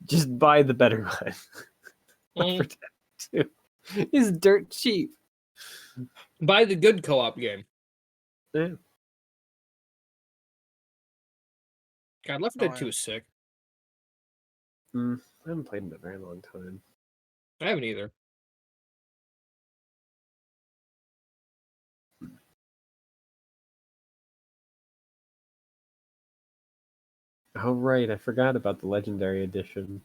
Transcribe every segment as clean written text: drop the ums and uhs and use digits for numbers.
Just buy the better one. Left 4 Dead 2 is dirt cheap. Buy the good co-op game. Yeah. God, Left 4 Dead 2 is sick. I haven't played in a very long time. I haven't either. Oh, right. I forgot about the Legendary Edition.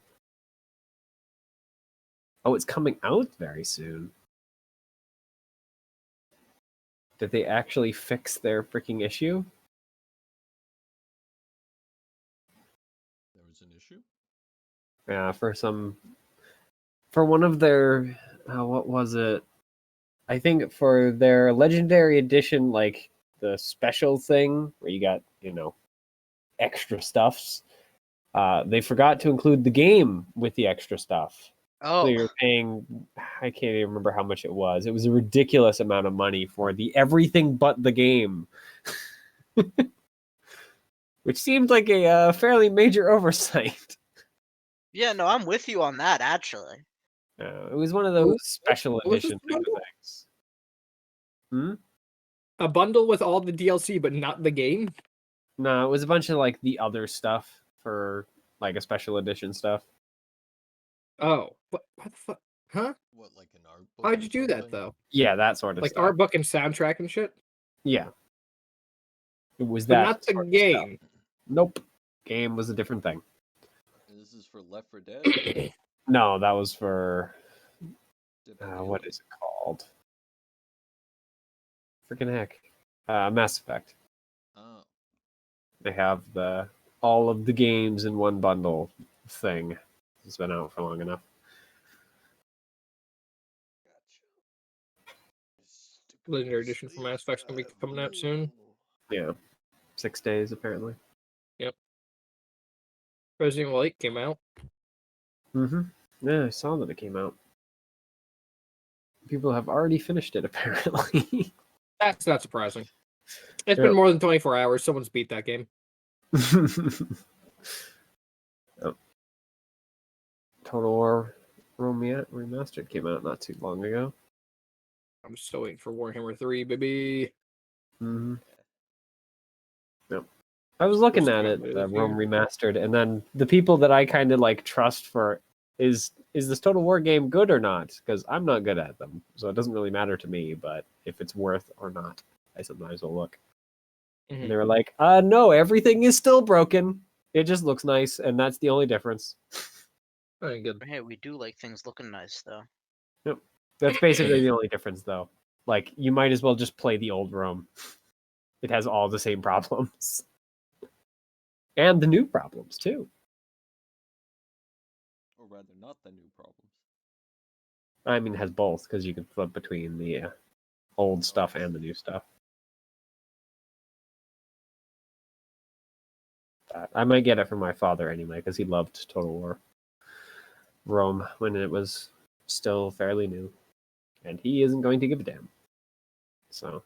Oh, it's coming out very soon. Did they actually fix their freaking issue? There was an issue? Yeah, for one of their, what was it? I think for their Legendary Edition, like the special thing where you got, extra stuffs, they forgot to include the game with the extra stuff. Oh. So you're paying, I can't even remember how much it was. It was a ridiculous amount of money for the everything but the game. Which seemed like a fairly major oversight. Yeah, no, I'm with you on that, actually. It was one of those special edition things. A bundle with all the DLC, but not the game? No, it was a bunch of like the other stuff for like a special edition stuff. Oh, what the fuck? Huh? What, like an art book? How'd you do that though? Yeah, that sort of like stuff. Like art book and soundtrack and shit? Yeah. It was but that. Not the game. Nope. Game was a different thing. And this is for Left 4 Dead? No, that was for what is it called? Freaking heck. Mass Effect. Oh. They have all of the games in one bundle thing. It's been out for long enough. Legendary Edition for Mass Effect's gonna be coming out soon. Yeah. 6 days, apparently. Yep. Resident Evil 8 came out. Yeah, I saw that it came out. People have already finished it, apparently. That's not surprising. It's been more than 24 hours. Someone's beat that game. Oh. Total War Remastered came out not too long ago. I'm still waiting for Warhammer 3, baby. Yep. I was looking at it, Rome Remastered, and then the people that I kind of like trust for is this Total War game good or not? Because I'm not good at them, so it doesn't really matter to me. But if it's worth or not, I sometimes will look. And they were like, no, everything is still broken. It just looks nice, and that's the only difference. Very good. Hey, we do like things looking nice, though. Yep. That's basically the only difference, though. Like, you might as well just play the old Rome. It has all the same problems. And the new problems, too. Or rather, not the new problems. I mean, it has both, because you can flip between the old stuff and the new stuff. I might get it from my father anyway, because he loved Total War Rome when it was still fairly new. And he isn't going to give a damn. So.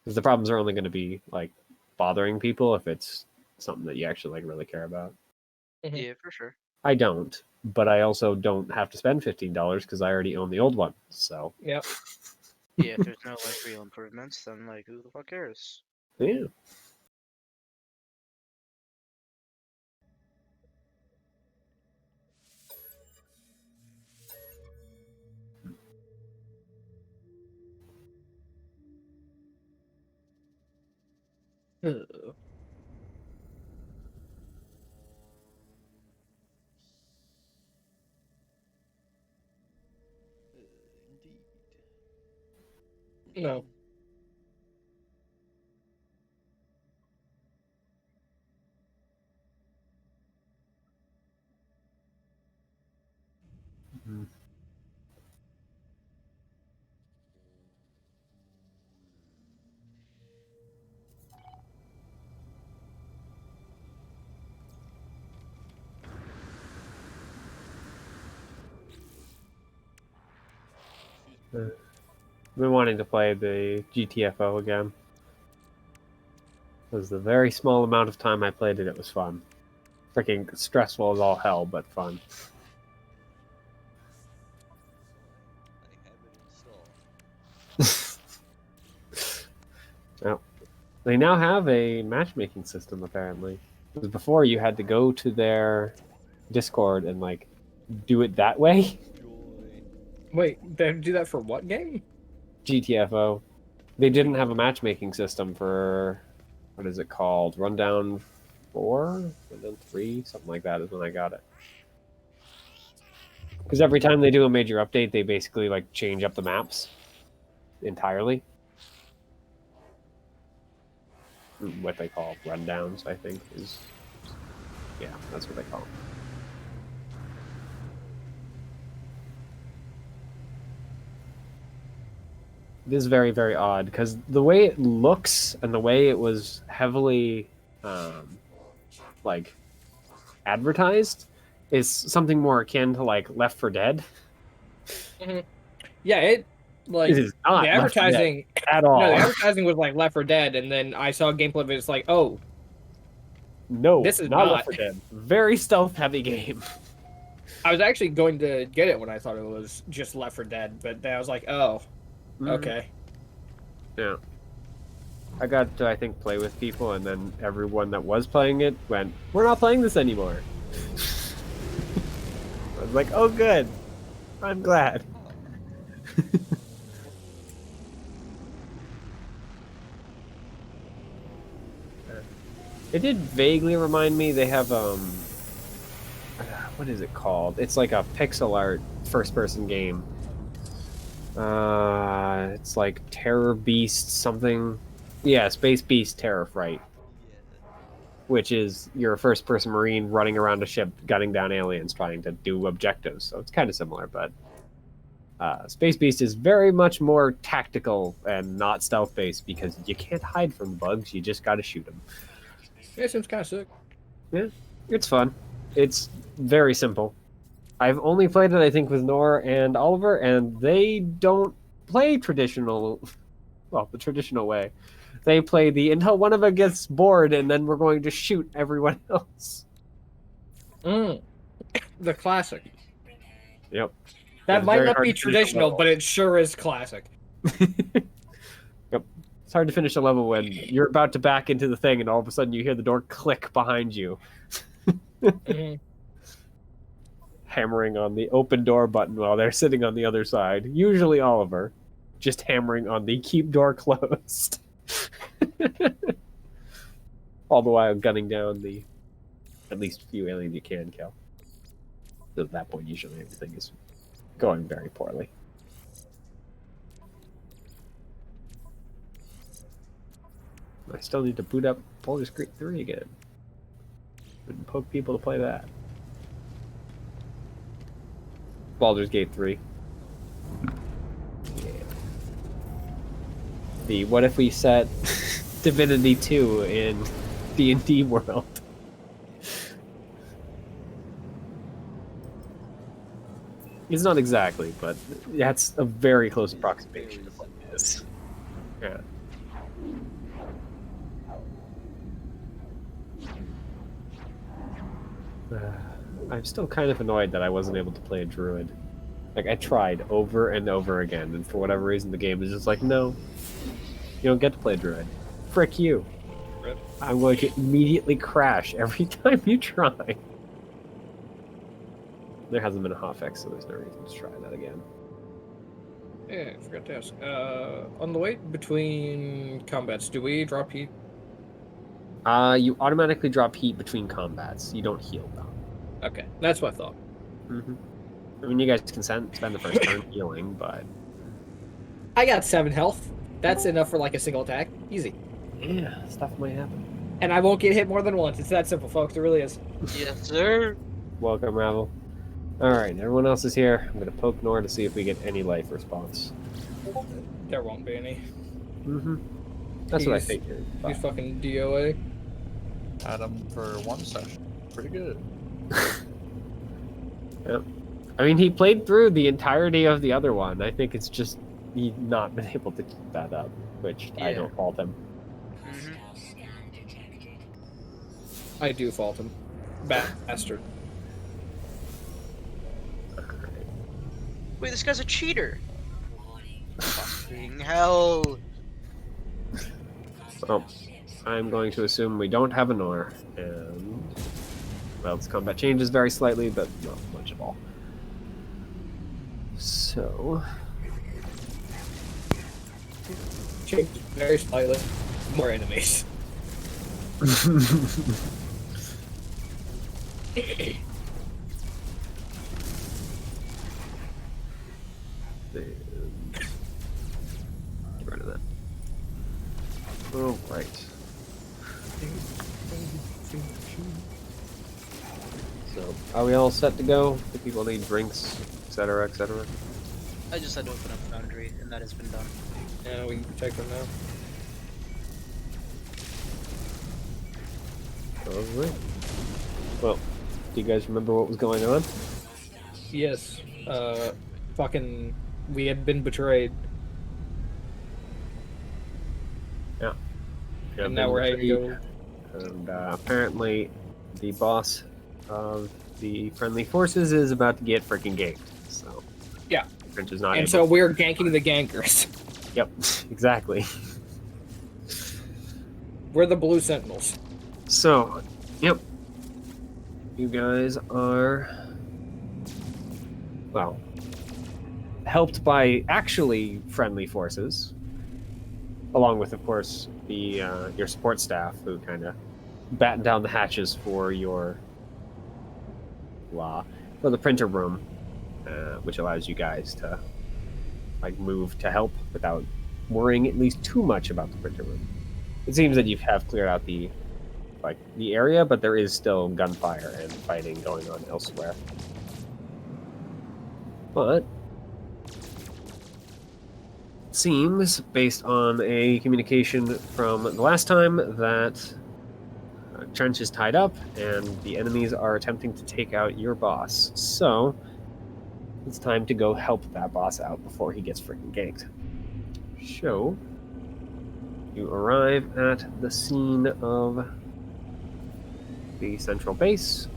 Because the problems are only going to be, like, bothering people if it's something that you actually, like, really care about. Yeah, for sure. I don't, but I also don't have to spend $15 because I already own the old one, so. Yep. Yeah, if there's no, like, real improvements, then, like, who the fuck cares? Yeah. Indeed. No. I've been wanting to play the GTFO again. was the very small amount of time I played it. It was fun. Freaking stressful as all hell, but fun. I have it installed. Well, they now have a matchmaking system apparently. Because before you had to go to their Discord and like do it that way. Joy. Wait, they do that for what game? GTFO. They didn't have a matchmaking system for what is it called? Rundown 4? Rundown 3? Something like that is when I got it. Because every time they do a major update, they basically like change up the maps entirely. What they call rundowns, I think, is yeah, that's what they call them. It is very, very odd because the way it looks and the way it was heavily like advertised is something more akin to like Left 4 Dead. Yeah, it like It is not the Left 4 Dead advertising at all. No, the advertising was like Left 4 Dead, and then I saw gameplay of it. It's like, oh, No, this is not not. Left 4 Dead. Very stealth heavy game. I was actually going to get it when I thought it was just Left 4 Dead, but then I was like, oh, okay. Yeah. I got to, I think, play with people, and then everyone that was playing it went, "We're not playing this anymore." I was like, "Oh, good. I'm glad." It did vaguely remind me. They have what is it called? It's like a pixel art first-person game. It's like Terror Beast something. Yeah, Space Beast Terror Fright, Yeah. which is you're a first-person marine running around a ship, gunning down aliens, trying to do objectives. So it's kind of similar, but Space Beast is very much more tactical and not stealth-based because you can't hide from the bugs. You just got to shoot them. Yeah, it seems kind of sick. Yeah, it's fun. It's very simple. I've only played it, I think, with Nora and Oliver, and they don't play traditional, well, the traditional way. They play the until one of us gets bored, and then we're going to shoot everyone else. The classic. Yep. That It's might very not hard be to finish a traditional, level. but it sure is classic. Yep. It's hard to finish a level when you're about to back into the thing, and all of a sudden you hear the door click behind you. Hammering on the open door button while they're sitting on the other side. Usually Oliver, just hammering on the keep door closed. All the while gunning down the at least few aliens you can kill. So at that point, usually everything is going very poorly. I still need to boot up Baldur's Gate 3 again. And poke people to play that. Baldur's Gate 3. Yeah. The what if we set Divinity 2 in D&D world? It's not exactly, but that's a very close approximation of what it is. Yeah. I'm still kind of annoyed that I wasn't able to play a druid. Like, I tried over and over again, and for whatever reason the game is just like, no, you don't get to play a druid. Frick you. Rip. I'm going to immediately crash every time you try. There hasn't been a hotfix, so there's no reason to try that again. Yeah, I forgot to ask. On the way between combats, do we drop heat? You automatically drop heat between combats. You don't heal though. Okay, that's what I thought. Mm-hmm. I mean, you guys can spend the first turn healing, but I got 7 health. That's enough for like a single attack. Easy. yeah, stuff might happen. And I won't get hit more than once. It's that simple, folks. It really is. Yes, sir. Welcome, Ravel. Alright, everyone else is here. I'm gonna poke Nora to see if we get any life response. There won't be any. Mm-hmm. That's what I He's- figured. He's fucking DOA. Had him for one session. Pretty good. Yep. I mean, he played through the entirety of the other one. I think it's just he's not been able to keep that up, which I Yeah. don't fault him. Mhm. I do fault him. Bastard. Wait, this guy's a cheater. Fucking hell. So, I'm going to assume we don't have an ore, and well, its combat changes very slightly, but not much at all. So, Changed very slightly. More enemies. get rid of that. All right. So, are we all set to go? Do people need drinks, etc., etc.? I just had to open up Foundry, and that has been done. Yeah, we can take them now. All right. Well, do you guys remember what was going on? Yes. Fucking, we had been betrayed. Yeah, And now we're heading to go. And apparently, the boss of the friendly forces is about to get freaking ganked. So Yeah. French is not. And able so we're ganking the gankers. Yep, exactly. We're the Blue Sentinels. So, yep. You guys are, well, helped by actually friendly forces, along with, of course, the your support staff who kind of batten down the hatches for your for the printer room, which allows you guys to like move to help without worrying at least too much about the printer room. It seems that you have cleared out the area, but there is still gunfire and fighting going on elsewhere. But it seems, based on a communication from the last time, that Trench is tied up and the enemies are attempting to take out your boss. So it's time to go help that boss out before he gets freaking ganked. So you arrive at the scene of the central base,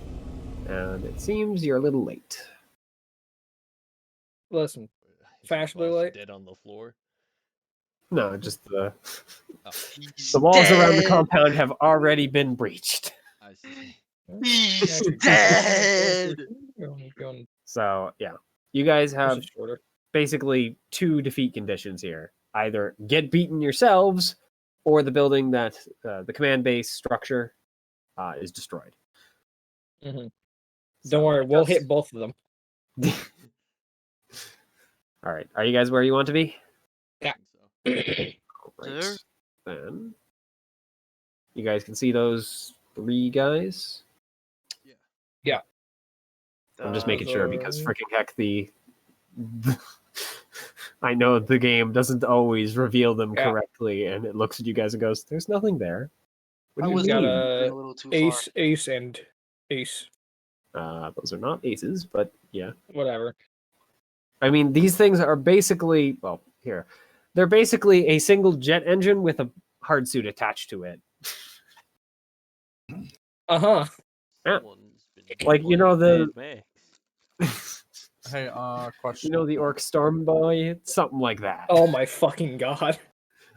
and it seems you're a little late. Listen, Is the fashionably boss late? dead on the floor? No, just the Oh, the walls around the dead. compound have already been breached. I see. He's Actually, dead. Going So yeah, you guys have this is shorter. basically two defeat conditions here: either get beaten yourselves, or the building that the command base structure is destroyed. Mhm. So, Don't worry, we'll just- hit both of them. All right, are you guys where you want to be? Yeah. I think so. All right. Sir? Then you guys can see those three guys. I'm just making sure because freaking heck, I know the game doesn't always reveal them Yeah. correctly, and it looks at you guys and goes, "There's nothing there." What I do you was got mean? a a little too ace, ace, and ace. Those are not aces, but yeah. Whatever. I mean, these things are basically, well, here. They're basically a single jet engine with a hard suit attached to it. Uh-huh. Yeah. Someone's been Like, you know, playing the Mad Max. Hey, question. you know the Orc Storm Boy? Something like that. Oh my fucking god.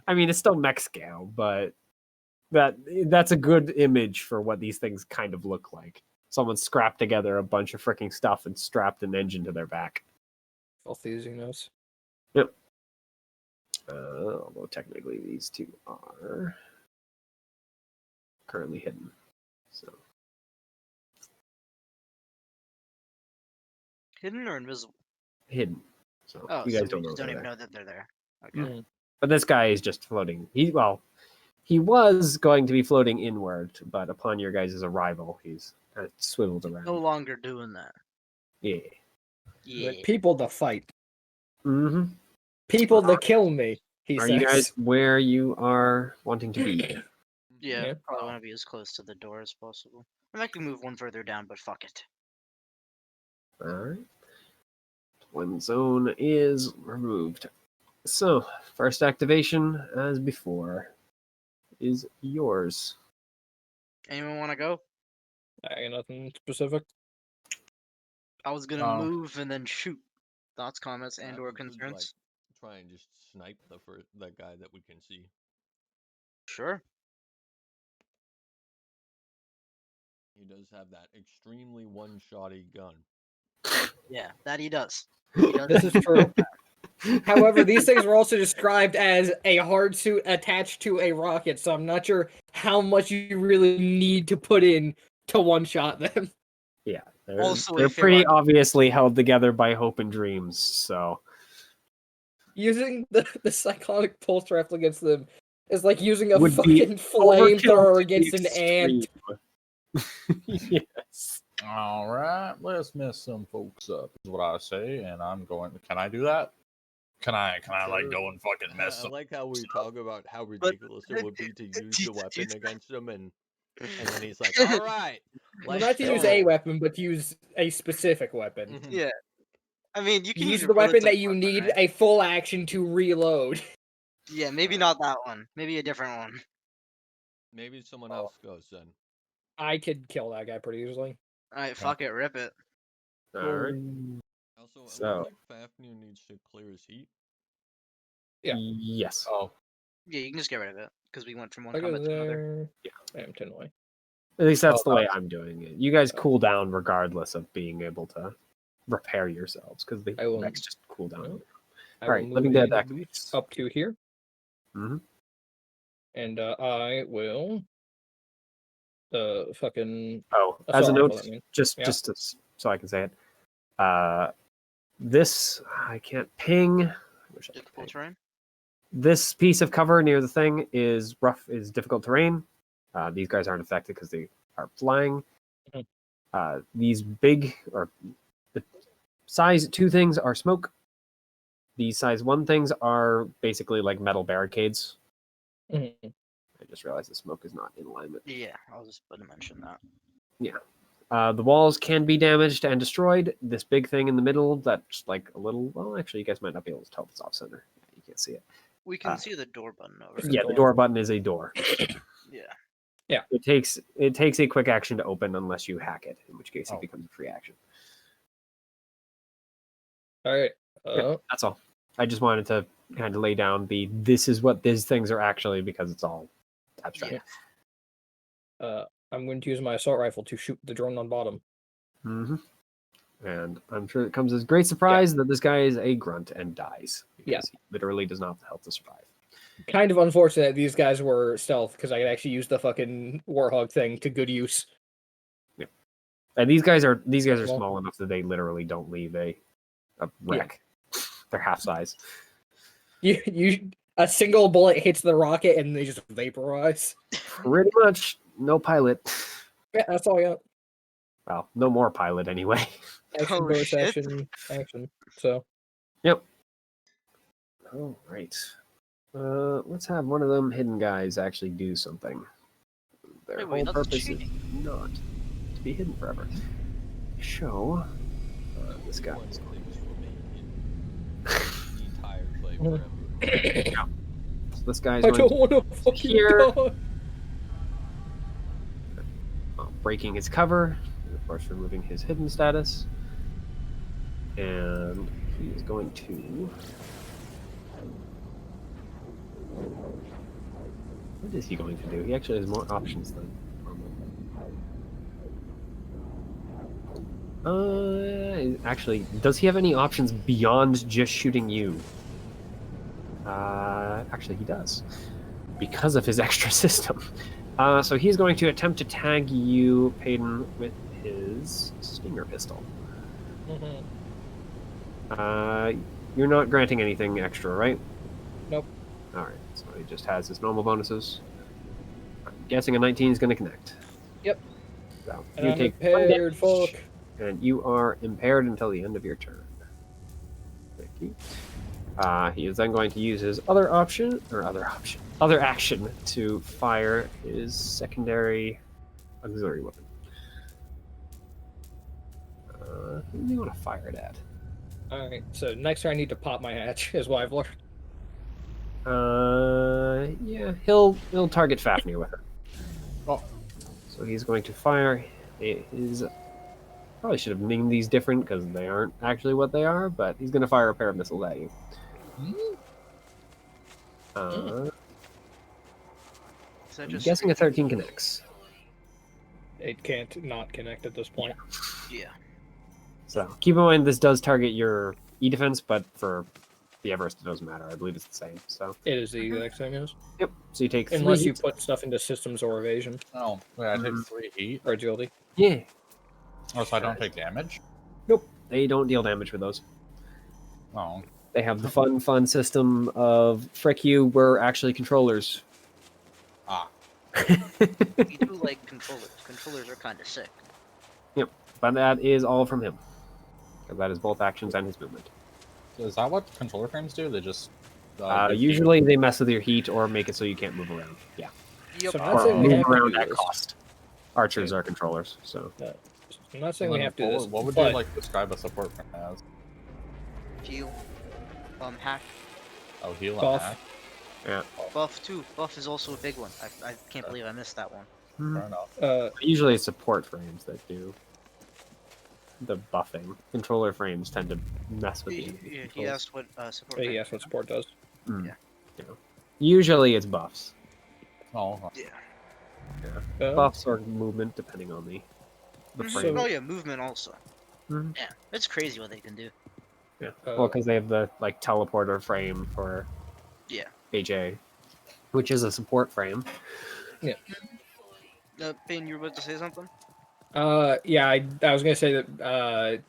I mean, it's still mech scale, but that's a good image for what these things kind of look like. Someone scrapped together a bunch of freaking stuff and strapped an engine to their back. Filthy Xenos. Yep. Although technically these two are currently hidden. So Hidden or invisible? hidden. So Oh, you so guys we don't know just they're don't even there. know that they're there. Okay. Mhm. But this guy is just floating. He was going to be floating inward, but upon your guys' arrival, he's kind of swiveled around. No longer doing that. Yeah. Yeah. Like, people to fight. Mm-hmm. People to kill me, he Are says. you guys where you are wanting to be? Yeah, Yeah. probably want to be as close to the door as possible. I might move one further down, but fuck it. All right. One zone is removed. So, first activation, as before, is yours. Anyone want to go? I got nothing specific. I was gonna Oh. move and then shoot. Thoughts, comments, and or We could, concerns? try and just snipe that guy that we can see. Sure. He does have that extremely one-shotty gun. Yeah, that he does. He does. This is true. However, these things were also described as a hard suit attached to a rocket, so I'm not sure how much you really need to put in to one-shot them. Yeah, Also a they're fair pretty argument. obviously held together by hope and dreams. So Using the cyclonic pulse rifle against them is like using a Would be fucking flamethrower overkill to against the an ant. extreme. Yes. All right, let's mess some folks up, is what I say, and I'm going. Can I do that? Can I like Sure. go and fucking mess I some? like how we talk about how ridiculous it would be to use the weapon against him, and then he's like, "All right, Well, let's not to use a go." weapon, but to use a specific weapon. Mhm. Yeah. I mean, you can Use use a the weapon that prototype you weapon, need right? a full action to reload. Yeah, maybe not that one. Maybe a different one. Maybe someone else goes then. I could kill that guy pretty easily. Alright, fuck it, rip it. All right. Also, it So- looks like Fafnir needs to clear his heat. Yeah. Yes. Oh, Yeah, you can just get rid of it because we went from one I go combat to another. there. I am 10 away. At least that's Oh, the way that's- I'm doing it. You guys cool down regardless of being able to repair yourselves because the I will- mechs just cool down. well, I All right, will Living move Dead the boots activates. up to here, Mhm. and I will fucking Oh, as a assault note, rifle, I mean. just Yeah. so I can say it. This I can't ping. I wish I could Difficult ping. terrain. This piece of cover near the thing is difficult terrain. These guys aren't affected because they are flying. Mhm. These big or the size 2 things are smoke. These size 1 things are basically like metal barricades. Mhm. I just realized the smoke is not in alignment. Yeah, I was just going to mention that. The walls can be damaged and destroyed. This big thing in the middle that's like a little, well, actually, you guys might not be able to tell if it's off center. You can't see it. We can see the door button over It's it. Yeah, the door button is a door. Yeah. It takes a quick action to open unless you hack it, in which case it becomes a free action. All right. That's all. I just wanted to kind of lay down this is what these things are actually because it's all abstract. I'm going to use my assault rifle to shoot the drone on bottom. Mm-hmm. And I'm sure it comes as a great surprise that this guy is a grunt and dies. Because Yeah. he literally does not have the health to survive. Kind of unfortunate these guys were stealth because I could actually use the fucking warhog thing to good use. And these guys are Well- small enough that they literally don't leave a wreck. They're half size. You a single bullet hits the rocket and they just vaporize. Pretty much no pilot. Yeah, that's all I got. Well, no more pilot anyway. Action, Oh, bonus shit. action. So Yep. All right. Let's have one of them hidden guys actually do something. Their Wait, whole that's purpose cheating. is not to be hidden forever. Show this guy. One thing's for me. The entire play forever. So this guy's I going don't to want to fucking here. die. breaking his cover, and of course removing his hidden status. And he is going to. What is he going to do? He actually has more options than normal. Actually, does he have any options beyond just shooting you? Actually, he does. Because of his extra system. So he's going to attempt to tag you, Payton, with his Stinger pistol. You're not granting anything extra, right? Nope. Alright, so he just has his normal bonuses. I'm guessing a 19 is going to connect. Yep. So And you I'm take one impaired, damage, fuck. and you are impaired until the end of your turn. Thank you. He is then going to use his other action to fire his secondary auxiliary weapon. Who do you want to fire it at? Alright, so next turn I need to pop my hatch, is what I've learned. Yeah, he'll target Fafnir with it. Oh. So he's going to fire It is probably should have named these different because they aren't actually what they are. But he's going to fire a pair of missiles at you. Is that I'm just guessing a for- 13 connects. It can't not connect at this point. Yeah. So keep in mind this does target your E defense, but for the Everest it doesn't matter. I believe it's the same. So It is the exact same as. yep. So you take Unless 3 you hits. put stuff into systems or evasion Oh, wait, I take 3 heat. or agility. Yeah. Oh, so I don't take damage? Nope. They don't deal damage with those. Oh. They have the fun system of frick you. We're actually controllers. Ah. We do like controllers. Controllers are kind of sick. Yep. But that is all from him. 'Cause that is both actions and his movement. So is that what controller frames do? They just give Usually they mess with your heat or make it so you can't move around. Yeah. Yep. So I'm Or not saying we move have to around do at this. cost. Archers are controllers, so. I'm not saying And we then have to do this. What would but you like describe a support frame as? Heal. Hack. Oh, heal and Buff. hack. Yeah. Buff too. Buff is also a big one. I can't believe I missed that one. Fair enough. Usually it's support frames that do the buffing. Controller frames tend to mess with the He controls. asked what support. he frame asked what support does. Mm. Yeah. Yeah. Usually it's buffs. Oh, Yeah. Buffs or movement, depending on the Mhm. frame. Oh yeah, movement also. Mhm. Yeah, it's crazy what they can do. Yeah. Well, because they have the like teleporter frame for Yeah. HA, which is a support frame. Payne, you were about to say something? Yeah, I was gonna say that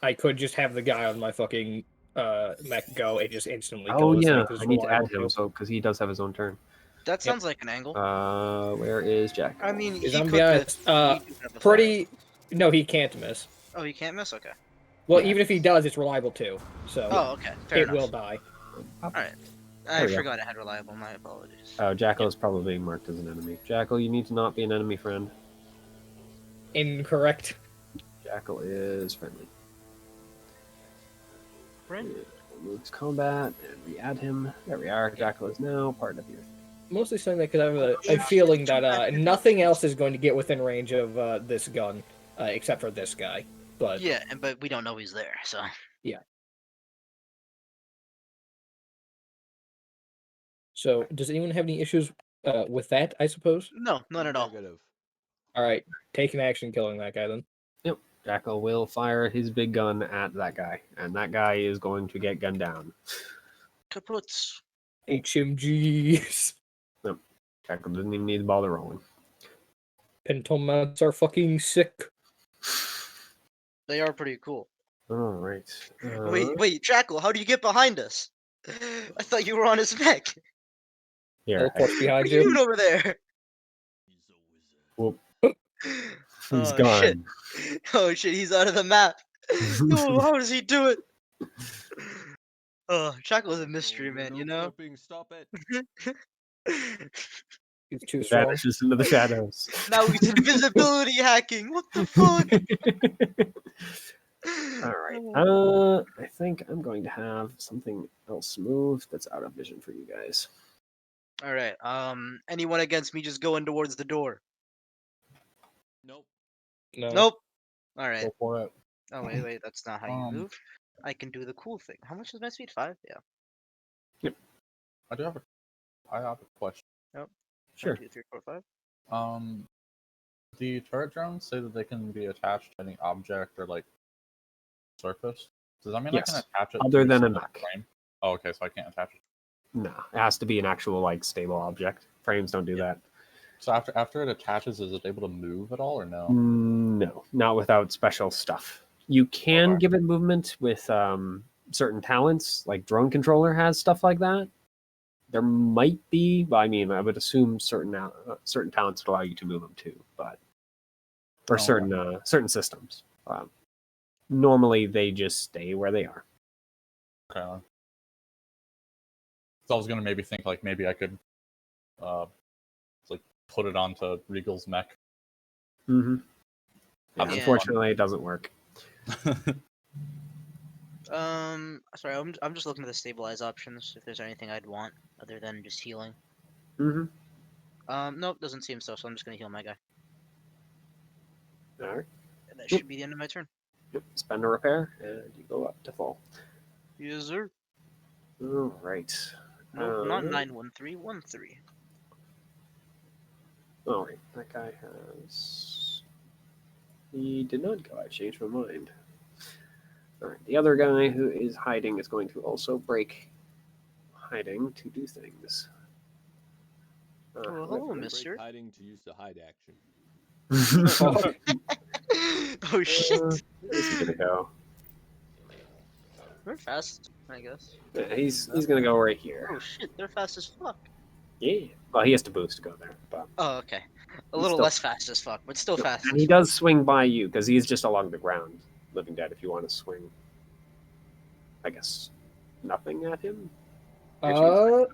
I could just have the guy on my fucking mech go and just instantly kill Oh this yeah, thing 'cause I it's need to add reliable him too. so because he does have his own turn. That sounds like an angle. Where is Jack? I mean, Because he I'm could be miss. honest, He do have the pretty. No, he can't miss. fire. Oh, he can't miss. Okay. Well, Yeah. even if he does, it's reliable too. So Oh, okay. Fair it enough. will die. Alright. There I we go. forgot I had reliable. My apologies. Oh, Jackal is probably being marked as an enemy. Jackal, you need to not be an enemy friend. Incorrect. Jackal is friendly. Friend? We'll move to combat and re-add him. There we are. Jackal is now part of your. Mostly saying that because I have a feeling that nothing else is going to get within range of this gun, except for this guy. But Yeah, but we don't know he's there, so. so, does anyone have any issues with that? I suppose. No, none at all. Negative. All right, take an action killing that guy then. Yep. Jackal will fire his big gun at that guy, and that guy is going to get gunned down. Kaputs. HMGs. Jackal didn't even need to bother rolling. Pentomats are fucking sick. They are pretty cool. All right. Wait, Jackal, how do you get behind us? I thought you were on his mech. Here. Teleports What behind are you doing you. over there? Whoop. He's Oh, gone. shit. Oh shit, he's out of the map. Yo, how does he do it? Oh, Jackal is a mystery, man, you know? Stop it. He's too strong. Vanishes into the shadows. Now he's invisibility hacking. What the fuck? All right. I think I'm going to have something else move that's out of vision for you guys. All right. Anyone against me just going towards the door? Nope. No. Nope. All right. Go for it. Oh wait, that's not how you Um, move. I can do the cool thing. How much is my speed? 5? Yeah. I have a question. Sure. 1, 2, 3, 4, 5. The turret drones say that they can be attached to any object or like surface. Does that mean Yes. I can attach it Other to than a some mech. frame? Oh, okay, so I can't attach it. No, it has to be an actual like stable object. Frames don't do that. So after it attaches, is it able to move at all or no? No, not without special stuff. You can Okay. give it movement with certain talents, like drone controller has stuff like that. There might be, but I mean, I would assume certain talents would allow you to move them too, but or Oh, certain systems. Normally, they just stay where they are. Okay. So I was gonna maybe think like maybe I could, like put it onto Regal's mech. Mm-hmm. Have some Unfortunately, it doesn't work. Sorry, I'm just looking at the stabilize options. If there's anything I'd want other than just healing. Mm-hmm. Nope, doesn't seem so. So I'm just gonna heal my guy. All right. And that should be the end of my turn. Yep. Spend a repair, and you go up to full. Yes, sir. All right. No, not Um, 91313. All right. That guy has. He did not go. I changed my mind. All right. The other guy who is hiding is going to also break hiding to do things. Well, hello, however- Break mister. hiding to use the hide action. Oh, shit. Where's he gonna go? They're fast, I guess. Yeah, he's gonna go right here. Oh, shit. They're fast as fuck. Yeah. Well, he has to boost to go there, but Oh, okay. A He's little still- less fast as fuck, but still fast. and he does swing by you because he's just along the ground, living dead. If you want to swing, I guess nothing at him. I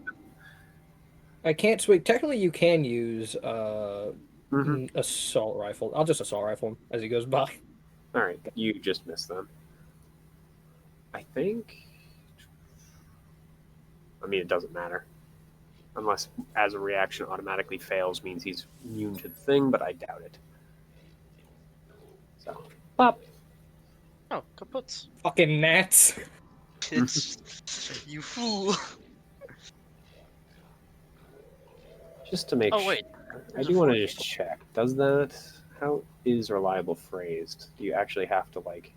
can't swing. Technically, you can use Mhm. assault rifle. I'll just assault rifle him as he goes by. All right, you just missed them. I think. I mean, it doesn't matter. Unless, as a reaction, automatically fails means he's immune to the thing, but I doubt it. So, pop. Oh, kaputs. Fucking gnats. It's you fool. Just to make Oh, wait. sure. I There's do a want to fourth just table. check. Does that. How is reliable phrased? Do you actually have to, like,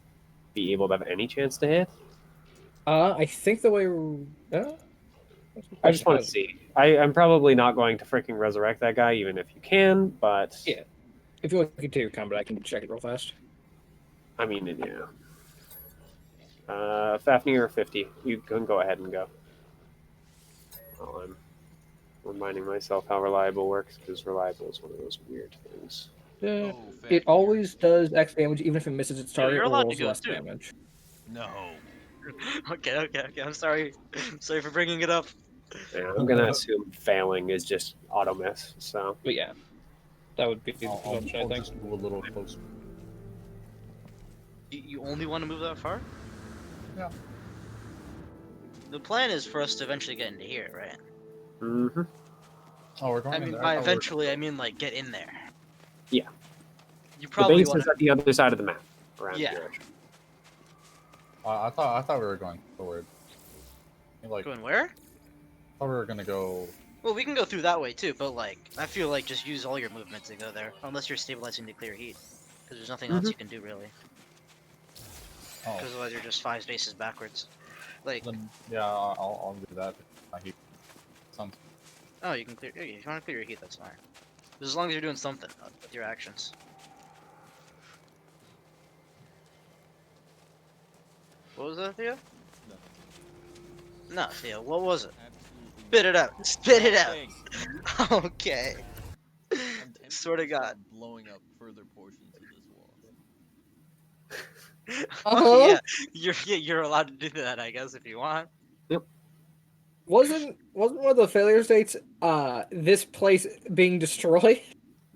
be able to have any chance to hit? I think the way. I just want to see. I'm probably not going to freaking resurrect that guy, even if you can, but. Yeah. If you look into your combat, I can check it real fast. I mean, yeah. Fafnir 50. You can go ahead and go. Well, I'm reminding myself how reliable works, because reliable is one of those weird things. Oh, It Fafnir. always does X damage, even if it misses its target you're or allowed to rolls go less too. damage. No. Okay. I'm sorry. Sorry for bringing it up. Yeah, I'm going to assume failing is just auto miss, so. But yeah, that would be the I'll presumption, I think. just move a little closer. You only want to move that far? Yeah. The plan is for us to eventually get into here, right? Mm-hmm. Oh, we're going I in mean, there. by thought we were- eventually, I mean like get in there. Yeah. You The probably base want is at the other side of the map, around Yeah. here. I thought we were going forward. Like, going where? I thought we were gonna go. Well, we can go through that way too, but like, I feel like just use all your movement to go there, unless you're stabilizing to clear heat, because there's nothing else you can do really. Oh, Because otherwise you're just 5 spaces backwards. Like, then yeah, I'll do that. My heat. Sounds. oh, you can clear. If you want to clear your heat, that's fine. Just as long as you're doing something with your actions. What was that, Theo? No, Theo. What was it? Absolutely. Spit it out. Spit it out. Nothing. Okay. I'm tempted Swear to God. start blowing up further portions of this wall. Okay, yeah, you're allowed to do that, I guess, if you want. Wasn't one of the failure states this place being destroyed?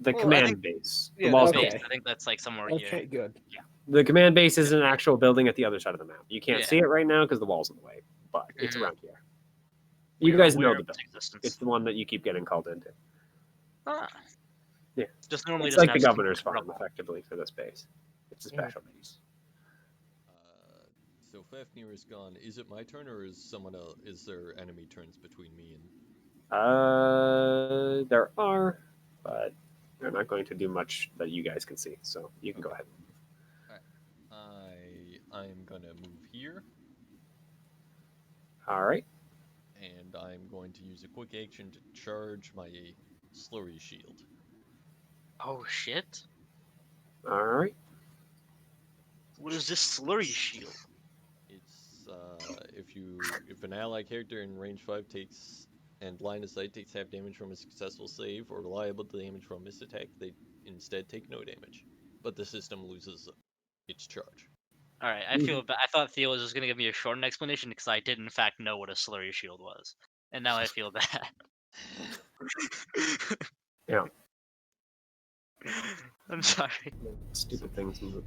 The Well, I command think- base. Yeah, the walls okay. don't- I think that's like somewhere Okay, here. good. The command base is an actual building at the other side of the map. You can't Yeah. see it right now because the wall's in the way, but it's Mhm. around here. You We are guys know aware the of its building. existence. It's the one that you keep getting called into. Ah. Yeah. Just normally It's doesn't like the have governor's super farm, rubble. effectively, for this base. It's a Yeah. special base. So Fafnir is gone. Is it my turn or is someone else? Is there enemy turns between me and? There are, but they're not going to do much that you guys can see, so you can go ahead. I'm gonna move here, All right. and I'm going to use a quick action to charge my slurry shield. Oh shit! All right. What is this slurry shield? It's if an ally character in range 5 takes and line of sight takes half damage from a successful save or reliable damage from this attack, they instead take no damage, but the system loses its charge. All right, I feel bad. I thought Theo was just gonna give me a shortened explanation because I did in fact know what a slurry shield was, and now I feel bad. Yeah. I'm sorry. Stupid things move.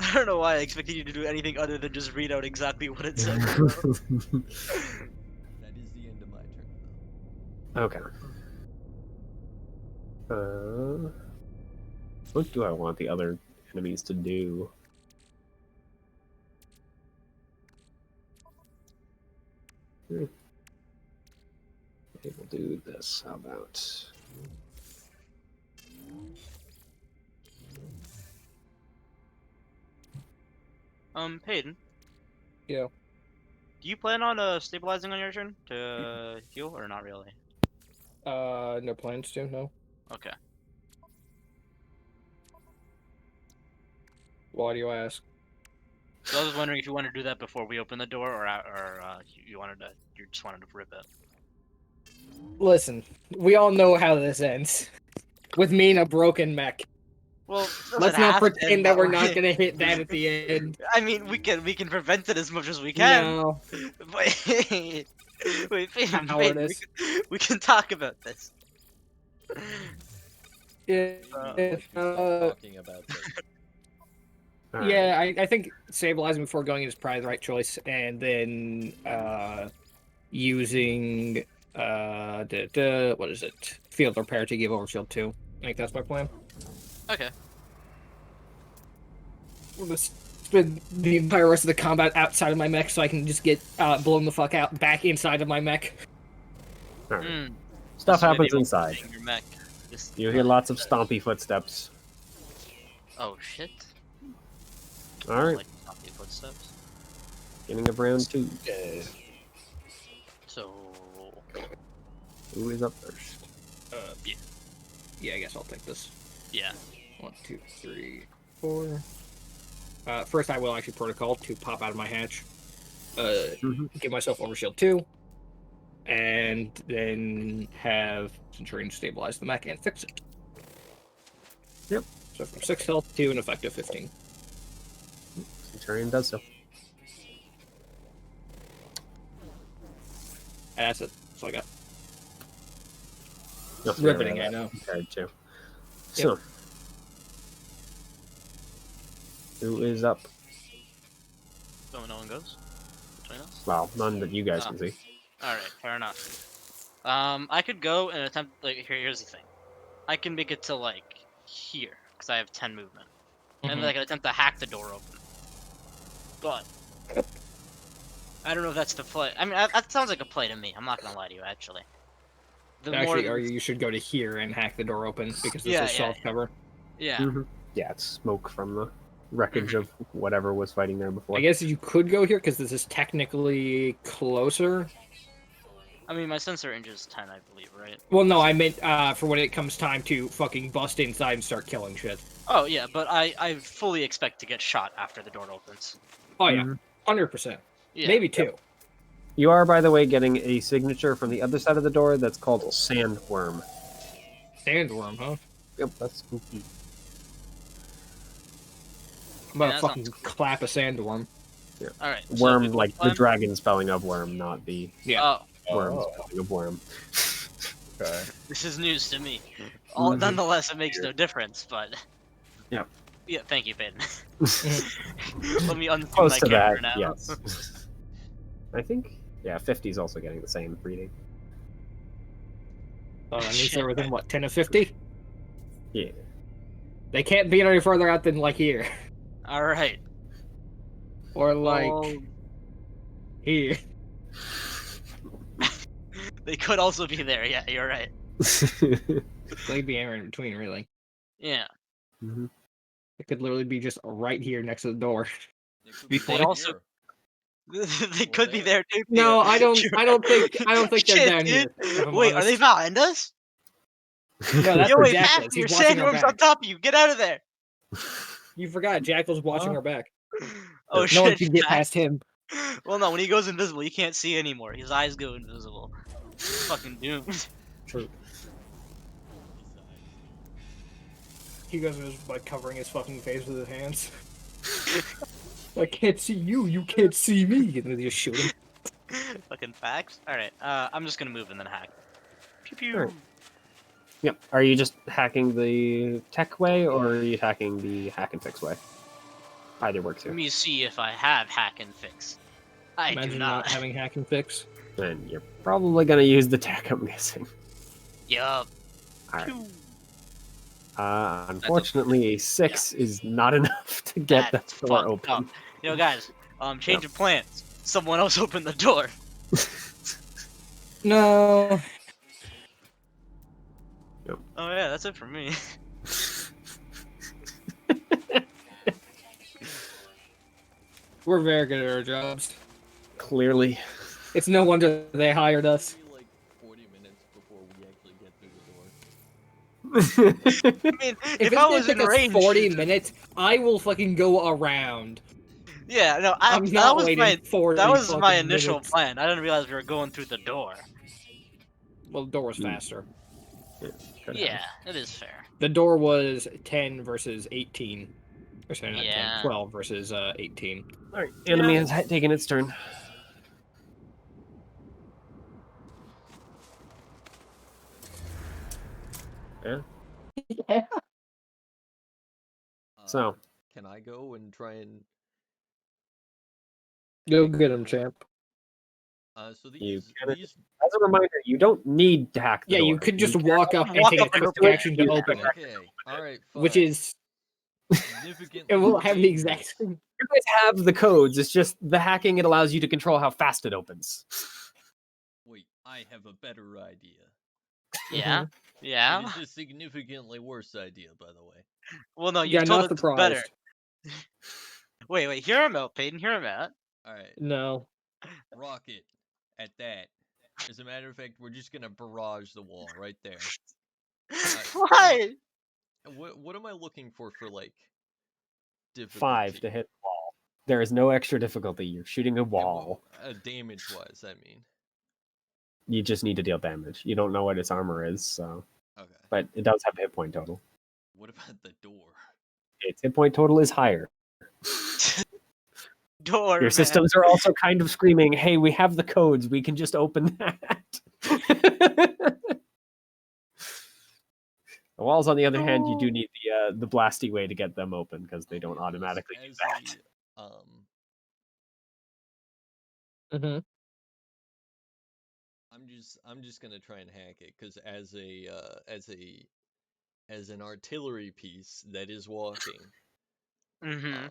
I don't know why I expected you to do anything other than just read out exactly what it said. That is the end of my turn, though. Okay. What do I want the other enemies to do? Okay, we'll do this. How about... Peyton, Yeah. do you plan on stabilizing on your turn to heal or not really? No plans to, no. Okay. Why do you ask? So I was wondering if you wanted to do that before we open the door, or you just wanted to rip it. Listen, we all know how this ends. With me and a broken mech. Well, Let's not pretend that we're not gonna hit that at the end. I mean, we can prevent it as much as we can. No. Wait, Peyton, Cowardice. we can talk about this. Yeah. Talking about this. All right. Yeah, I think stabilizing before going is probably the right choice, and then using what is it? Field repair to give over shield 2. I think that's my plan. Okay. We'll just spend the entire rest of the combat outside of my mech so I can just get blown the fuck out back inside of my mech. All right. Mm, Stuff so maybe happens we'll inside. bang your mech. Just- You hear lots of stompy footsteps. Oh shit. All right, Like stompy footsteps. beginning of round 2. So Who is up first? yeah. Yeah, I guess I'll take this. Yeah. 1, 2, 3, 4. First, I will actually protocol to pop out of my hatch. Give myself overshield 2. And then have Centurion stabilize the mech and fix it. Yep. So from 6 health to an effective 15. Centurion does so. And that's it. That's all I got. Nothing Riveting, really I know. compared to. So, who is up? So no one goes between us. Well, none that you guys Ah. can see. All right, fair enough. I could go and attempt. Like, here's the thing. I can make it to like here because I have 10 movement, and then I can attempt to hack the door open. But I don't know if that's the play. I mean, that sounds like a play to me. I'm not gonna lie to you, actually. The Actually, more, or you should go to here and hack the door open because this Yeah, is yeah, soft cover. yeah. Mhm. Yeah, it's smoke from the wreckage of whatever was fighting there before. I guess you could go here because this is technically closer. I mean, my sensor range is 10, I believe, right? Well, no, I meant for when it comes time to fucking bust inside and start killing shit. Oh yeah, but I fully expect to get shot after the door opens. Oh yeah, Mhm. 100%. Yeah. Maybe 2. You are, by the way, getting a signature from the other side of the door that's called Sandworm. Sandworm, huh? Yep, that's spooky. I'm gonna that's fucking clap a sandworm. All right. Worm, so like the dragon spelling of worm, not the Yeah. Oh, worm Oh, spelling of worm. okay. this is news to me. Mhm. Nonetheless, it makes no difference. But Yep. yeah, thank you, Peyton. Let me unpin Close my to camera that, now. yes. I think, yeah, 50 is also getting the same reading. That means they're within what, 10 of 50? Yeah. They can't be any further out than like here, All right. or like Well, here. they could also be there. Yeah, you're right. They'd be anywhere in between, really. Yeah. Mhm. It could literally be just right here next to the door. It could Before- down also- here. They could be there too. No, Theo. I don't think they're Shit, down dude. here. if I'm Wait, are they honest. behind us? No, that's Yo, the wait, Jackals. Matthew, your He's watching our sandworm's on back. top of you. Get out of there. You forgot, Jackal's watching Huh? our back. Oh No shit. one can get Jack. past him. Well, no, when he goes invisible, he can't see anymore. His eyes go invisible. Fucking doomed. True. He goes and is like covering his fucking face with his hands. I can't see you. You can't see me. And then they just shoot him. Fucking facts. All right. I'm just gonna move and then hack. Pew pew. Alright. Yep. Are you just hacking the tech way, or are you hacking the hack and fix way? Either works Let here. me see if I have hack and fix. I Imagine do not not. having hack and fix. And you're probably gonna use the tech, I'm guessing. Yup. Alright. Pew. Unfortunately, a 6 is not enough to get That's that door fucked up. open. Yo, guys, change of plans. Someone else open the door. No. Oh yeah, that's it for me. We're very good at our jobs. Clearly. It's no wonder they hired us. It'll be like 40 minutes before we actually get through the door. I mean, If if it's I gonna was in take us range, 40 minutes, I will fucking go around. yeah, no, I'm that not was waiting 40 that was my fucking initial minutes. plan. I didn't realize we were going through the door. Well, the door was Hmm. faster. Could Yeah, have. it is fair. The door was 10 versus 18. Or sorry, not 10, Yeah. 12 versus 18. All right, enemy has taken its turn. Yeah. Yeah. So, Can I go and try and Go get him, champ. so You these can- these as a reminder, you don't need to hack the Yeah, door. you could just can walk up and walk take up a and quick open it. action to Use open it. okay, all right, fine. Which is, significantly it will more have the exact dangerous. same. You guys have the codes. It's just the hacking. It allows you to control how fast it opens. Wait, I have a better idea. Yeah, yeah. It is a significantly worse idea, by the way. Well, no, you Yeah, told not us it's better. surprised. Wait, hear him out, Peyton. Hear him out. All right, No. rocket at that. As a matter of fact, we're just gonna barrage the wall right there. Why? What am I looking for like difficulty? 5 to hit the wall. There is no extra difficulty. You're shooting a wall. Damage wise, I mean. You just need to deal damage. You don't know what its armor is, so. Okay. But it does have a hit point total. What about the door? Its hit point total is higher. Door, Your man. systems are also kind of screaming, "Hey, we have the codes. We can just open that." The walls, on the other hand, you do need the blasty way to get them open because they don't automatically do that. Mm-hmm. I'm just gonna try and hack it because as an artillery piece that is walking, Mm-hmm.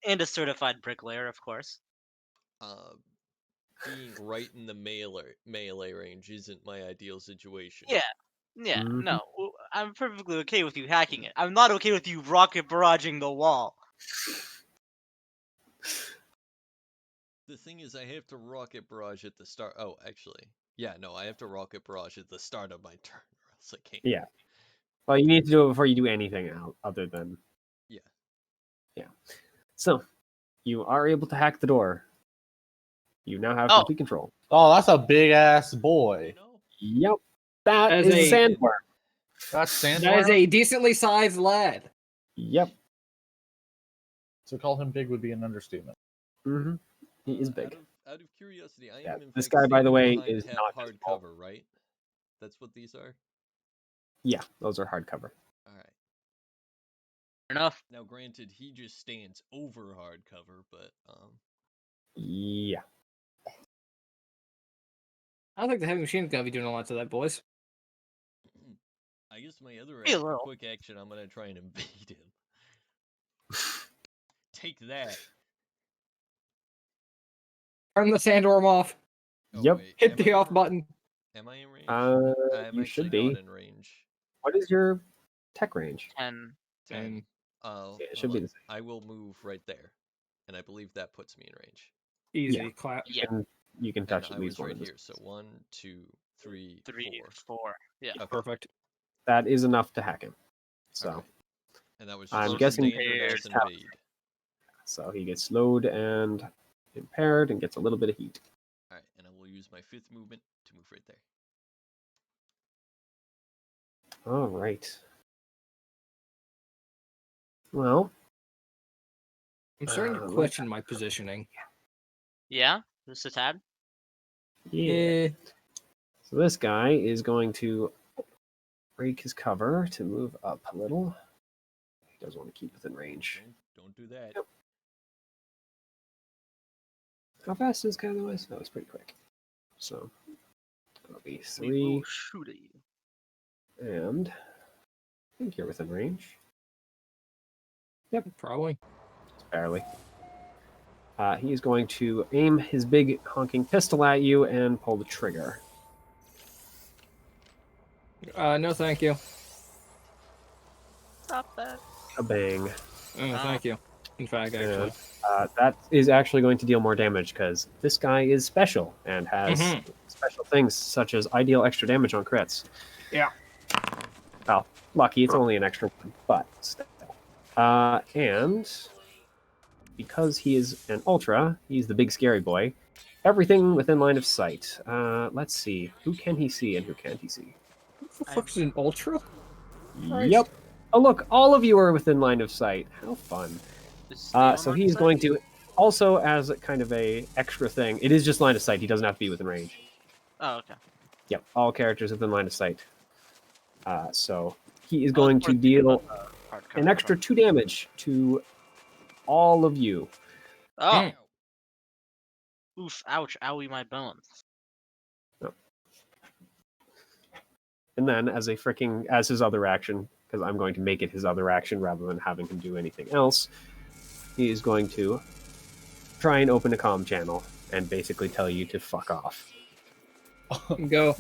And a certified bricklayer, of course. being right in the melee range isn't my ideal situation. Yeah. Yeah, Mhm. no. I'm perfectly okay with you hacking it. I'm not okay with you rocket barraging the wall. The thing is, I have to rocket barrage at the start. Oh, actually, yeah, no, I have to rocket barrage at the start of my turn, or else I can't. Yeah. Well, you need to do it before you do anything other than. Yeah. Yeah. So, you are able to hack the door. You now have Oh. complete control. Oh, that's a big ass boy. No. Yep. That As is a a- sandworm. That's That is Sandworm. a decently sized lad. Yep. To call him big would be an understatement. Mm-hmm. He is big. Out of curiosity, I Yeah, am in this fact guy, by the standing way, behind is not hard visible. cover, right? That's what these are. Yeah, those are hardcover. All right. Fair enough. Now, granted, he just stands over hardcover, but Yeah. I don't think the heavy machine's gonna be doing a lot to that, boys. I guess my other Be a little. quick action, I'm gonna try and invade him. Take that. Turn the sandworm off. Oh, Yep. wait, Hit am the I off in- button. Am I in range? You actually should be. not in range. What is your tech range? 10. 10. Yeah, it should hold be on. the same. I will move right there, and I believe that puts me in range. Easy. Yeah. Clap. Yeah. You can And touch I at least was one right of those. here, so 1, 2, 3, 3, 4. 4. Yeah. Okay. Perfect. That is enough to hack him. So, Alright. And that was I'm just guessing standard ass there's how- invade. so he gets slowed and impaired and gets a little bit of heat. Alright, and I will use my 5th movement to move right there. All right. Well, I'm starting to like question my positioning. Yeah? Just a tad? yeah. So this guy is going to break his cover to move up a little. He does want to keep within range. Don't do that. Yep. How fast is this guy otherwise? That was pretty quick. So that'll be We 3 will shoot at you. and think you're within range. Probably. Just barely. He is going to aim his big honking pistol at you and pull the trigger. No, thank you. Stop that. A bang. Thank you. In fact, actually. That is actually going to deal more damage because this guy is special and has special things such as I deal extra damage on crits. Yeah. Well, lucky, it's only an extra one, but still. And because he is an ultra, he's the big scary boy. Everything within line of sight. Let's see. Who can he see and who can't he see? What the fuck is an ultra? Yep. Oh, look, all of you are within line of sight. How fun. So he's going to, also as kind of a extra thing, it is just line of sight. He doesn't have to be within range. Oh, okay. Yep, all characters within line of sight. So he is going to deal an extra 2 damage to all of you. Oh. Oof! Ouch! Owie, my bones. And then as his other action, because I'm going to make it his other action rather than having him do anything else, he is going to try and open a comm channel and basically tell you to fuck off. Go.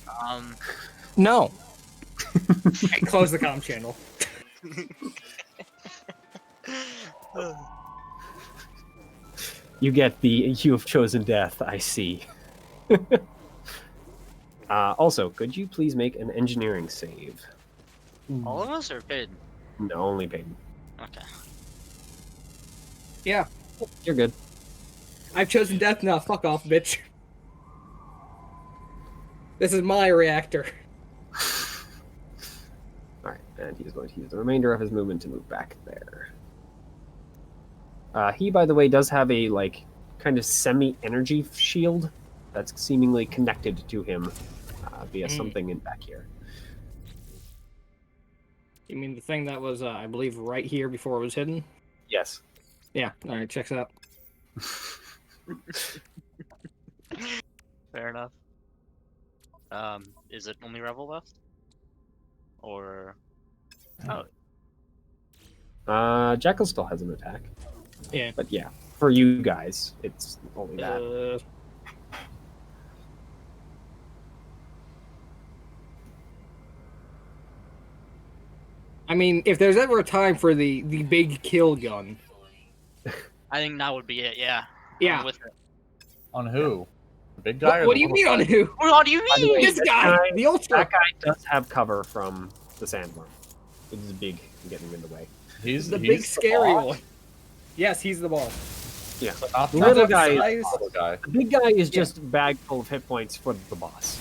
No. Hey, close the comm channel. You get the you have chosen death, I see. Also, could you please make an engineering save? All of us are paid. No, only Peyton. Okay. Yeah. You're good. I've chosen death now. Fuck off, bitch. This is my reactor. Alright, and he's going to use the remainder of his movement to move back there. He, by the way, does have a, like, kind of semi-energy shield that's seemingly connected to him via something in back here. You mean the thing that was, I believe, right here before it was hidden? Yes. Yeah. All right, checks out. Fair enough. Is it only Revel left? Or Jekyll still has an attack. Yeah. But yeah, for you guys, it's only that. I mean, if there's ever a time for the big kill gun. I think that would be it. Yeah. Yeah. I'm with it. On who? The big guy? What do you mean on who? What do you By the mean? way, This guy, the ultra. That guy does have cover from the sandworm. It is big and getting in the way. He's The big scary boss? one. Yes, he's the boss. Yeah. Not The the little the guy, size. little guy. the big guy is just a bag full of hit points for the boss.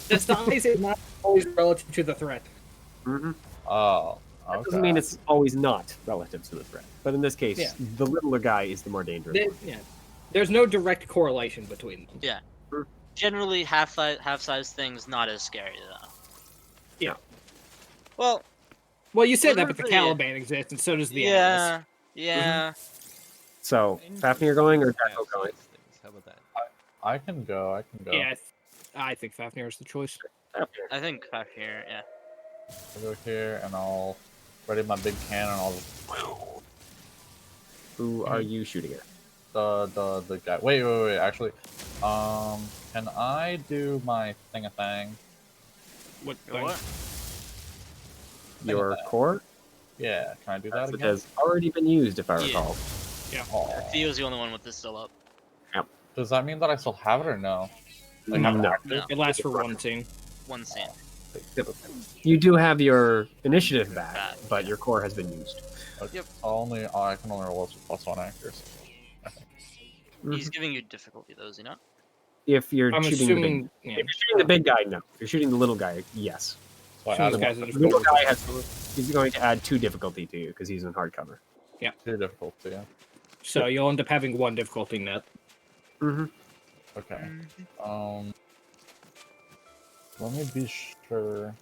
The size is not always relative to the threat. Mm-hmm. Oh, That okay. doesn't mean it's always not relative to the threat. But in this case, Yeah. the littler guy is the more dangerous one. Yeah. There's no direct correlation between them. Yeah. Generally, half size things not as scary though. Yeah. Well. Well, you said that, but the Literally, Caliban exists, and so does the Yeah. Atlas. Yeah. So, Fafnir going or Jekyll going? How about that? I can go. Yeah, I think Fafnir is the choice. Fafnir. I think back here. Yeah. I'll go here and I'll ready my big cannon. I'll just Who are you shooting at? the guy. Wait. Actually, can I do my thing? What? What? Your core? Yeah, can I do that It again? has already been used, if I Yeah. recall. Aw. Theo's the only one with this still up. Does that mean that I still have it or no? Like, No. No. It lasts for one scene. One scene. You do have your initiative back, Back, but yeah. your core has been used. Okay. Yep. I can only roll +1 accuracy. He's giving you difficulty though, is he not? If you're I'm shooting the big, assuming. if you're shooting the big guy, no. If you're shooting the little guy, yes. So I Sure, added this guy's one a The little guy he's going to add 2 difficulty to you because he's in hardcover. to difficulty. Yeah. So you'll end up having 1 difficulty net. Mm-hmm. Okay. Let me be sure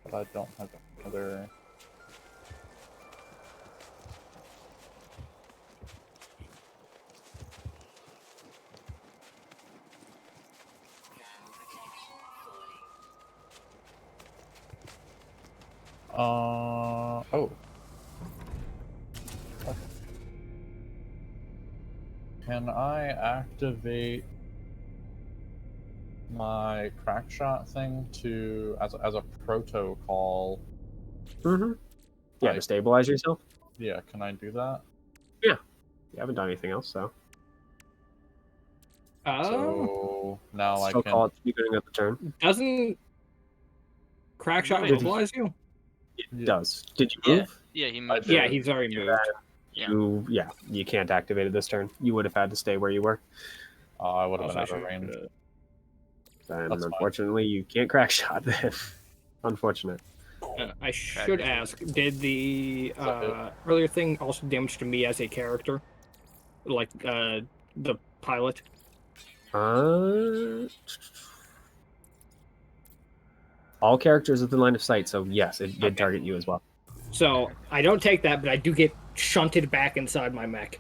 that I don't have another. Oh. Can I activate my crack shot thing to as a protocol? Mm-hmm. Yeah, I- to stabilize yourself. Yeah, can I do that? You haven't done anything else, so So now I still can. call it the beginning of the turn. Doesn't crack shot Wait. immobilize you? It Yeah. does. Did you Yeah. move? Yeah, he I moved. did. Yeah, he's already moved. Yeah. You can't activate it this turn. You would have had to stay where you were. I would have Also, been I out of should- range. And That's fine. unfortunately, you can't crack shot then. Unfortunate. I should ask, did the Okay. earlier thing also damage to me as a character? Like the pilot? All characters within line of sight, so yes, it did Okay. target you as well. So I don't take that, but I do get shunted back inside my mech.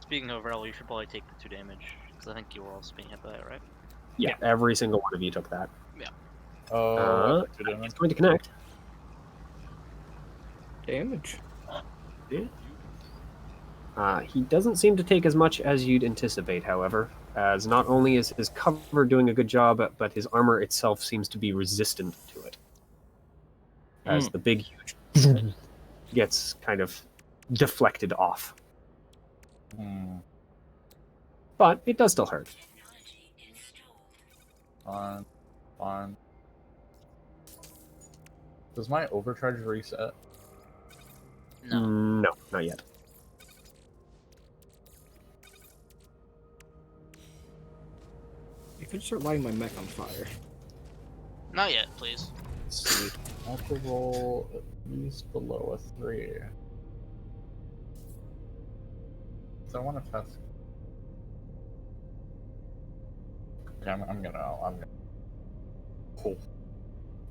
Speaking of Rel, you should probably take the 2 damage because I think you were also being hit by that, right? Yeah, every single one of you took that. Oh, I took 2 It's damage. going to connect. Damage. He doesn't seem to take as much as you'd anticipate, however, as not only is his cover doing a good job, but his armor itself seems to be resistant to it. As the big, huge gets kind of deflected off. But it does still hurt. Fine. Does my overcharge reset? No. No, not yet. You could start lighting my mech on fire. Not yet, please. Let's see. I have to roll at least below a 3. So I want to test. Okay, I'm gonna. Oh.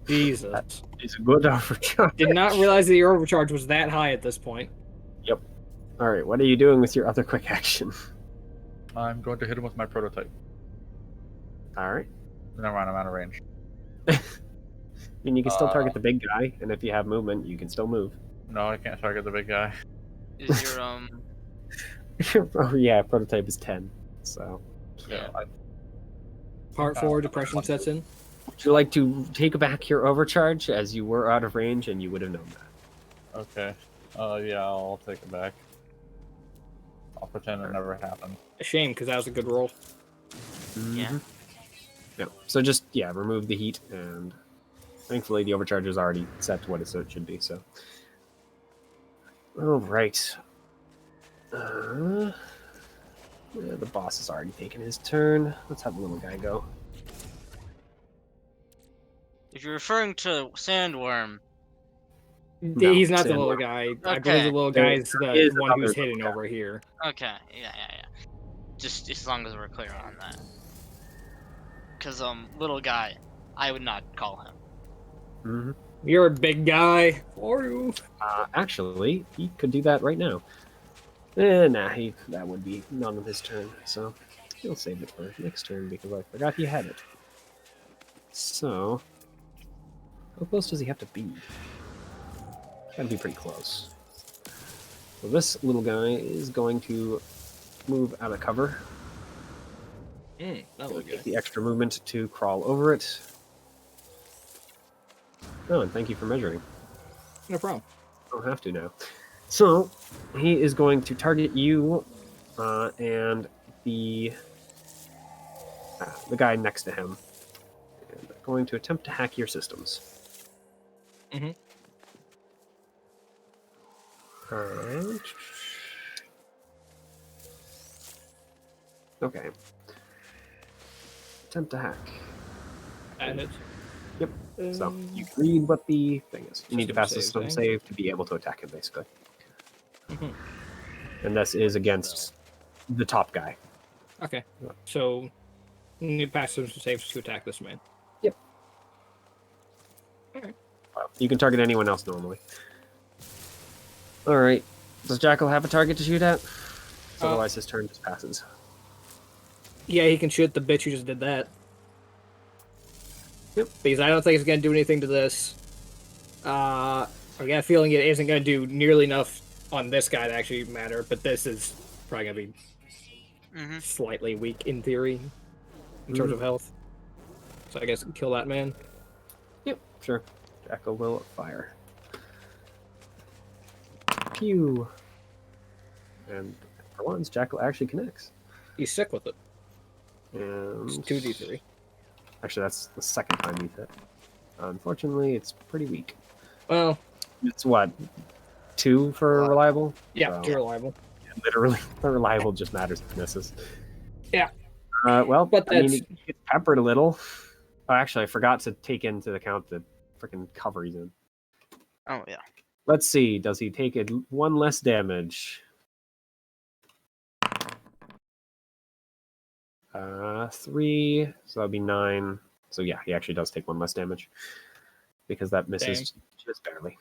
Jesus. It's a good overcharge. Did not realize that your overcharge was that high at this point. All right, what are you doing with your other quick action? I'm going to hit him with my prototype. All right. Never mind, I'm out of range. I mean, you can still target the big guy, and if you have movement, you can still move. No, I can't target the big guy. Is your Oh yeah, prototype is 10. So, yeah. Part 4, depression sets in. would you like to take back your overcharge, as you were out of range and you would have known that? Okay. Yeah, I'll take it back. I'll pretend it never happened. A shame, because that was a good roll. Yeah. Mhm. Yeah. So just remove the heat, and thankfully the overcharge is already set to what it should be. So, all right. The boss has already taken his turn. Let's have the little guy go. If you're referring to Sandworm, No, He's not the Sandworm. little guy. I Okay. believe the little guy is There the is one who's another hidden little guy. over here. okay, yeah. Just as long as we're clear on that. Because little guy, I would not call him. Mm-hmm. You're a big guy. Or you? Actually, he could do that right now. That would be none of his turn, so he'll save it for next turn because I forgot he had it. So, how close does he have to be? Gotta be pretty close. So this little guy is going to move out of cover. Take the extra movement to crawl over it. Oh, and thank you for measuring. No problem. Don't have to now. So he is going to target you and the guy next to him, and going to attempt to hack your systems. Mhm. Okay. Attempt to hack. That hits. Yep. So you can read what the thing is. You need to System pass the save, system eh? save to be able to attack him, basically. Mhm. And this is against the top guy. Okay. So, you need to pass some saves to attack this man. Well, you can target anyone else normally. All right. Does Jackal have a target to shoot at? Otherwise, his turn just passes. Yeah, he can shoot the bitch who just did that. Yep. Because I don't think it's going to do anything to this. I got a feeling it isn't going to do nearly enough on this guy to actually matter, but this is probably going to be Mm-hmm. slightly weak in theory in terms of health. So I guess kill that man. Yep, sure. Jackal will fire. Pew. And for once, Jackal actually connects. He's sick with it. And It's 2d3. actually, that's the second time he's hit. Unfortunately, it's pretty weak. Well, It's what, 2 for reliable? yeah, So, too reliable. literally, the reliable just matters if it misses. Yeah. Well, But I mean, that's- it gets peppered a little. Oh, actually, I forgot to take into account the freaking cover he's in. Oh yeah. Let's see. Does he take 1 less damage? 3, so that'd be 9. So yeah, he actually does take 1 less damage because that misses just barely.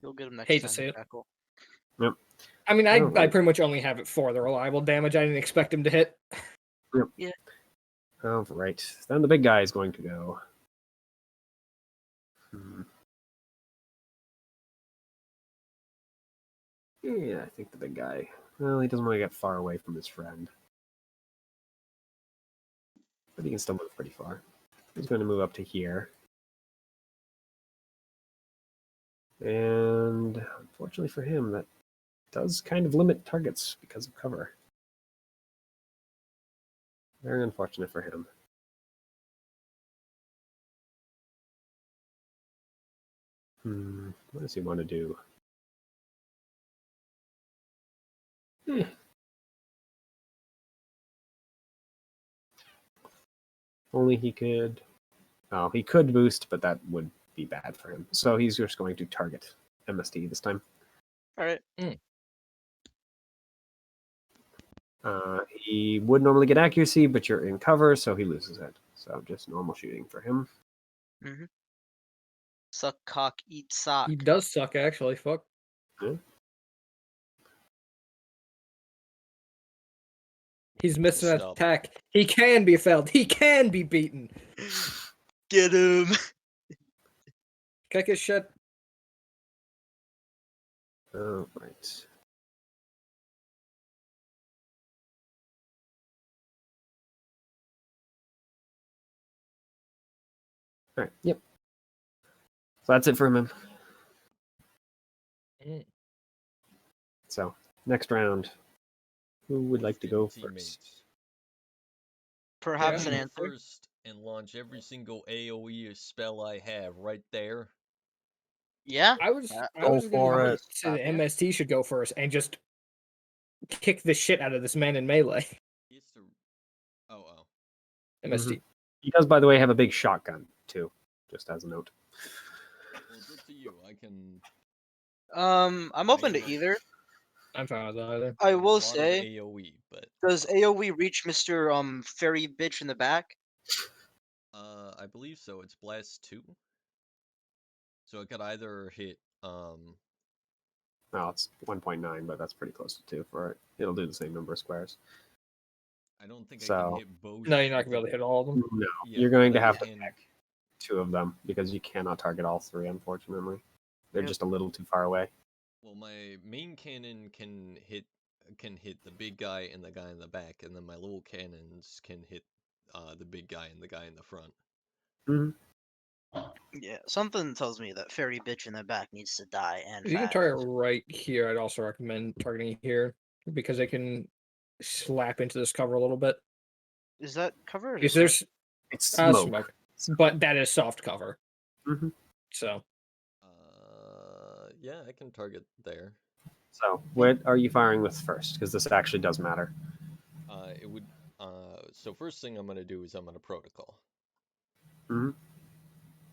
You'll get him next Hate to time. see it. Jackal. Yep. I mean, I Alright. pretty much only have it for the reliable damage. I didn't expect him to hit. All right. Then the big guy is going to go. Yeah, I think the big guy. Well, he doesn't want to get far away from his friend. But he can still move pretty far. He's going to move up to here. And unfortunately for him, that does kind of limit targets because of cover. Very unfortunate for him. What does he want to do? Only he could... Oh, he could boost, but that would be bad for him. So he's just going to target MST this time. All right. He would normally get accuracy, but you're in cover, so he loses it. So just normal shooting for him. Mm-hmm. Suck cock, eat sock. He does suck, actually. Fuck. Yeah. He's missing an Stop. attack. He can be felled. He can be beaten. Get him. Kick his shit. Oh, right. All right. Yep. So that's it for him. So next round, who would like to go Teammates. first? Perhaps Yeah. an Go answer. first and launch every single AOE spell I have right there. Yeah. I was Go for gonna it. say the MST should go first and just kick the shit out of this man in melee. He has to... Oh. MST. He does, by the way, have a big shotgun too. Just as a note. Well, it's up to you. I can... I'm open to can- either. I'm fine with either. I a will lot of say, AOE, but does AOE reach Mr. Fairy Bitch in the back? I believe so. It's blast 2. So it could either hit Well, it's 1.9, but that's pretty close to 2 for it. It'll do the same number of squares. I don't think I So- can hit both. No, you're not gonna be able to hit all of them. No, Yeah, you're going to but I have to can- pick 2 of them because you cannot target all 3, unfortunately. They're Yep. just a little too far away. Well, my main cannon can hit the big guy and the guy in the back, and then my little cannons can hit the big guy and the guy in the front. Yeah, something tells me that Fairy Bitch in the back needs to die and If you can fast. target right here, I'd also recommend targeting here because they can slap into this cover a little bit. Is that covered? Because there's It's smoke, smoke. but that is soft cover. Mhm. So Yeah, I can target there. So, what are you firing with first? Because this actually does matter. It would. So first thing I'm gonna do is I'm gonna protocol. Mhm.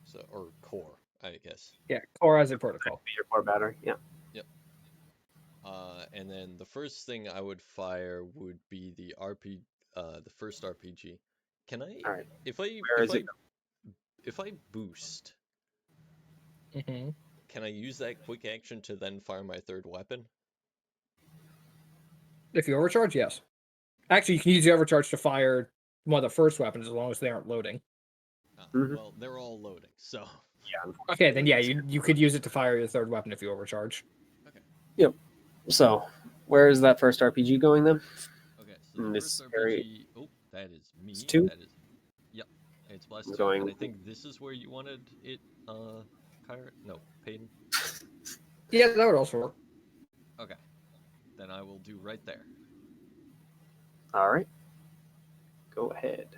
So or core, I guess. yeah, core as a protocol. Your core battery, yeah. And then the first thing I would fire would be the the first RPG. Can I? All right. If I Where is it? if I boost, Mm-hmm. can I use that quick action to then fire my third weapon? If you overcharge, yes. Actually, you can use the overcharge to fire one of the first weapons as long as they aren't loading. Mhm. Well, they're all loading, so. Okay, then yeah, you could use it to fire your third weapon if you overcharge. So, where is that first RPG going then? Okay, so the This first area- RPG. Oh, that is me. It's 2? That is. Yep, it's plus I'm 2. And going- I think this is where you wanted it, Kyra? No, Payton? Yeah, that would also work. Okay. Then I will do right there. All right. Go ahead.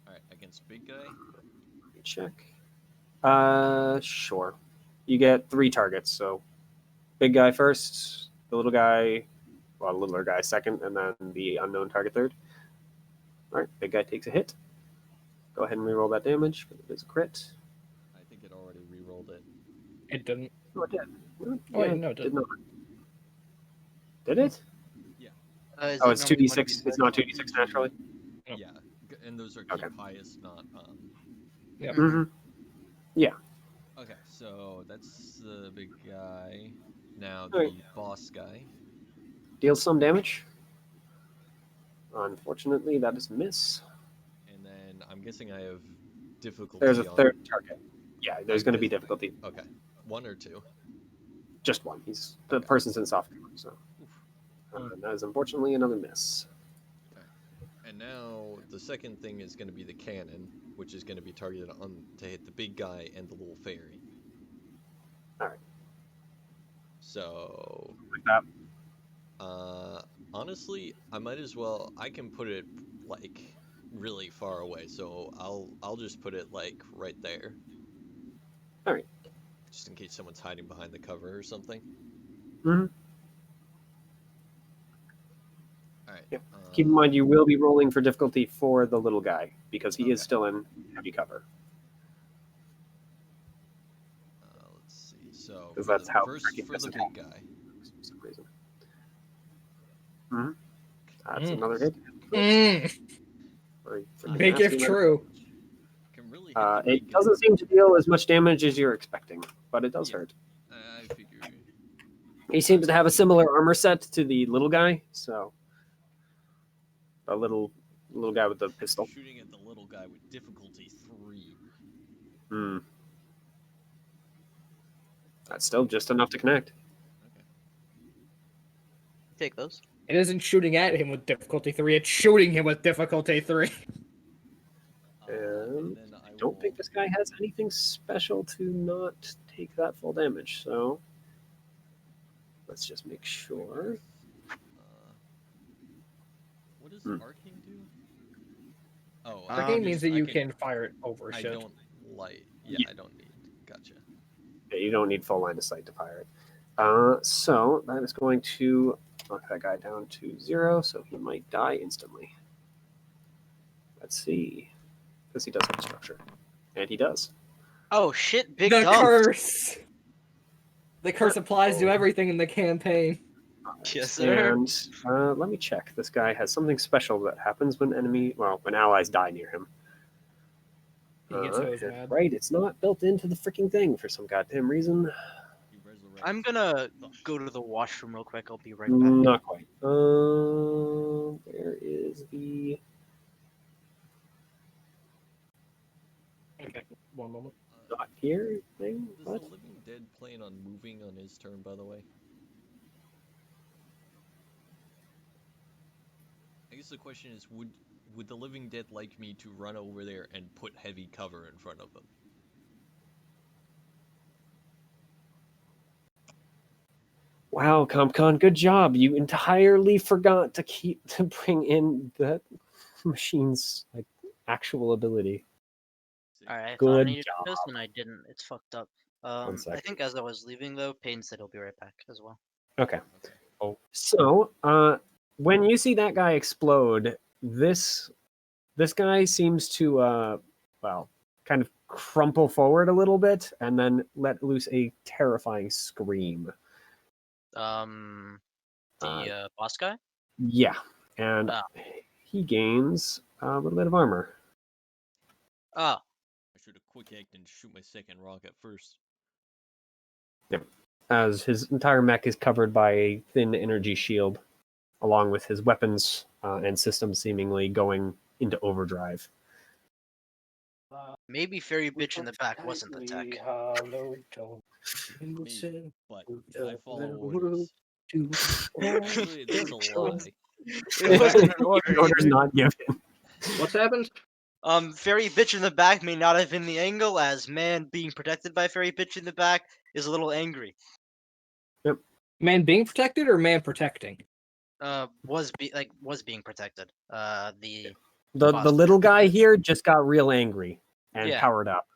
Alright, against big guy. Let me check. Sure. You get 3 targets. So, big guy first, the little guy, well, the littler guy second, and then the unknown target third. All right. Big guy takes a hit. Go ahead and reroll that damage. It is a crit. I think it already re-rolled it. It didn't. No, it did. Oh, wait, no, it did didn't. not. Did it? Is Oh, it it's normally 2d6. 1d6? It's not 2d6 naturally. Yep. Yeah, and those are Okay. keep highest, not Yep. Mm-hmm. Okay, so that's the big guy. Now the Alright. boss guy. Deals some damage. Unfortunately, that is a miss. And then I'm guessing I have difficulty. There's a third target. Yeah, there's going to be Difficulty. difficulty. Okay, 1 or 2. Just one. The Okay. person's in soft cover, so Oof. that is unfortunately another miss. And now the second thing is going to be the cannon, which is going to be targeted on to hit the big guy and the little fairy. Alright. So, Like that. honestly, I might as well. I can put it like really far away, so I'll just put it like right there. Alright. Just in case someone's hiding behind the cover or something. Mm-hmm. All right. Yep. Keep in mind, you will be rolling for difficulty for the little guy because he is Okay. still in heavy cover. Let's see. So 'Cause for that's the how first freaking for the this big guy. For some reason. Mm-hmm. That's Mm. another hit. Very freaking Big nasty if one. true. Can really hit the big It guy. doesn't seem to deal as much damage as you're expecting, but it does Yeah. hurt. I figure. He seems to have a similar armor set to the little guy, so the little guy with the pistol. Shooting at the little guy with difficulty 3. Hmm. That's still just enough to connect. Okay. Take those. It isn't shooting at him with difficulty 3, it's shooting him with difficulty 3. And then I don't think this guy has anything special to not take that full damage, so let's just make sure. What does Hmm. arcing do? Oh, Arcane means that I you can fire it over I shit. don't light. Yeah, Yeah. I don't need. Gotcha. Yeah, you don't need full line of sight to fire it. So that is going to knock that guy down to 0, so he might die instantly. Let's see. Because he does have a structure. And he does. Oh shit, big The dump. curse! The curse applies to everything in the campaign. Yes, sir. And let me check. This guy has something special that happens when when allies die near him. He gets hose mad. Right, it's not built into the freaking thing for some goddamn reason. You resurrect. I'm gonna go to the washroom real quick. I'll be right back. Not quite. Where is the... Okay, one moment. Not here thing? Does What? the Living Dead plan on moving on his turn, by the way? I guess the question is, would the Living Dead like me to run over there and put heavy cover in front of them? Wow, CompCon, good job. You entirely forgot to bring in that machine's like actual ability. Alright, I thought I Good needed job. this and I didn't. It's fucked up. I sec. think as I was leaving though, Payne said he'll be right back as well. Okay. Okay. So, when you see that guy explode, this guy seems to kind of crumple forward a little bit and then let loose a terrifying scream. The Uh, boss guy? Yeah, and Ah. he gains a little bit of armor. Oh, I should have quick act and shoot my second rocket first. As his entire mech is covered by a thin energy shield, along with his weapons and systems seemingly going into overdrive. Maybe Fairy Bitch in the back wasn't the tech. Maybe, but I follow orders. Actually, that's a lie. It wasn't an order. The order's either. not given. What's happened? Fairy Bitch in the back may not have been the angle, as man being protected by Fairy Bitch in the back is a little angry. Man being protected or man protecting? Was being protected. The The boss little guy bitch. here just got real angry and Yeah. powered up.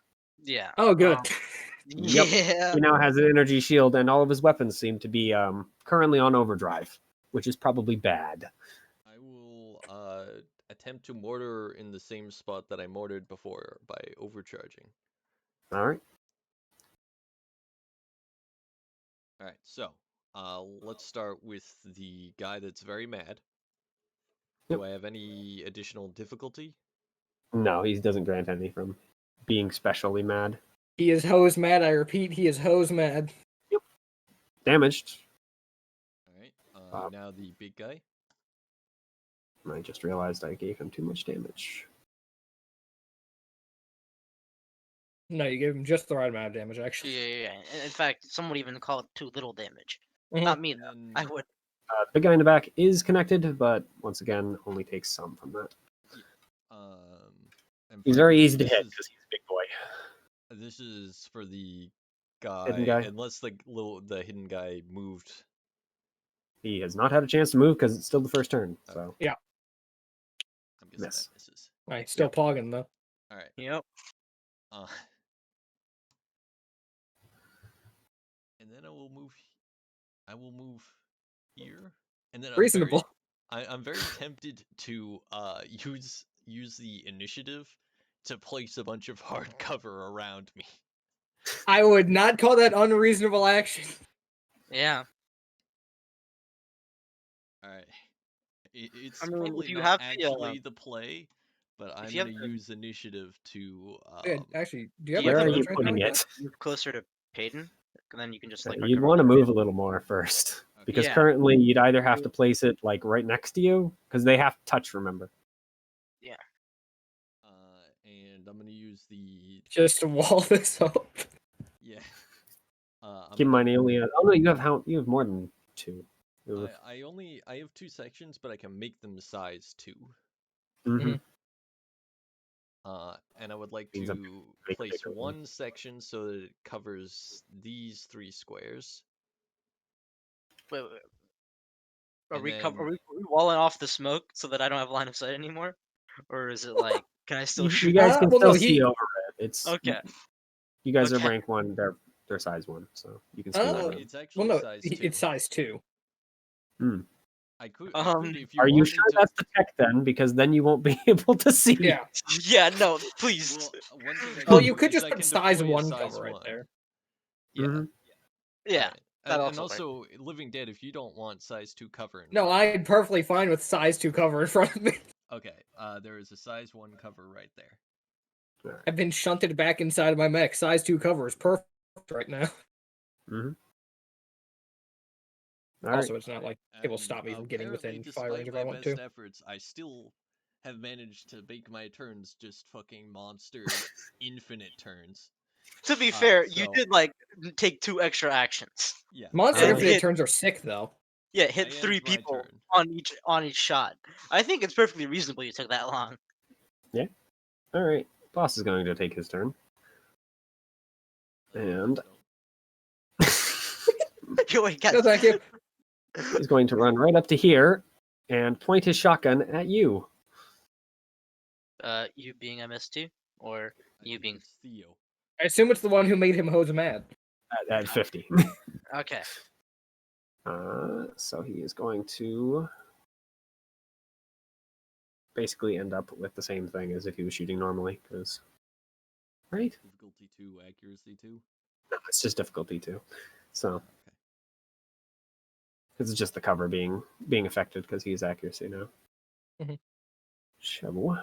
Yeah. Oh, good. Yep. Yeah. He now has an energy shield, and all of his weapons seem to be currently on overdrive, which is probably bad. I will attempt to mortar in the same spot that I mortared before by overcharging. All right. All right, so let's start with the guy that's very mad. Do Yep. I have any additional difficulty? No, he doesn't grant any from being specially mad. He is hose mad. I repeat, he is hose mad. Damaged. All right, now the big guy. I just realized I gave him too much damage. No, you gave him just the right amount of damage, actually. Yeah. In fact, some would even call it too little damage. Mhm. Not me, And though. then, I would. The big guy in the back is connected, but once again, only takes some from that. and He's for very the- easy to this hit is- because he's a big boy. This is for the Hidden guy. unless the hidden guy moved. He has not had a chance to move because it's still the first turn. So I'm guessing Miss. that misses. Right, still pogging, though. All right. Yep. Uh, and then I will move. I will move here, and then Reasonable. I'm very tempted to use the initiative to place a bunch of hard cover around me. I would not call that unreasonable action. Yeah. All right. It's I mean, probably if you not have actually the play, but I'm you have gonna the- use initiative to. Yeah, actually, do you have Do you where like are a you right putting now? it? move closer to Payton, and then you can just like. You'd recover want to on move a little more first, because Yeah. currently you'd either have to place it like right next to you, because they have to touch. Remember? And I'm gonna use the Just to wall this up. yeah. I'm Keep in gonna mind, he only has. Oh no, you have more than two. You have- I have 2 sections, but I can make them size 2. Mhm. And I would like Means a to make a place bigger one. one section so that it covers these 3 squares. Wait. Are And we, then- are we walling off the smoke so that I don't have line of sight anymore, or is it like can I still You shoot? guys can well, still no, see he- over it. It's Okay. You guys are Okay. rank 1. They're size 1, so you can see Oh, over it. It's Well, actually no, size 2. it's size 2. I could if you Are you want sure me to, that's the tech then? Because then you won't be able to see. Yeah. Yeah, no, please. well, one thing I Well, can you do could is just I put can size deploy a 1 size cover right 1. there. Yeah. Mhm. Yeah. Alright. that And also works. also, Living Dead, if you don't want size 2 cover in No, front of you- I'm perfectly fine with size 2 cover in front of me. Okay, there is a size 1 cover right there. I've been shunted back inside of my mech. Size 2 cover is perfect right now. Mhm. All Also, right. it's not like it will And stop me from getting apparently, within fire range if I despite my want best to. efforts, I still have managed to make my turns just fucking monster infinite turns. To be fair, you so- did like take 2 extra actions. Yeah. Monster Uh, infinite hit- turns are sick, though. Yeah, I hit end 3 my people turn. on each shot. I think it's perfectly reasonable you took that long. All right. Boss is going to take his turn. And Wait, guys. No, thank you. he's going to run right up to here and point his shotgun at you. You being MS2 or I you think being it's Theo. I assume it's the one who made him hose mad. At 50. okay? So he is going to basically end up with the same thing as if he was shooting normally. Because, right? Difficulty 2, accuracy 2. No, it's just difficulty 2. So Okay. it's just the cover being affected because he's accuracy now. Mhm. Shovel.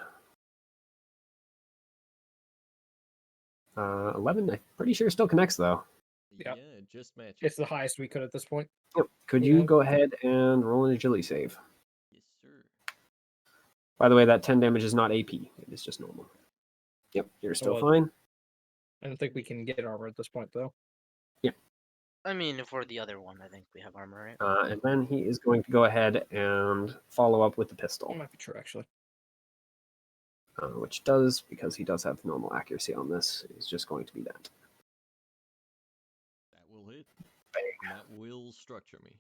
11. I'm pretty sure still connects though. Yep. Yeah, it just matches. It's the highest we could at this point. Yep. Could you Yeah. go ahead and roll an agility save? Yes, sir. By the way, that 10 damage is not AP. It is just normal. Yep, you're still Well, fine. I don't think we can get armor at this point, though. I mean, if we're the other one, I think we have armor, right? And then he is going to go ahead and follow up with the That pistol, might be true, actually. which does, because he does have normal accuracy on this, is just going to be that. That will hit. Bang. And that will structure me.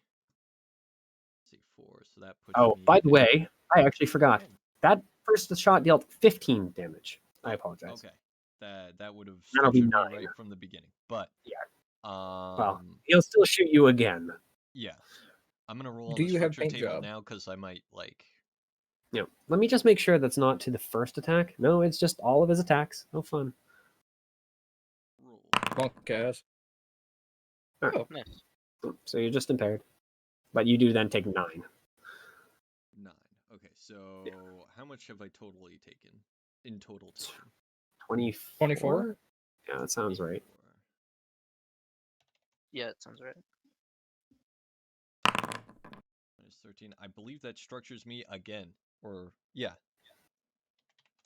Let's see, 4. So that puts Oh, me by the at way, I actually forgot. 10. That first shot dealt 15 damage. I apologize. Okay. That would have That'll be structured me 9. right from the beginning. But Yeah. um Well, he'll still shoot you again. yeah. I'm gonna roll on Do the you have structure paint table job? now because I might like Yeah. Let me just make sure that's not to the first attack. No, it's just all of his attacks. No fun. roll. Monk ass. Alright. Oh, Nice. So you're just impaired. But you do then take 9. 9. Okay, so how much have I totally taken? In total taken? 24? 24? Yeah, that sounds right. 24. Yeah, it sounds right. Minus 13. I believe that structures me again. Or yeah,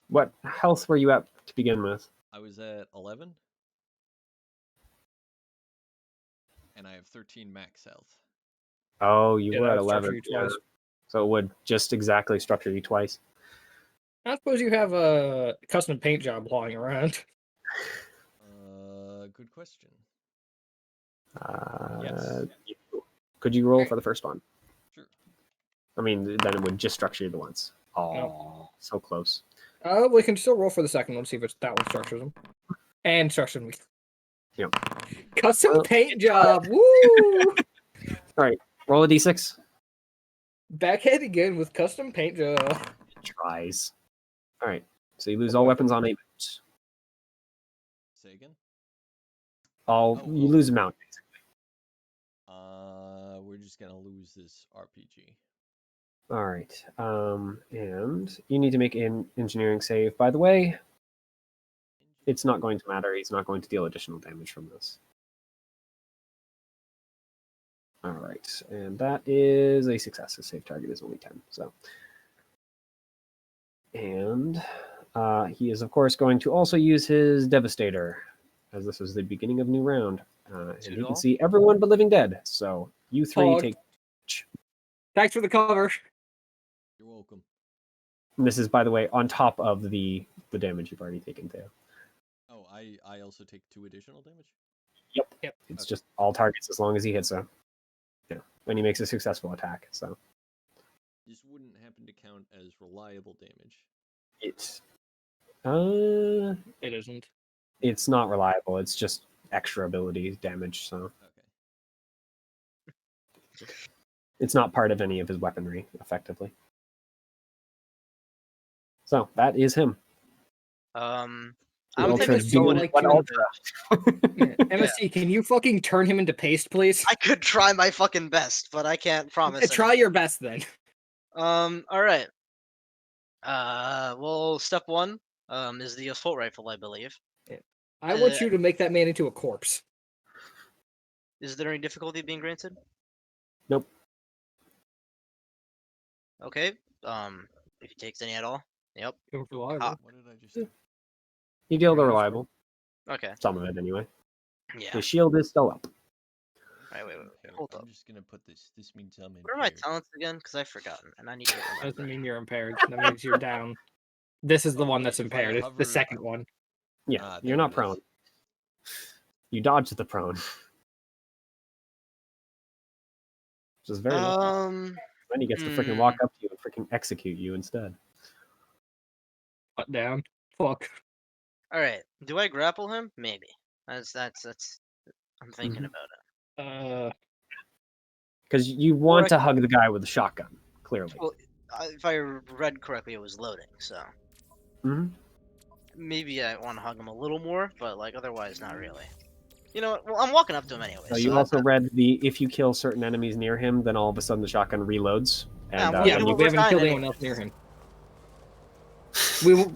What health were you at to begin with? I was at 11. And I have 13 max health. Oh, you Yeah, were that at would structure 11. you Yeah. twice. So it would just exactly structure you twice. I suppose you have a custom paint job lying around. Good question. Could you roll for the first one? Sure. I mean, then it would just structure you the once. Oh, No. so close. We can still roll for the second one, see if that one structures them. And structures me. Yep. Custom Well, paint job! Woo! Roll a d6. Backhand again with custom paint job. It tries. All right. So you lose all weapons on 8 mounts. Say again? You lose a mount. We're just gonna lose this RPG. All right. And you need to make an engineering save. By the way, it's not going to matter. He's not going to deal additional damage from this. All right. And that is a success. His save target is only 10. So, and he is, of course, going to also use his Devastator, as this is the beginning of new round. And he can see everyone but living dead. So you 3 Hog. take. Thanks for the cover. You're welcome. And this is, by the way, on top of the damage you've already taken too. Oh, I also take 2 additional damage? Yep. It's Okay. just all targets as long as he hits them. Yeah, when he makes a successful attack. So This wouldn't happen to count as reliable damage. it's It isn't. it's not reliable. It's just extra ability damage. So Okay. it's not part of any of his weaponry, effectively. So that is him. I'm Ultra thinking so demon- like what to- ultra? Yeah. MSC, can you fucking turn him into paste, please? I could try my fucking best, but I can't promise. Try your best then. All right. Well, step 1 is the assault rifle, I believe. I want you to make that man into a corpse. Is there any difficulty being granted? Nope. Okay. If he takes any at all. Yep. Reliable. What did I just say? You deal the reliable. Okay. Some of it, anyway. Yeah. His shield is still up. Alright, wait. Okay, Hold I'm up. just gonna put this. This means I'm What are my impaired. talents again? Because I've forgotten, and I need to remember. Doesn't mean you're impaired. That means you're down. This is the one that's If I impaired. It's the hover- second one. Yeah, there you're not it is. prone. You dodged the prone. Which is very lucky. Then he gets to freaking walk up to you and freaking execute you instead. Butt down. Fuck. All right. Do I grapple him? Maybe. That's. I'm thinking Mhm. about it. Because you want I to can- hug the guy with the shotgun, clearly. Well, if I read correctly, it was loading. So hmm maybe I want to hug him a little more, but like otherwise, not really. You know what? Well, I'm walking up to him anyway. So you also read if you kill certain enemies near him, then all of a sudden the shotgun reloads. And well, Yeah, you know but what, we we're haven't fine killed anyone anyways. else near him.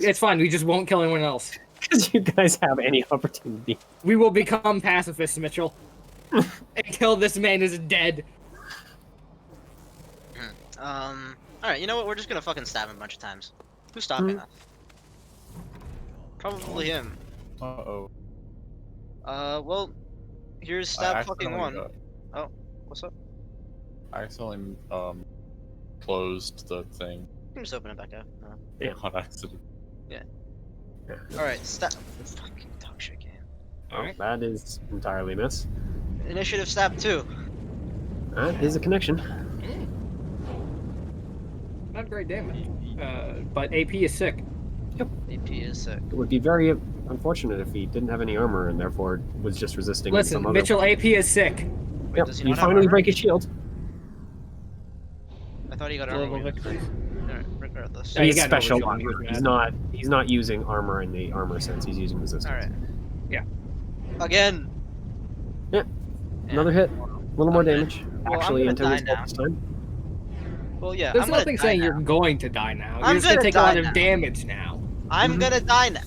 It's fine. We just won't kill anyone else. because you guys have any opportunity. We will become pacifists, Mitchell, until this man is dead. All right. You know what? We're just gonna fucking stab him a bunch of times. Who's stopping us? Probably him. Uh-oh. Well, here's I stab fucking accidentally, one. Oh, what's up? I accidentally closed the thing You can just open it back up. No. Yeah. on accident. Alright, stab. Fucking dog shit game. Oh, Alright. that is entirely miss. Initiative stab 2. That is a connection. Not great damage. But AP is sick. AP is sick. It would be very unfortunate if he didn't have any armor and therefore was just resisting. in Listen, some Mitchell, other... AP is sick. Wait, Yep. does he You not have finally armor? break his shield. I thought he got Global armor. victories. Alright, regardless. Yeah, you He's got no special shield when he was armor. mad. He's not using armor in the armor sense. He's using resistance. Alright. Yeah. Again! Yeah. Another hit. A little more damage. Well, I'm Actually, gonna until die his now. this time. Well, yeah, There's I'm gonna nothing die saying now. you're going to die now. I'm You're just gonna gonna take a lot die of now. damage now. I'm gonna die now.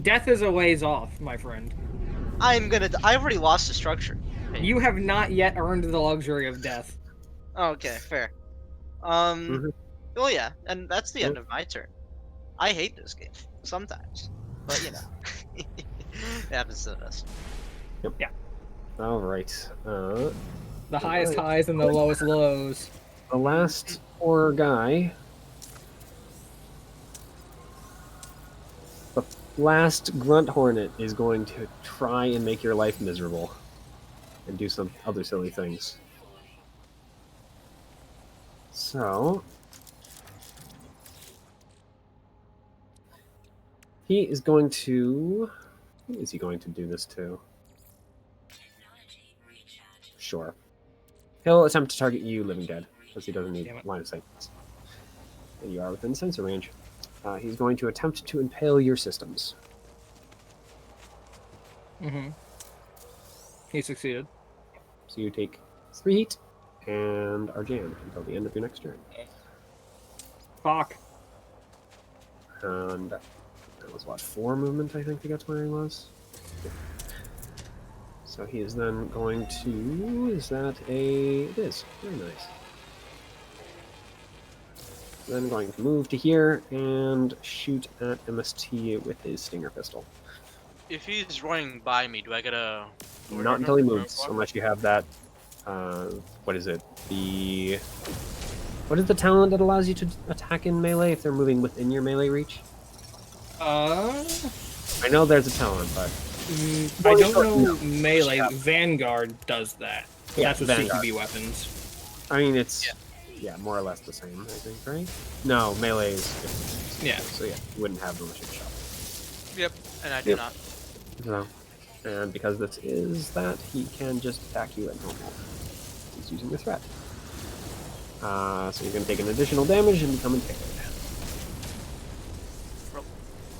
Death is a ways off, my friend. I'm gonna I already lost the structure. You have not yet earned the luxury of death. Okay, fair. Mhm. Well, yeah, and that's the end of my turn. I hate this game sometimes, but you know, it happens to us. All right. The highest Alright. highs and the lowest lows. The last horror guy. The last grunt hornet is going to try and make your life miserable and do some other silly things. So he is going to. Who is he going to do this to? Sure. He'll attempt to target you, Living Dead, because he doesn't need Damn it. line of sight. And you are within sensor range. He's going to attempt to impale your systems. Mm-hmm. He succeeded. So you take 3 heat and are jammed until the end of your next turn. Fuck. And that was what, 4 movement, I think, to get to where he was? Yeah. So he is then going to. Is that a. It is. Very nice. Then going to move to here and shoot at MST with his Stinger pistol. If he's running by me, do I get a? Not until he moves, unless you have that. What is it? What is the talent that allows you to attack in melee if they're moving within your melee reach? I know there's a talent, but I don't know melee. Yeah. Vanguard does that. Yeah, That's with Vanguard. CQB weapons. I mean it's yeah, more or less the same. I think, right? No, melee is different. Yeah. So yeah, you wouldn't have the shot. Yep, and I do Yep. not. So, and because this is that, he can just attack you at normal. He's using the threat. So you're going to take an additional damage and become impaired.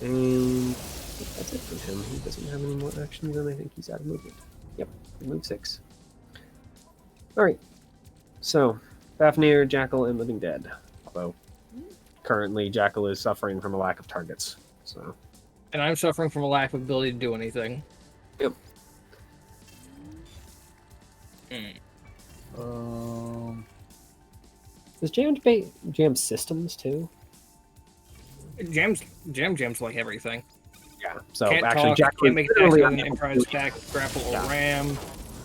And I think that's it for him. He doesn't have any more actions, and I think he's out of movement. Yep, move 6. Alright. So, Fafnir, Jackal, and Living Dead. Although, currently, Jackal is suffering from a lack of targets. So, And I'm suffering from a lack of ability to do anything. yep. Does jam systems too? Jams like everything. Yeah. So Can't actually, talk, Jackal can't is make literally attacks on unable to improvised do attack, grapple, or Yeah. ram.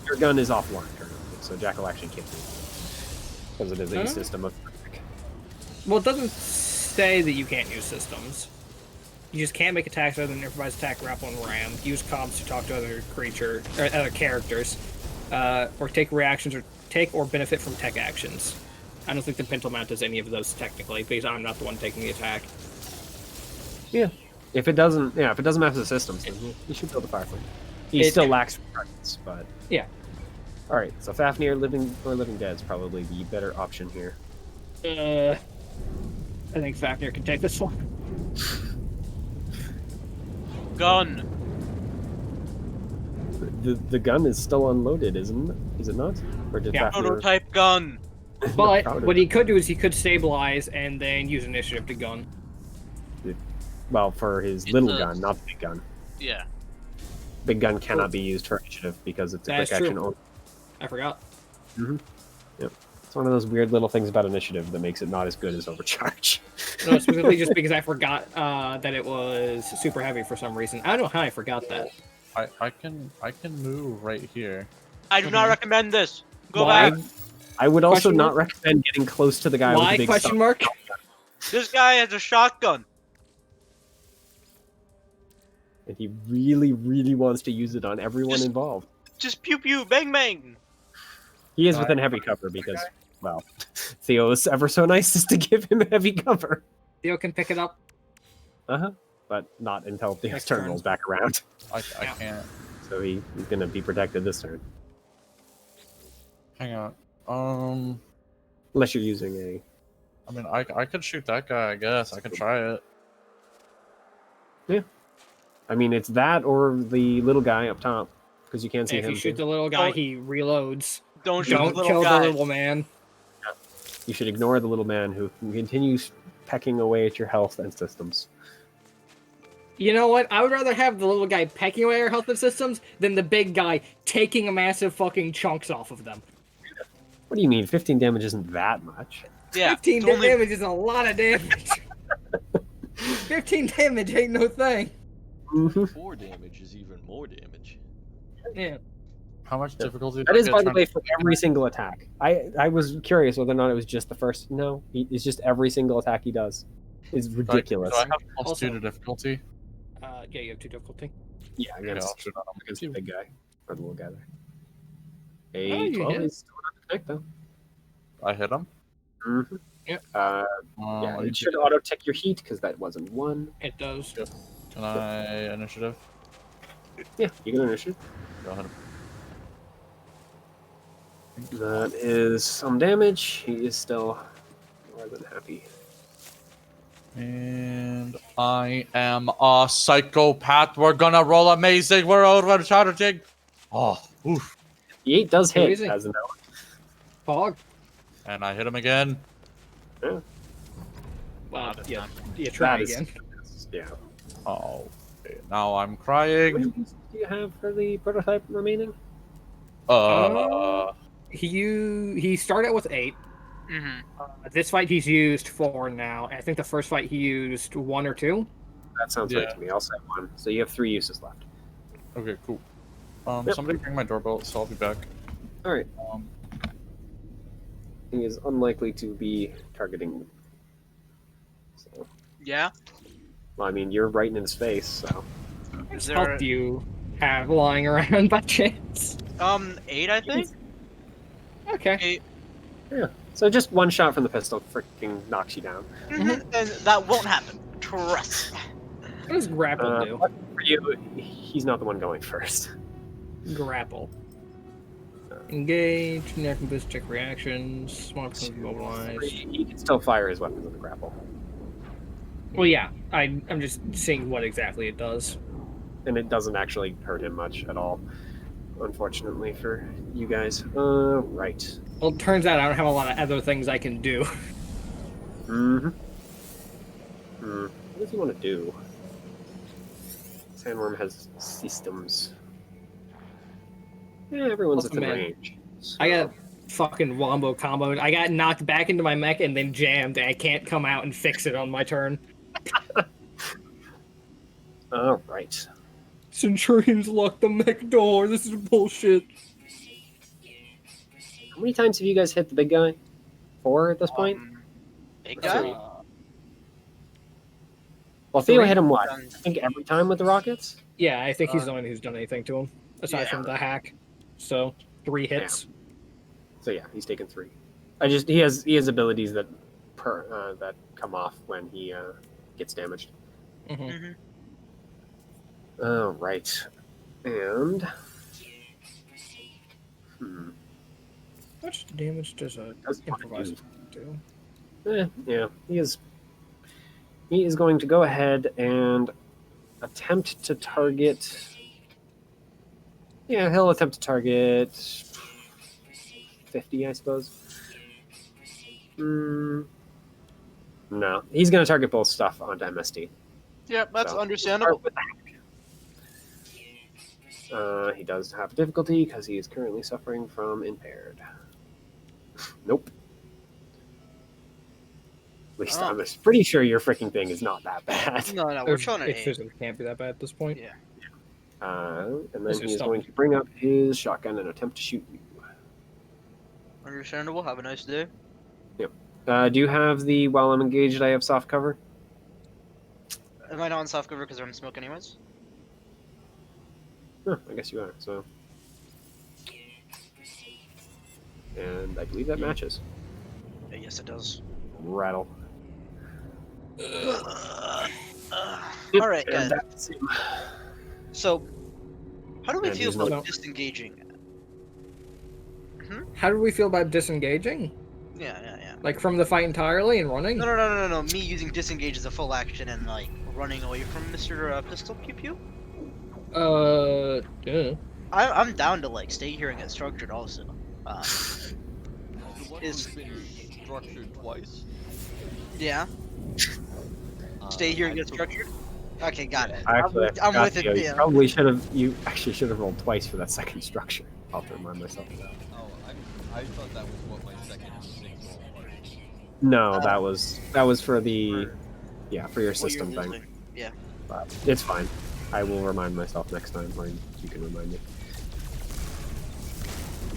Your gun is offline currently, so Jackal actually can't do it because it is a Huh? system of attack. Well, it doesn't say that you can't use systems. You just can't make attacks other than improvised attack, grapple, and ram. Use comms to talk to other other characters, or take reactions or take or benefit from tech actions. I don't think the Pintle Mount does any of those technically because I'm not the one taking the attack. Yeah. If it doesn't match the systems, then you should build a Firefly. He still lacks targets, but Yeah. all right. So Fafnir, Living Dead is probably the better option here. I think Fafnir can take this one. Gun. The gun is still unloaded, isn't it? Is it not? Or did Yeah. Fafnir... Prototype gun. But Powder. what he could do is he could stabilize and then use initiative to gun. Well, for his It's little a- gun, not the big gun. Yeah. Big gun cannot be used for initiative because it's a That's quick action true. only. I forgot. Yep. It's one of those weird little things about initiative that makes it not as good as overcharge. No, specifically just because I forgot that it was super heavy for some reason. I don't know how I forgot that. I can move right here. I do not recommend this. Go Why? back. I would also Question not mark? recommend getting close to the guy with Why? the big Question stun. mark? This guy has a shotgun. And he really, really wants to use it on everyone Just- involved. Just pew pew, bang bang. He is Can within I- heavy cover because, well, Theo is ever so nice as to give him heavy cover. Theo can pick it up. Uh-huh. But not until Theo's Next turn turn. rolls back around. I Yeah. can't. So he's going to be protected this turn. Hang on. Unless you're using a... I mean, I could shoot that guy. I guess I could try it. I mean, it's that or the little guy up top. Because you can't see And if him. you shoot too. the little guy, Don't- he reloads. Don't shoot Don't the kill little guy. the little man. You should ignore the little man who continues pecking away at your health and systems. You know what? I would rather have the little guy pecking away our health and systems than the big guy taking a massive fucking chunks off of them. What do you mean? 15 damage isn't that much. Yeah. 15 it's only- damage is a lot of damage. 15 damage ain't no thing. Mm-hmm. 4 damage is even more damage. Yeah. How much difficulty? That do I is, get by the trying way, to- for every single attack. I was curious whether or not it was just the first. No, it's just every single attack he does. Is ridiculous. Do I have plus Also- 2 to difficulty? Yeah, you have 2 difficulty. Yeah, Yeah, I'll against, shoot on him. against the big guy. Or the little guy there. Oh, A you 12 hit. is still not connect, though. I hit him. Mm-hmm. Yep. Yeah, You it should auto tick your heat because that wasn't one. It does. Can I initiative? Yeah, you can initiate. Go ahead. That is some damage. He is still more than happy. And I am a psychopath. We're gonna roll amazing. We're over charging. Oh, oof. The 8 does hit, Easy. as an Fog. And I hit him again. Well, Wow, yeah. You try That is- again. Yeah. Oh, okay. Now I'm How crying. many pieces do you have for the prototype remaining? He started with 8. Mhm. This fight he's used 4 now. I think the first fight he used 1 or 2. That sounds right to me. I'll say 1. So you have 3 uses left. Okay, cool. Yep. Somebody bring my doorbell, so I'll be back. All right. Um, He is unlikely to be targeting. So, Yeah. well, I mean, you're right in his face, so. Is Health there do you have lying around by chance? 8? I think. Okay. So just one shot from the pistol freaking knocks you down. And that won't happen. Trust. What does grapple do? But for you, he's not the one going first. Grapple. Engage, near can boost check reactions, small becomes immobilized. He can still fire his weapons on the grapple, Well, yeah, I'm just seeing what exactly it does. and it doesn't actually hurt him much at all. Unfortunately for you guys. Right. Well, it turns out I don't have a lot of other things I can do. Mm-hmm. What does he want to do? Sandworm has systems. Yeah, everyone's Also, within man, range. So. I got fucking wombo comboed. I got knocked back into my mech and then jammed, and I can't come out and fix it on my turn. All right. Centurions locked the mech door. This is bullshit. How many times have you guys hit the big guy? 4 at this point? Big Three. guy. Well, Theo three. hit him what? I think every time with the rockets? Yeah, I think he's the one who's done anything to him, aside yeah. from the hack. So 3 hits. So yeah, he's taken 3. He has abilities that that come off when he gets damaged. Mhm. All right, and How much damage does a That's what I improviser do? yeah, he is going to go ahead and attempt to target. Yeah, he'll attempt to target 50, I suppose. No, he's going to target both stuff onto MST. Yep, that's So, understandable. start with the hack. He does have difficulty because he is currently suffering from impaired. Nope. least Oh. I'm pretty sure your freaking thing is not that bad. No, we're There's- chilling at it 8. physically can't be that bad at this point. Yeah. And then This he is is going something. to bring up his shotgun and attempt to shoot you. Understandable. Have a nice day. Do you have the while I'm engaged, I have soft cover? Am I not on soft cover because I'm in smoke anyways? Oh, I guess you are. So, and I believe that matches. Yes, it does. Rattle. All right, And guys. that's him. So, how do we And feel he's about not- disengaging? How do we feel about disengaging? Yeah. Like from the fight entirely and running? No. Me using disengage as a full action and like running away from Mr. Pistol Pew Pew. Yeah. I'm down to like stay here and get structured also. The one Is- who's been structured twice. Yeah. Stay here and I get pref- structured. Okay, got it. Actually, I'm with it. You Yeah. probably should have. You actually should have rolled twice for that second structure. I'll have to remind myself of that. Oh, I thought that was what my second instinct was. No, that was for the For for your what you're system thing. losing. Yeah. But it's fine. I will remind myself next time, or you can remind me.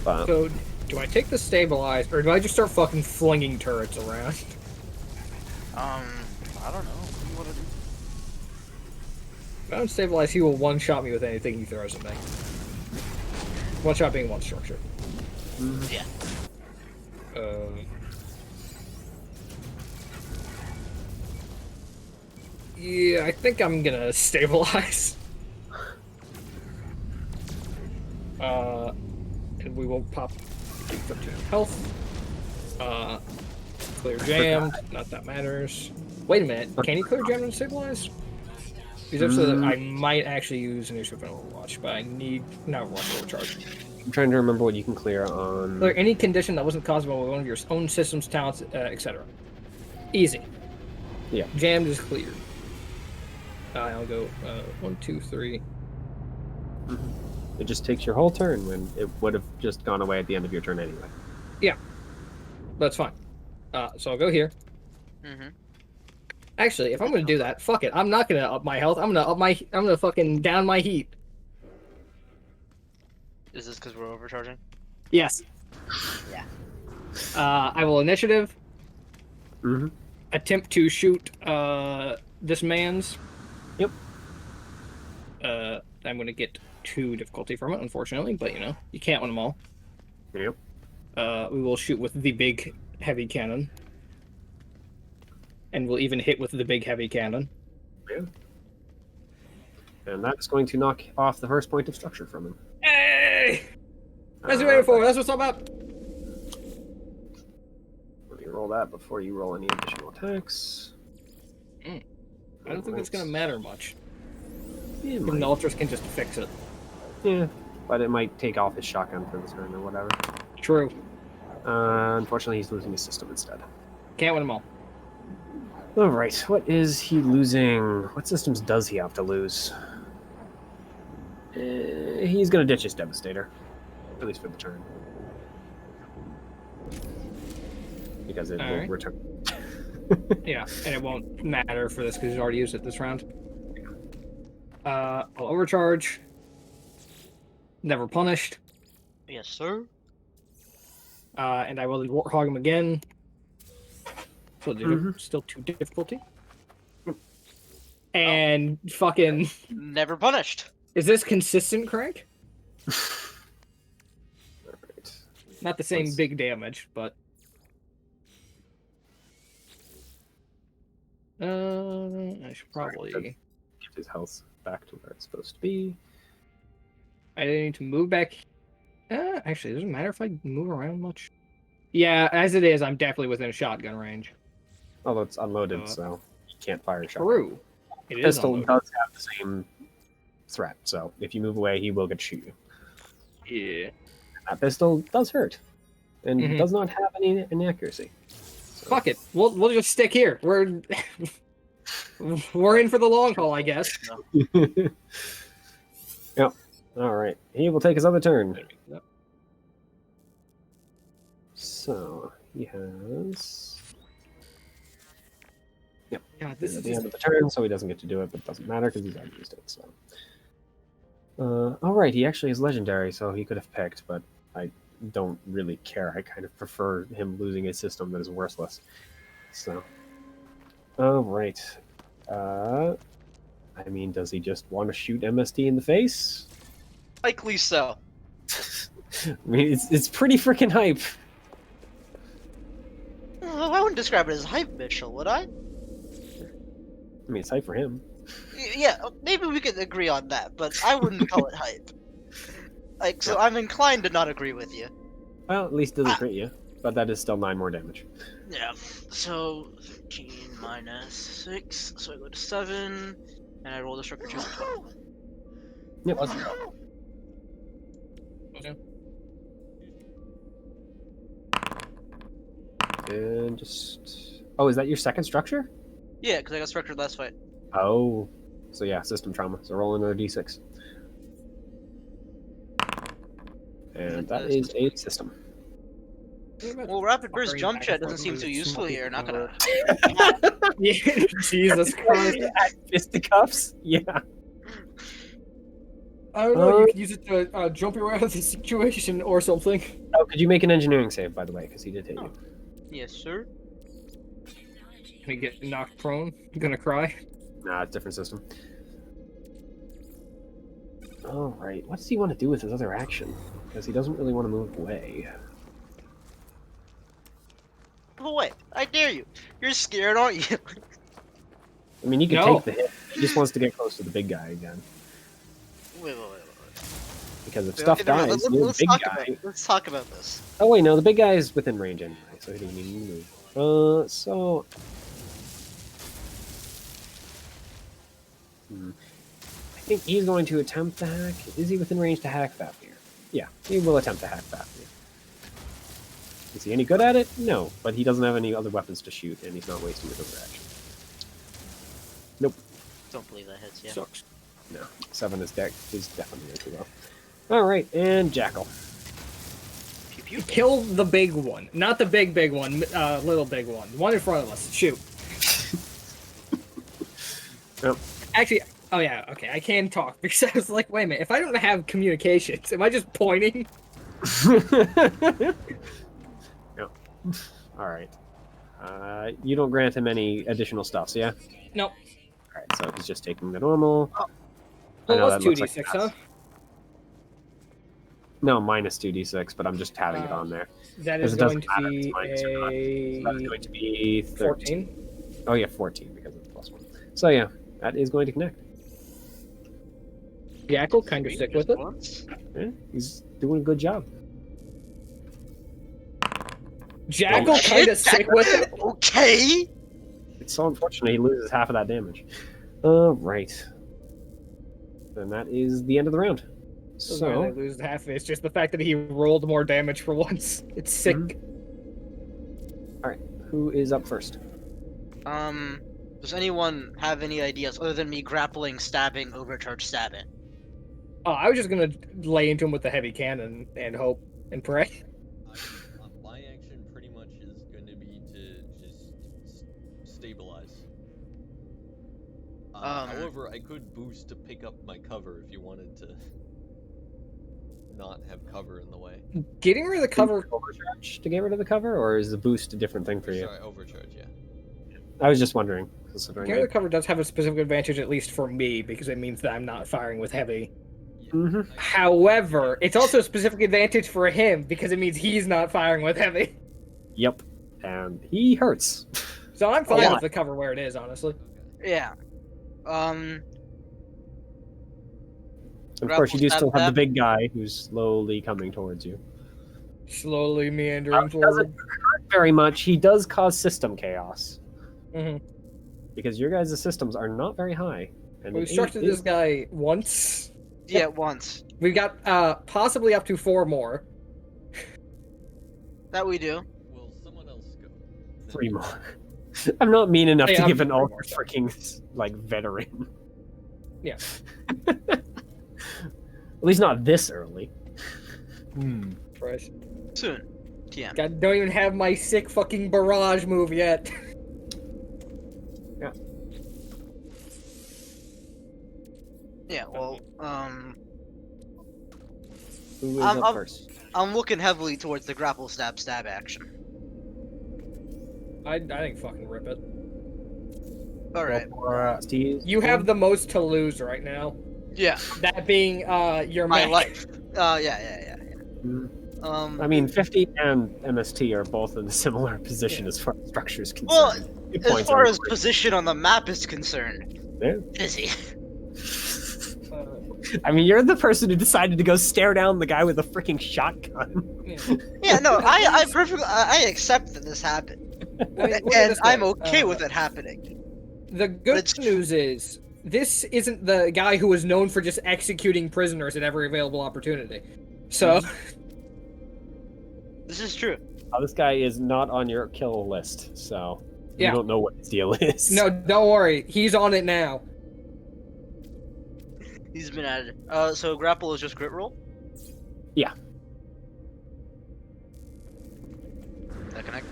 But So, do I take the stabilize, or do I just start fucking flinging turrets around? I don't know. What do you want to do? If I don't stabilize, he will one-shot me with anything he throws at me. One-shot being one structure. Yeah. Yeah, I think I'm gonna stabilize. And we will pop 13 health. Clear jammed. Not that matters. Wait a minute. Can he clear jammed and stabilize? Because if so, I might actually use initiative in Overwatch, but I need not Overwatch overcharge. I'm trying to remember what you can clear on. Clear any condition that wasn't caused by one of your own systems, talents, etc. Easy. Yeah. Jammed is cleared. I'll go 1, 2, 3. It just takes your whole turn when it would have just gone away at the end of your turn anyway. That's fine. So I'll go here. Mm-hmm. Actually, if I'm gonna do that, fuck it. I'm not gonna up my health. I'm gonna fucking down my heat. Is this because we're overcharging? Yes. Yeah. I will initiative. Mm-hmm. Attempt to shoot this man's. Yep. I'm gonna get 2 difficulty from it, unfortunately, but you know, you can't win them all. Yep. We will shoot with the big heavy cannon. And we'll even hit with the big heavy cannon. Yeah. And that's going to knock off the first point of structure from him. Hey! That's what I'm waiting for. That's what's all about. Let me roll that before you roll any additional attacks. I don't think that's gonna matter much. Yeah, The Ultras can just fix it. yeah, but it might take off his shotgun for the turn or whatever. True. Unfortunately, he's losing his system instead. Can't win them all. All right, what is he losing? What systems does he have to lose? He's gonna ditch his Devastator, at least for the turn, because it will Alright. return. Yeah, and it won't matter for this because he's already used it this round. I'll overcharge. Never punished. Yes, sir. And I will warthog him again. Mhm. Still 2 difficulty. And fucking, Never punished. is this consistent, Craig? Alright. Not the same Let's- big damage, but I should probably. Get his health back to where it's supposed to be. I need to move back. Actually, it doesn't matter if I move around much. Yeah, as it is, I'm definitely within shotgun range. Although it's unloaded, Uh, so you can't fire a shotgun. True. It is Pistol unloaded. does have the same threat, so if you move away, he will get to shoot you. Yeah. That pistol does hurt, and Mhm. does not have any inaccuracy. So, Fuck it. We'll just stick here. We're we're in for the long haul, I guess. Yep. All right. He will take his other turn. Yep. So he has God, This this is is at the just... end of the turn, so he doesn't get to do it, but it doesn't matter because he's already used it. So, all right, he actually is legendary, so he could have picked, but I don't really care. I kind of prefer him losing a system that is worthless. So, all right. I mean, does he just want to shoot MST in the face? Likely so. I mean, it's pretty freaking hype. I wouldn't describe it as hype, Mitchell, would I? I mean, it's hype for him. Yeah, maybe we could agree on that, but I wouldn't call it hype. Like, so I'm inclined to not agree with you. Well, at least it doesn't crit you, but that is still 9 more damage. Yeah, so 13 minus 6, so I go to 7, and I roll the Destructor 2 for 12. Yep. Let's go. And just... Oh, is that your second structure? Yeah, because I got structured last fight. Oh. So yeah, system trauma. So roll another d6. And that is a system. Well, Rapid Burst Jump Chat doesn't seem too useful here, not gonna... Yeah, Jesus Christ. Fisticuffs? Yeah. I don't know, you could use it to jump your way out of the situation or something. Oh, could you make an engineering save, by the way? Because he did hit you. Yes, sir. Can we get knocked prone? You gonna cry? Nah, it's a different system. Alright, what does he want to do with his other action? Because he doesn't really want to move away. Oh, wait, I dare you. You're scared, aren't you? I mean, you can No. take the hit. He just wants to get close to the big guy again. Wait. Because if stuff dies, the big guy... Let's talk about this. Oh wait, no, the big guy is within range anyway, so he doesn't need to move. So... I think he's going to attempt to hack. Is he within range to hack Fafnir? Yeah, he will attempt to hack Fafnir. Is he any good at it? No, but he doesn't have any other weapons to shoot, and he's not wasting his other action. Nope. Don't believe that hits, yeah. Sucks. No, 7 is definitely way too low. Alright, and Jackal. Pew pew. Kill the big one. Not the big one, little big one. The one in front of us. Shoot. Yep. Actually, oh yeah, okay, I can talk because I was like, wait a minute, if I don't have communications, am I just pointing? Yep. Alright. You don't grant him any additional stuff, so yeah? Nope. Alright, so he's just taking the normal. I Well, know that's that looks 2d6, like huh? that's- No, minus 2d6, but I'm just having it on there. That Because is it going doesn't matter to if it's be minus or not. a So that's going to be 13. 14. Oh yeah, 14 because of the plus 1. So yeah, that is going to connect. Jackal, kind of stick with it. Yeah, he's doing a good job. Jackal, Oh, kind of stick with it. Okay! It's so unfortunate he loses half of that damage. Right. Then that is the end of the round. Doesn't matter, So, they lose half of it. It's just the fact that he rolled more damage for once. It's sick. who is up first? Does anyone have any ideas other than me grappling, stabbing, overcharge, stabbing? Oh, I was just gonna lay into him with the heavy cannon and hope and pray. My action pretty much is going to be to just stabilize. However, I could boost to pick up my cover if you wanted to not have cover in the way. Getting rid of the cover. Overcharge to get rid of the cover, or is the boost a different thing for you? Sorry, overcharge, yeah. I was just wondering. Considering Getting rid of the cover does have a specific advantage, at least for me, because it means that I'm not firing with heavy. Mhm. However, it's also a specific advantage for him because it means he's not firing with heavy. Yep. And he hurts. So I'm A fine lot. with the cover where it is, honestly. Yeah. Of course, you do Grapple still stab have the that. big guy who's slowly coming towards you. Slowly meandering Doesn't forward. hurt very much. He does cause system chaos Mhm. because your guys' systems are not very high. And We it structured is- this guy once. Yeah, once. We've got possibly up to 4 more. That we do. Will someone else go? 3 more. I'm not mean enough Hey, to I'm give an 3 ultra more, so. freaking like veteran. Yeah. At least not this early. Christ. Soon. TM. God, don't even have my sick fucking barrage move yet. Yeah, well, Who is I'm- up I'm- first? I'm looking heavily towards the grapple stab action. I think fucking rip it. All right. For Steve. You have the most to lose right now. Yeah. That being your My mech. life. Yeah. Mm, Um. I mean, 50 and MST are both in a similar position Yeah. as far as structure is Well, concerned. Hit as points far are as position on the map is concerned, Yeah. busy. I mean, you're the person who decided to go stare down the guy with a freaking shotgun. Yeah. Yeah, no, I perfectly I accept that this happened, I mean, look at and this I'm way. okay with it happening. The good it's- news is this isn't the guy who was known for just executing prisoners at every available opportunity. So This is true. This guy is not on your kill list, so Yeah. you don't know what his deal is. no, don't worry, he's on it now. He's been added. So grapple is just grit roll. Yeah. That connect.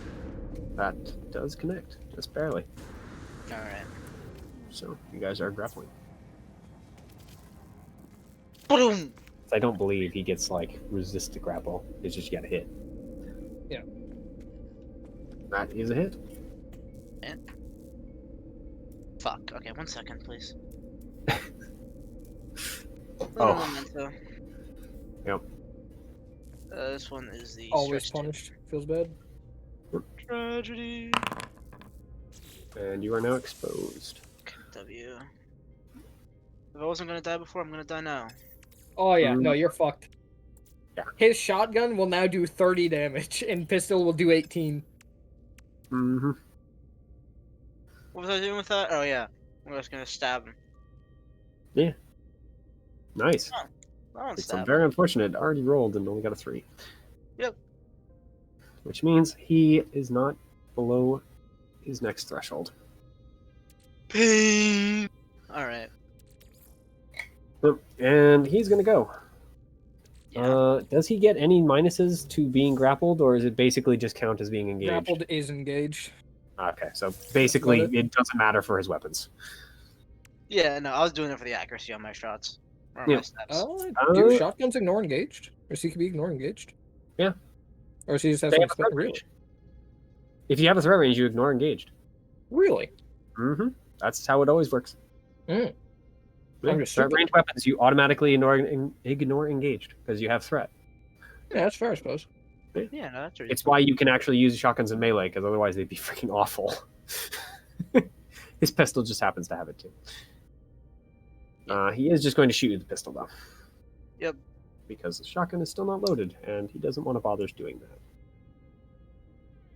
That does connect, just barely. All right. So you guys are grappling. Boom. I don't believe he gets like resist to grapple. It's just you gotta hit. Yeah. That is a hit. Fuck. Okay, 1 second, please. Oh. Memento. Yep. This one is the Always stretch punished. Feels bad. tragedy. And you are now exposed. W. If I wasn't gonna die before, I'm gonna die now. Oh yeah, no, you're fucked. Yeah. His shotgun will now do 30 damage, and pistol will do 18. Mm-hmm. What was I doing with that? Oh yeah, I was gonna stab him. Nice. I don't It's stab him. very unfortunate. Already rolled and only got a 3. Yep. Which means he is not below his next threshold. Pain. All right. And he's gonna go. Yeah. Does he get any minuses to being grappled, or is it basically just count as being engaged? Grappled is engaged. Okay, so basically What it doesn't matter for his weapons. Yeah. No, I was doing it for the accuracy on my shots. Or Yeah. my stabs. Oh, Uh, do shotguns ignore engaged? Or he could be ignore engaged? Yeah. Or does he just have They some have a threat really? range. If you have a threat range, you ignore engaged. Really? Mm-hmm. That's how it always works. Mm. Yeah, I'm just threat stupid. range weapons, you automatically ignore engaged because you have threat. Yeah, that's fair, I suppose. Yeah. No, that's It's why you can actually use shotguns in melee, because otherwise they'd be freaking awful. His pistol just happens to have it too. He is just going to shoot you with the pistol though. Yep. Because the shotgun is still not loaded, and he doesn't want to bother doing that.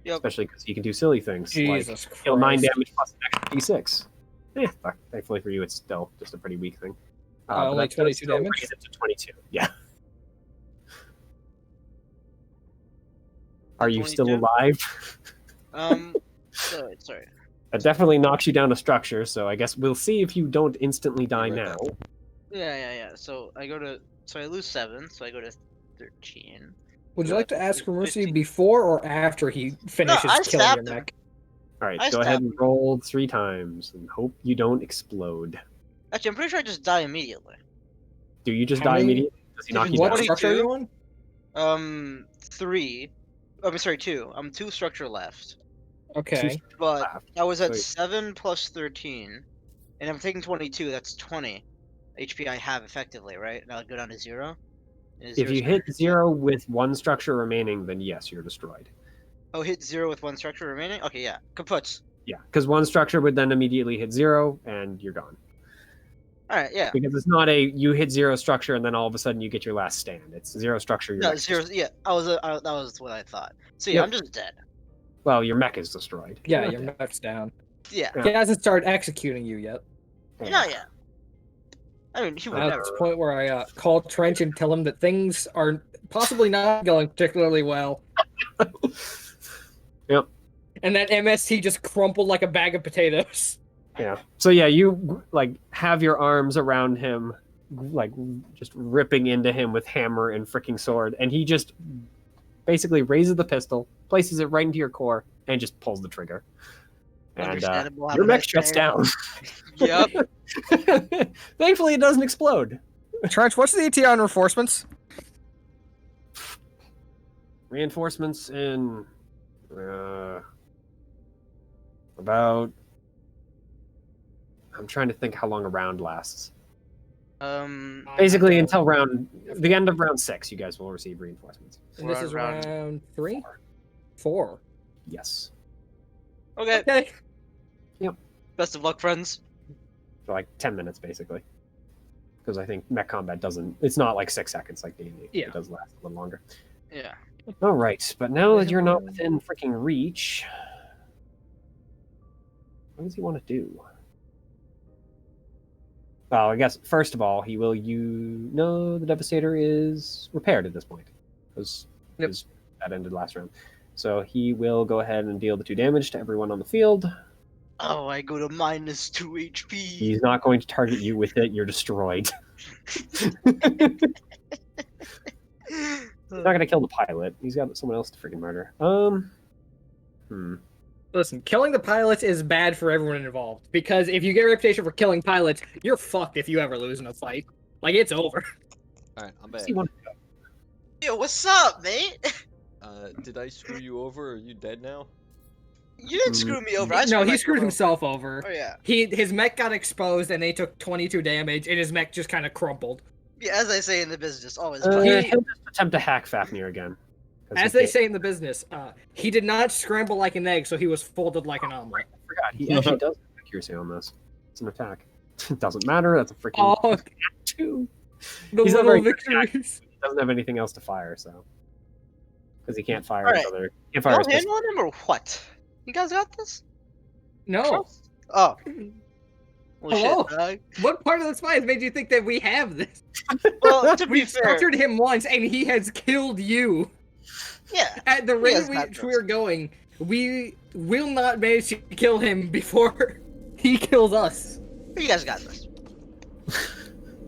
Yep. Especially because he can do silly things like Jesus Christ. kill 9 damage plus an extra d6. Thankfully for you, it's still just a pretty weak thing. But Only that does 22 still damage? raise it to 22. Yeah. Are you still 22? alive? Sorry. That definitely knocks you down a structure, so I guess we'll see if you don't instantly die right now. back. Yeah. So I lose 7, so I go to 13. Would you like to ask for mercy 15. before or after he finishes I killing your stabbed him. mech? All right, I go ahead stabbed and roll 3 times and hope you don't explode. Actually, I'm pretty sure I just die immediately. Do you just How die many- immediately? Does he knock you What down? 22? structure are you on? 3. I'm sorry, 2. I'm 2 structure left. Okay. But Left. I was at Wait. 7 plus 13, and I'm taking 22. That's 20 HP I have effectively, right? And I'll go down to 0. If you hit 0 with 1 structure remaining, then yes, you're destroyed. Oh, hit 0 with 1 structure remaining? Okay, yeah. Kaputs. Yeah, because 1 structure would then immediately hit 0, and you're gone. Alright, yeah. Because it's not a you hit 0 structure and then all of a sudden you get your last stand. It's 0 structure. Your No, mech is 0. Yeah, that was what I thought. So yeah, Yep. I'm just dead. Well, your mech is destroyed. Yeah, You're your not dead. mech's down. Yeah, Yeah. He hasn't started executing you yet. not yet. I mean, he would That's never. the point where I call Trench and tell him that things are possibly not going particularly well. Yep. And that MST just crumpled like a bag of potatoes. Yeah. So yeah, you like have your arms around him, like just ripping into him with hammer and freaking sword, and he just basically raises the pistol, places it right into your core, and just pulls the trigger. And Understandable. Have your a mech nice shuts day. down. Yep. Thankfully, it doesn't explode. Trench, what's the ETA on reinforcements? Reinforcements in about. I'm trying to think how long a round lasts. Basically, until the end of round 6, you guys will receive reinforcements. And this is round 3? 4. Yes. Okay. Okay. Best of luck, friends. For like 10 minutes, basically. Because I think mech combat doesn't. It's not like 6 seconds like D&D. Yeah. It does last a little longer. Yeah. All right, but now that you're not within freaking reach, what does he want to do? Well, I guess first of all, he will. The Devastator is repaired at this point because that ended last round. So he will go ahead and deal the 2 damage to everyone on the field. Oh, I go to minus 2 HP. He's not going to target you with it. You're destroyed. He's not going to kill the pilot. He's got someone else to freaking murder. Listen, killing the pilots is bad for everyone involved. Because if you get a reputation for killing pilots, you're fucked if you ever lose in a fight. Like, it's over. Alright, I'm back. Yo, what's up, mate? Did I screw you over? Are you dead now? You didn't screw me over. I No, he Michael screwed over. himself over. Oh yeah. His mech got exposed and they took 22 damage, and his mech just kind of crumpled. Yeah, as I say in the business, always. He'll fun. just attempt to hack Fafnir again. As they say in the business, he did not scramble like an egg, so he was folded like an omelet. I forgot. He actually does have accuracy on this. It's an attack. It doesn't matter. That's a freaking Oh, 2. the He's not little very good at victories. He doesn't have anything else to fire, so because he can't fire Alright. his other. He can't fire Y'all his pistol. handling him or what? You guys got this? No. Oh. Well, Hello? shit, dog. What part of the spy has made you think that we have this? Well, to be We fair, structured him once, and he has killed you. yeah. At the He rate has got which this. we're going, we will not manage to kill him before he kills us. You guys got this.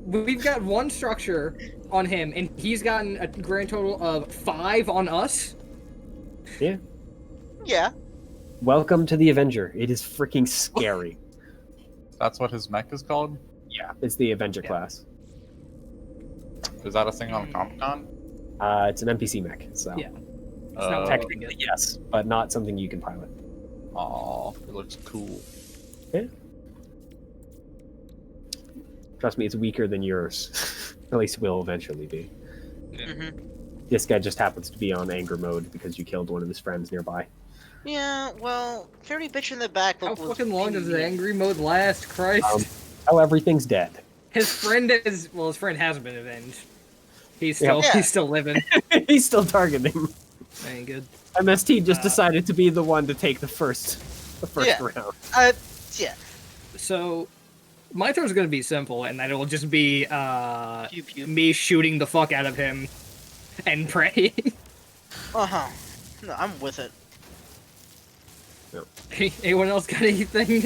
We've got 1 structure on him, and he's gotten a grand total of 5 on us. Yeah. Yeah. Welcome to the Avenger. It is freaking scary. That's what his mech is called? Yeah, it's the Avenger class. Is that a thing on Comic-Con? It's an NPC mech, so Yeah. not technically yes, but not something you can pilot. Oh, it looks cool. Trust me, it's weaker than yours. At least will eventually be. Mm-hmm. This guy just happens to be on anger mode because you killed one of his friends nearby. Yeah, well, Fairy Bitch in the back. How was fucking long does being- the angry mode last? Christ. Oh, everything's dead. His friend is his friend hasn't been avenged. He's Yeah. still living. He's still targeting. That ain't good. MST just decided to be the one to take the first Yeah. round. Yeah. So my turn's gonna be simple, and that it will just be Pew pew. me shooting the fuck out of him and praying. Uh-huh. No, I'm with it. Anyone else got anything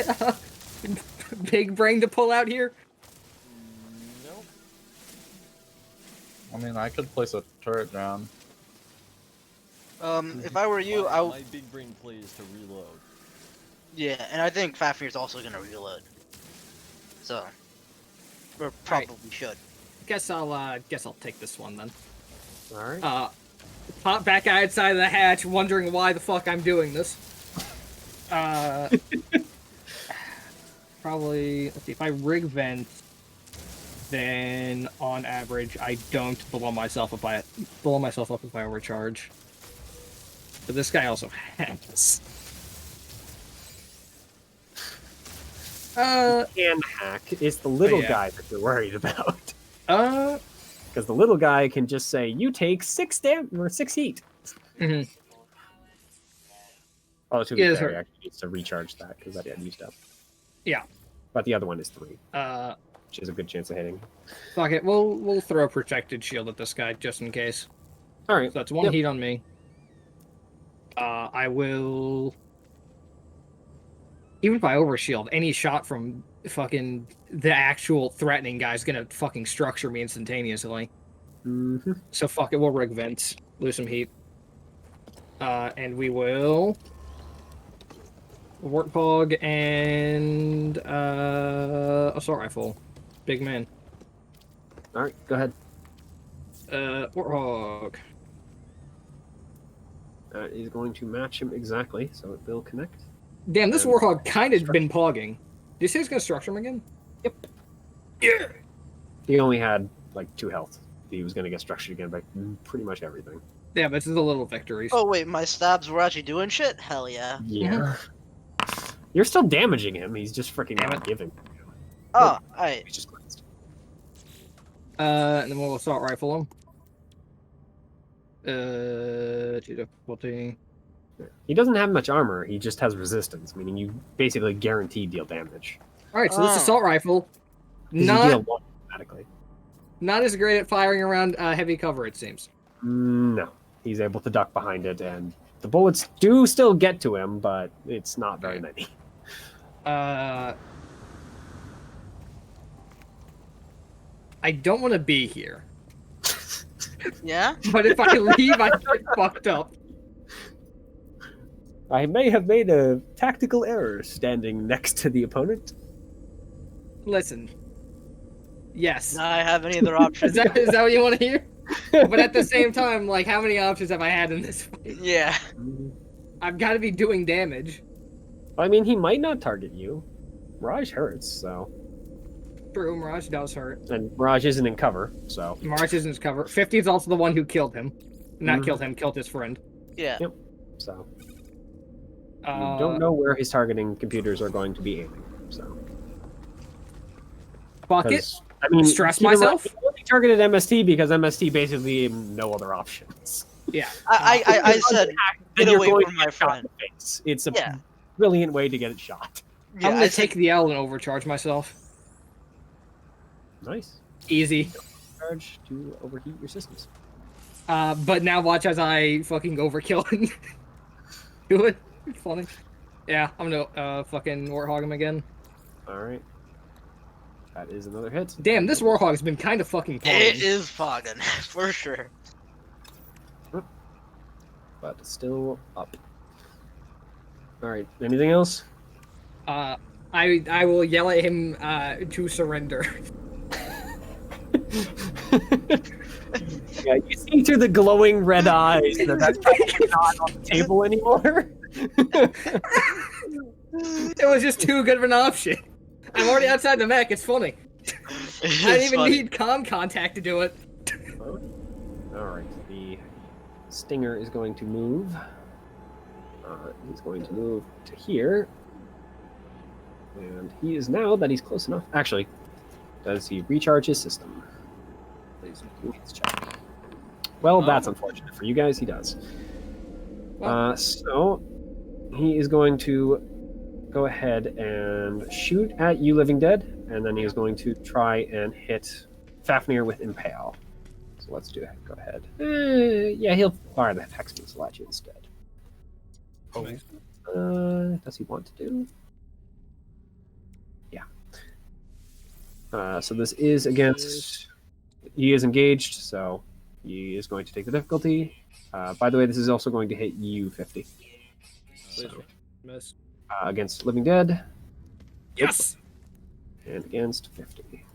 big brain to pull out here? Nope. I mean, I could place a turret down. If I were you, I would. My big brain play is to reload. Yeah, and I think Fafnir's also gonna reload. So, or probably should. Guess I'll take this one then. All right. Pop back outside of the hatch, wondering why the fuck I'm doing this. Probably, let's see, if I rig vent, then on average I don't blow myself up if I overcharge. But this guy also has. Can hack. It's the little yeah. guy that you're worried about. Uh, Because the little guy can just say, "You take 6 heat." mhm. Oh, to be Yeah, fair, he sorry. actually needs to recharge that because that got used up. Yeah. But the other one is 3, Uh, which is a good chance of hitting. fuck it, we'll throw a protected shield at this guy just in case. All right. So that's 1 Yep. heat on me. I will. Even if I overshield, any shot from fucking the actual threatening guy's gonna fucking structure me instantaneously. Mm-hmm. So fuck it, we'll rig vents, lose some heat. And we will Warthog and assault rifle. Big man. All right, go ahead. Warthog. That is going to match him exactly, so it will connect. Damn, this And- Warthog kind of been pogging. Did you say it's gonna structure him again? Yep. Yeah. He only had like 2 health. He was going to get structured again by pretty much everything. Yeah, but it's the little victories. Oh wait, my stabs were actually doing shit? Hell yeah. Yeah. You're still damaging him. He's just freaking Damn not it. giving. Oh, alright. He's just glanced. And then we'll assault rifle him. 2 difficulty. He doesn't have much armor. He just has resistance, meaning you basically guaranteed deal damage. All right, so this Oh. assault rifle, 'Cause you not deal 1 automatically. not as great at firing around heavy cover, it seems. No. He's able to duck behind it, and the bullets do still get to him, but it's not very many. I don't want to be here, Yeah? but if I leave, I get fucked up. I may have made a tactical error standing next to the opponent. Listen. Yes. Now I have any other Is options. that what you want to hear? But at the same time, like, how many options have I had in this fight? Yeah. I've got to be doing damage. I mean, he might not target you. Mirage hurts, so. True, Mirage does hurt. And Mirage isn't in cover, so. Mirage isn't his cover. 50 is also the one who killed him. Not Mhm. killed him, killed his friend. Yeah. Yep. So. You Uh, don't know where his targeting computers are going to be aiming, so. Fuck it. 'Cause, I mean, Stress keep in mind, myself? he only targeted MST because MST basically gave him no other options. Yeah. I said, Then get you're away going from to my get shot in friend. the face. It's a Yeah. brilliant way to get it shot. Yeah, I'm gonna I said, take the L and overcharge myself. Nice. Easy. Charge to overheat your systems. But now watch as I fucking overkill and do it. It's funny. Yeah, I'm gonna fucking Warthog him again. All right. That is another hit. Damn, this Warthog's been kind of fucking it pogging. is fogging, for sure. But still up. All right. Anything else? I will yell at him to surrender. Yeah, you see through the glowing red eyes that that's probably not on the table anymore. It was just too good of an option. I'm already outside the mech. It's funny. I didn't even need comm contact to do it. All right. The Stinger is going to move. He's going to move to here. And he is now that he's close enough. Actually, does he recharge his system? Please let's check. Well, that's unfortunate for you guys. He does. So he is going to go ahead and shoot at you, Living Dead, and then he is going to try and hit Fafnir with Impale. So let's do it. Go ahead. Yeah, he'll fire the Hex Missile at you instead. Nice. Does he want to do? Yeah. So this is against. He is engaged, so he is going to take the difficulty. By the way, this is also going to hit you 50. So, Miss. against Living Dead. Yes. And against 50.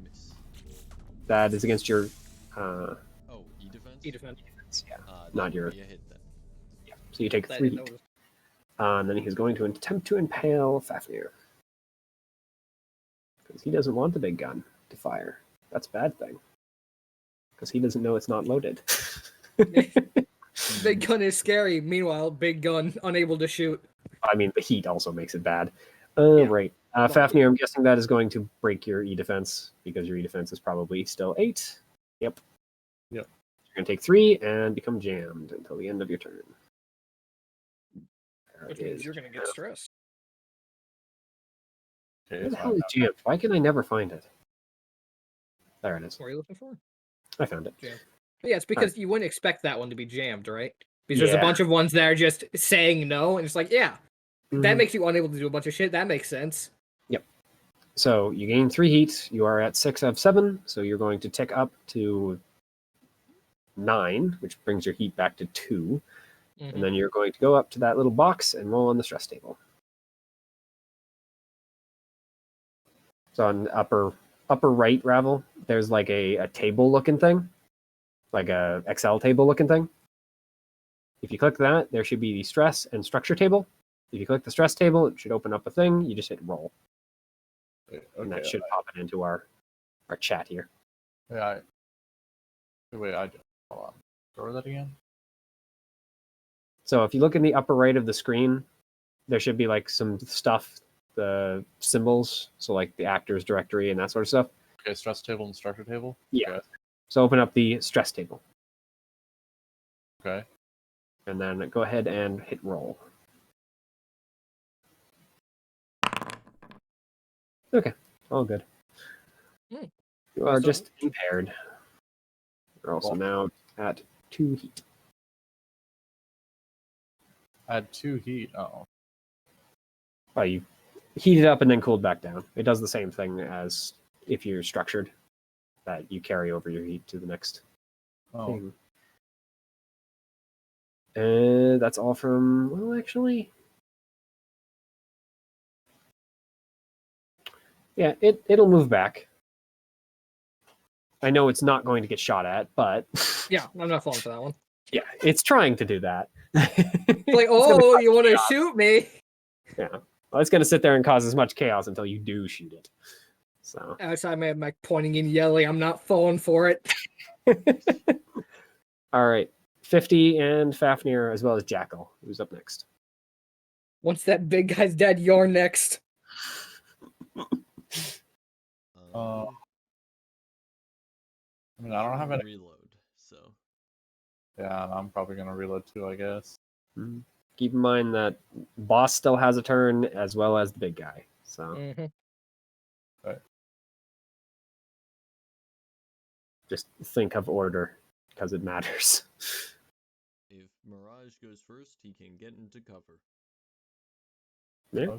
Miss. That is against your. Oh, E defense? E defense. Yeah. That not would your- be a hit then. Yeah. So you take I 3 didn't heat. notice. And then he's going to attempt to impale Fafnir. Because he doesn't want the big gun to fire. That's a bad thing. Because he doesn't know it's not loaded. Big gun is scary. Meanwhile, big gun unable to shoot. I mean, the heat also makes it bad. Yeah. Right. Fafnir, I'm guessing that is going to break your E defense because your E defense is probably still 8. Yep. Yep. You're going to take 3 and become jammed until the end of your turn. There Which it means is. you're gonna get stressed. Where the hell is jammed? Why can I never find it? There it is. What are you looking for? I found it. Yeah, it's because you wouldn't expect that one to be jammed, right? Because there's a Yeah. bunch of ones that are just saying no, and it's like, yeah, that Mhm. makes you unable to do a bunch of shit. That makes sense. So you gain 3 heat. You are at 6 out of 7. So you're going to tick up to 9, which brings your heat back to 2. And then you're going to go up to that little box and roll on the stress table. So on the upper right, Ravel, there's like a table looking thing, like a Excel table looking thing. If you click that, there should be the stress and structure table. If you click the stress table, it should open up a thing. You just hit roll. Okay, And that should pop it into our chat here. yeah. Wait, hold on. Go that again. So if you look in the upper right of the screen, there should be like some stuff, the symbols, so like the actors directory and that sort of stuff. Okay, stress table and structure table. Yeah. Okay. So open up the stress table. Okay. And then go ahead and hit roll. Okay, all good. You are just impaired. You're also now at 2 heat. Add 2 heat. Oh. Well, you heat it up and then cooled back down. It does the same thing as if you're structured, that you carry over your heat to the next thing. And that's all from, well, actually, yeah, it'll move back. I know it's not going to get shot at, but Yeah, I'm not falling for that one. yeah, it's trying to do that. Like, oh, you want to shoot me? Yeah. Well, it's going to sit there and cause as much chaos until you do shoot it. So. Outside, my Mac pointing and yelling, I'm not falling for it. All right. 50 and Fafnir, as well as Jackal, who's up next. Once that big guy's dead, you're next. I mean, I don't have any reload, so yeah, I'm probably gonna reload too, I guess. Keep in mind that boss still has a turn as well as the big guy. So just think of order because it matters. if Mirage goes first, he can get into cover. Yeah.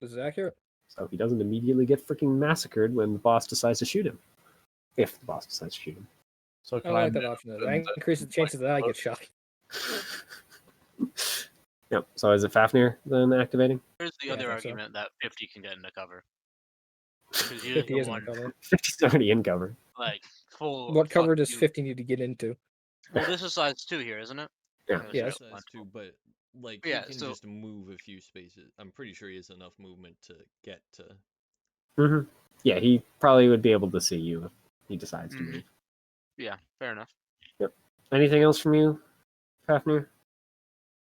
This is accurate. So he doesn't immediately get freaking massacred when the boss decides to shoot him. If the boss decides to shoot him. So I like that option. That increases the chances that I get shot. Yep. So is it Fafnir then activating? There's the Yeah, I other think so. argument that 50 can get into cover. 50 isn't in cover. 50's already in cover. Like, full. What cover fuck does you. 50 need to get into? Well, this is size 2 here, isn't it? Yeah. Yes. Size 2, but like Yeah, he can so- just move a few spaces. I'm pretty sure he has enough movement to get to. Mm-hmm. Yeah, he probably would be able to see you if he decides to move. Yeah, fair enough. Yep. Anything else from you, Fafnir?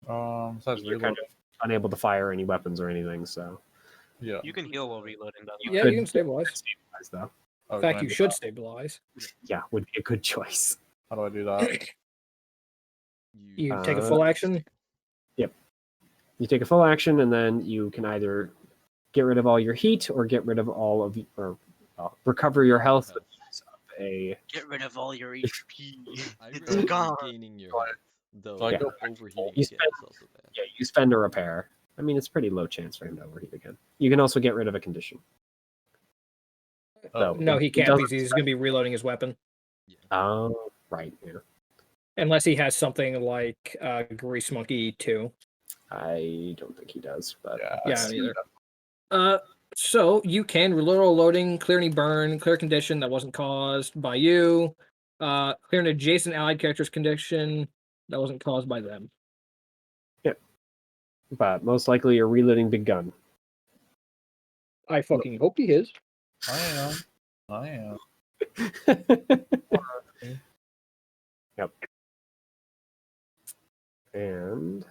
Besides You're reload. kind of unable to fire any weapons or anything, so. Yeah. You can heal while reloading, though. Yeah, you can stabilize. Stabilize, though. Oh, In can fact, I you do should that? stabilize. Yeah, would be a good choice. How do I do that? You take a full action. Yep. You take a full action, and then you can either get rid of all your heat or get rid of all of or recover your health with a. Get rid of all your HP. I It's recommend gone. gaining your health, though. So I go overheating You again spend- is also bad. Yeah, you spend a repair. I mean, it's pretty low chance for him to overheat again. You can also get rid of a condition. So No, he it can't doesn't because he's going to be reloading his weapon. Oh, right. Yeah. Unless he has something like Grease Monkey 2. I don't think he does, but Yeah, neither. So you can reload loading, clear any burn, clear condition that wasn't caused by you, clear an adjacent allied character's condition that wasn't caused by them. but most likely you're reloading big gun. I fucking hope he is. I am. Yep. And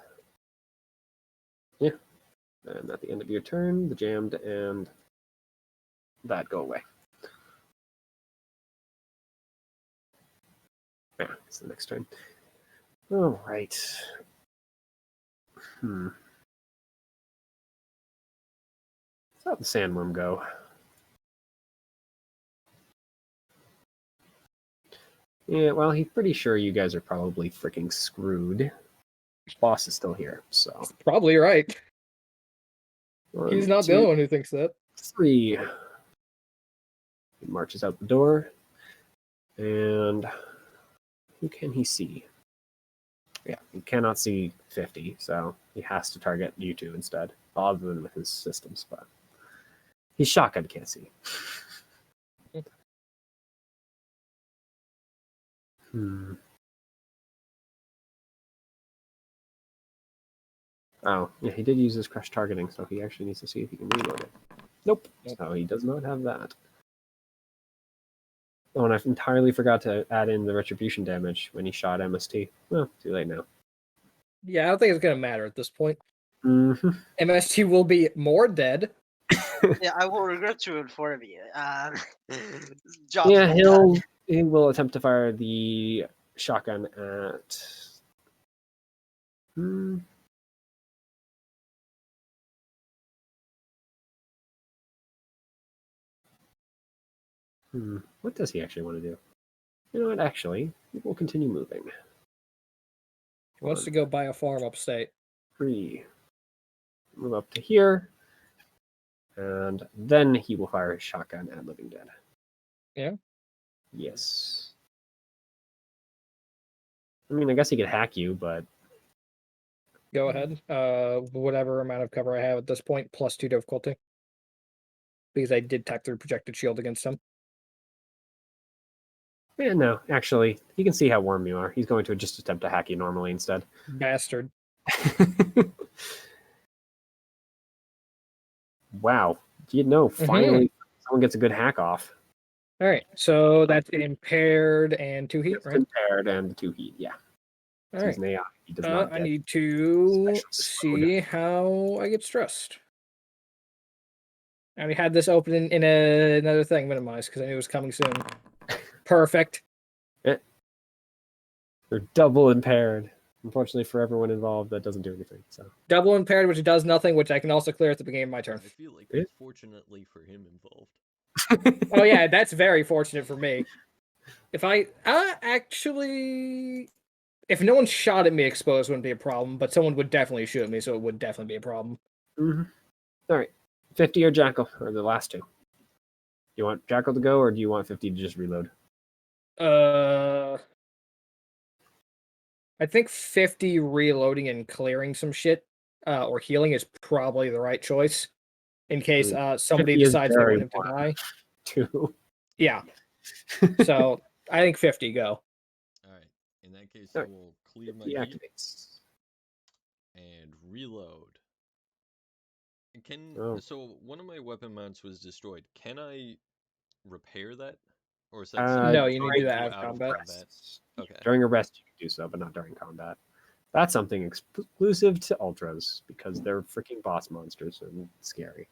yeah, and at the end of your turn, the jammed and that go away. Yeah, it's the next turn. All right. How'd the sandworm go? Yeah, well, he's pretty sure you guys are probably freaking screwed. Boss is still here, so. Probably right. He's 1, not 2, the only one who thinks that. 3. He marches out the door. And who can he see? Yeah, he cannot see 50, so he has to target you two instead, other than with his systems. But he's shotgun can't see. Hmm. Oh, yeah, he did use his crush targeting, so he actually needs to see if he can reload it. Nope. So he does not have that. Oh, and I entirely forgot to add in the retribution damage when he shot MST. Well, too late now. Yeah, I don't think it's gonna matter at this point. Mm-hmm. MST will be more dead. Yeah, I will regret to inform you. Job's Yeah, well done. he will attempt to fire the shotgun at. Hmm. What does he actually want to do? You know what? Actually, we'll continue moving. He wants to go buy a farm upstate. 3. Move up to here. And then he will fire his shotgun at Living Dead. Yeah? Yes. I mean, I guess he could hack you, but Go ahead. Whatever amount of cover I have at this point, plus 2 difficulty. Because I did tech through projected shield against him. yeah, no, actually, he can see how warm you are. He's going to just attempt to hack you normally instead. Bastard. Wow. You know, finally someone gets a good hack off. Alright, so that's impaired and 2 heat, It's right? impaired and 2 heat, yeah. Alright. He's an AI. He does not I get need to special see how I get stressed. I already had this open in another thing minimized because I knew it was coming soon. Perfect. They're double impaired. Unfortunately for everyone involved, that doesn't do anything. So Double impaired, which does nothing, which I can also clear at the beginning of my turn. I feel like Yeah. that's fortunately for him involved. Oh yeah, that's very fortunate for me. If I actually, if no one shot at me, exposed wouldn't be a problem, but someone would definitely shoot at me, so it would definitely be a problem. All right, 50 or Jackal, or the last two. Do you want Jackal to go, or do you want 50 to just reload? I think 50 reloading and clearing some shit, or healing is probably the right choice. In case somebody 50 is decides they very want him to warm. die. 2. Yeah. So I think 50 go. Alright, in that case, Alright. I will clear my He heat activates. and reload. And Oh. so one of my weapon mounts was destroyed. Can I repair that? Or is that Uh, something No, I you need can to do do that out out of of combat. combat? Okay. During a rest, you can do so, but not during combat. That's something exclusive to Ultras because they're freaking boss monsters and scary.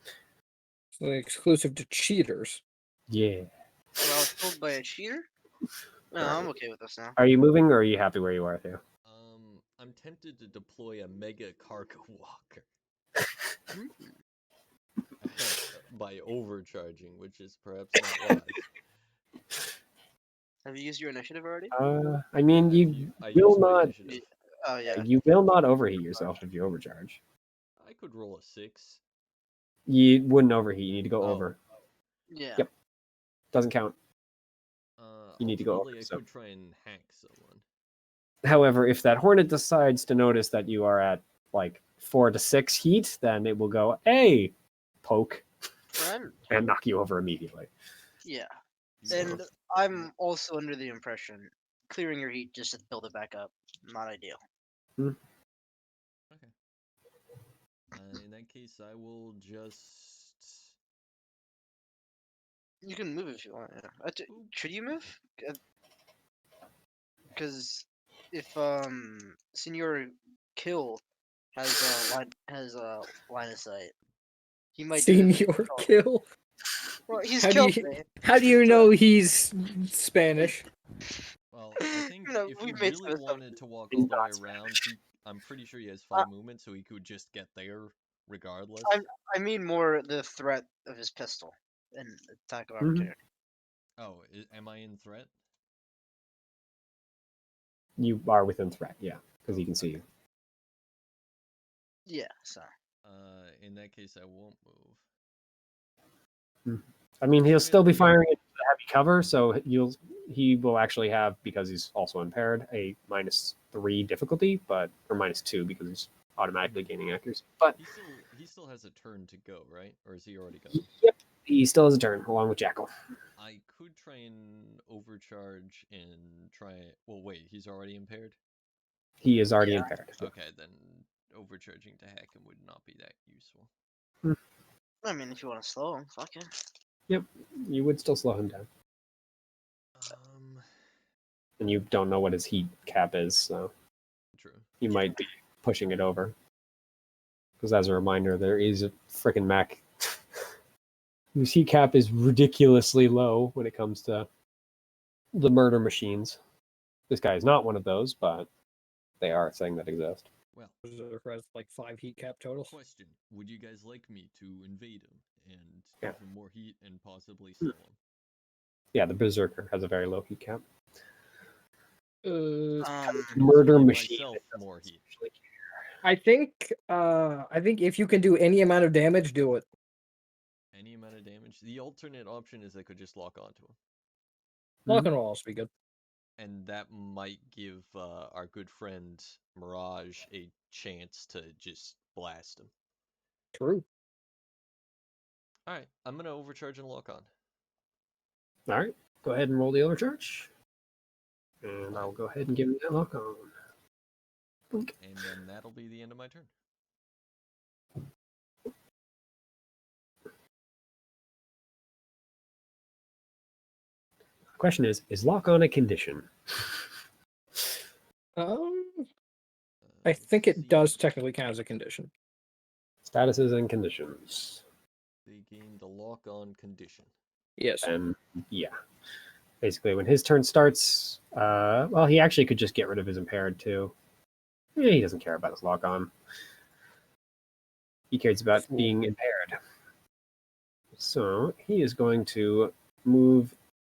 So exclusive to cheaters. Yeah. Well, I was told by a cheater. No, I'm okay with this now. Are you moving, or are you happy where you are, Theo? I'm tempted to deploy a mega cargo walker by overcharging, which is perhaps not wise. Have you used your initiative already? I mean, you I will used my not. initiative. Oh yeah. You will not overheat yourself if you overcharge. I could roll a 6. You wouldn't overheat. You need to go Oh. over. Yeah. Yep. Doesn't count. You need to go Ultimately, over, I so. could try and hack someone. However, if that Hornet decides to notice that you are at like 4 to 6 heat, then it will go, hey, poke, Friend. and knock you over immediately. Yeah. You And know, I'm also under the impression clearing your heat just to build it back up, not ideal. okay. In that case, I will just. You can move if you want. Yeah. Should you move? Because if Senior Kill has line of sight, he might do the Senior kill. Well, he's How do killed you- me. How do you know he's Spanish? Well, I think You know, if we've he made really some wanted to walk He's all the way not around, I'm pretty sure he has 5 movements, so he could just get there regardless. I mean more the threat of his pistol and attack of Mhm. opportunity. Oh, am I in threat? You are within threat, yeah, because he can see you. Yeah, so In that case, I won't move. I mean, he'll still be firing it to the heavy cover, so he will actually have, because he's also impaired, a -3 difficulty, or -2 because he's automatically gaining accuracy. But He still has a turn to go, right? Or is he already gone? yep, he still has a turn along with Jackal. I could try and overcharge and try. Well, wait, he's already impaired. He is already impaired. Okay, then overcharging to hack him would not be that useful. I mean, if you want to slow him, fuck it. Yep, you would still slow him down, and you don't know what his heat cap is, so True. you might be pushing it over. Because as a reminder, there is a freaking mech whose heat cap is ridiculously low when it comes to the murder machines. This guy is not one of those, but they are a thing that exist. Well, Berserker has like 5 heat cap total. question: would you guys like me to invade him and Yeah. give him more heat and possibly slow him? Yeah, the Berserker has a very low heat cap. Uh, And Murder also give machine. myself more heat. I think if you can do any amount of damage, do it. Any amount of damage. The alternate option is I could just lock onto him, Lock on will also be good. and that might give our good friend Mirage a chance to just blast him. True. All right, I'm gonna overcharge and lock on. All right, go ahead and roll the overcharge. And I'll go ahead and give him that lock on. Blink. And then that'll be the end of my turn. The question is lock on a condition? I think it does technically count as a condition. Statuses and conditions. They gain the lock on condition. Yes. And yeah. Basically, when his turn starts, well, he actually could just get rid of his impaired too. Yeah, he doesn't care about his lock on. He cares about being impaired. So he is going to move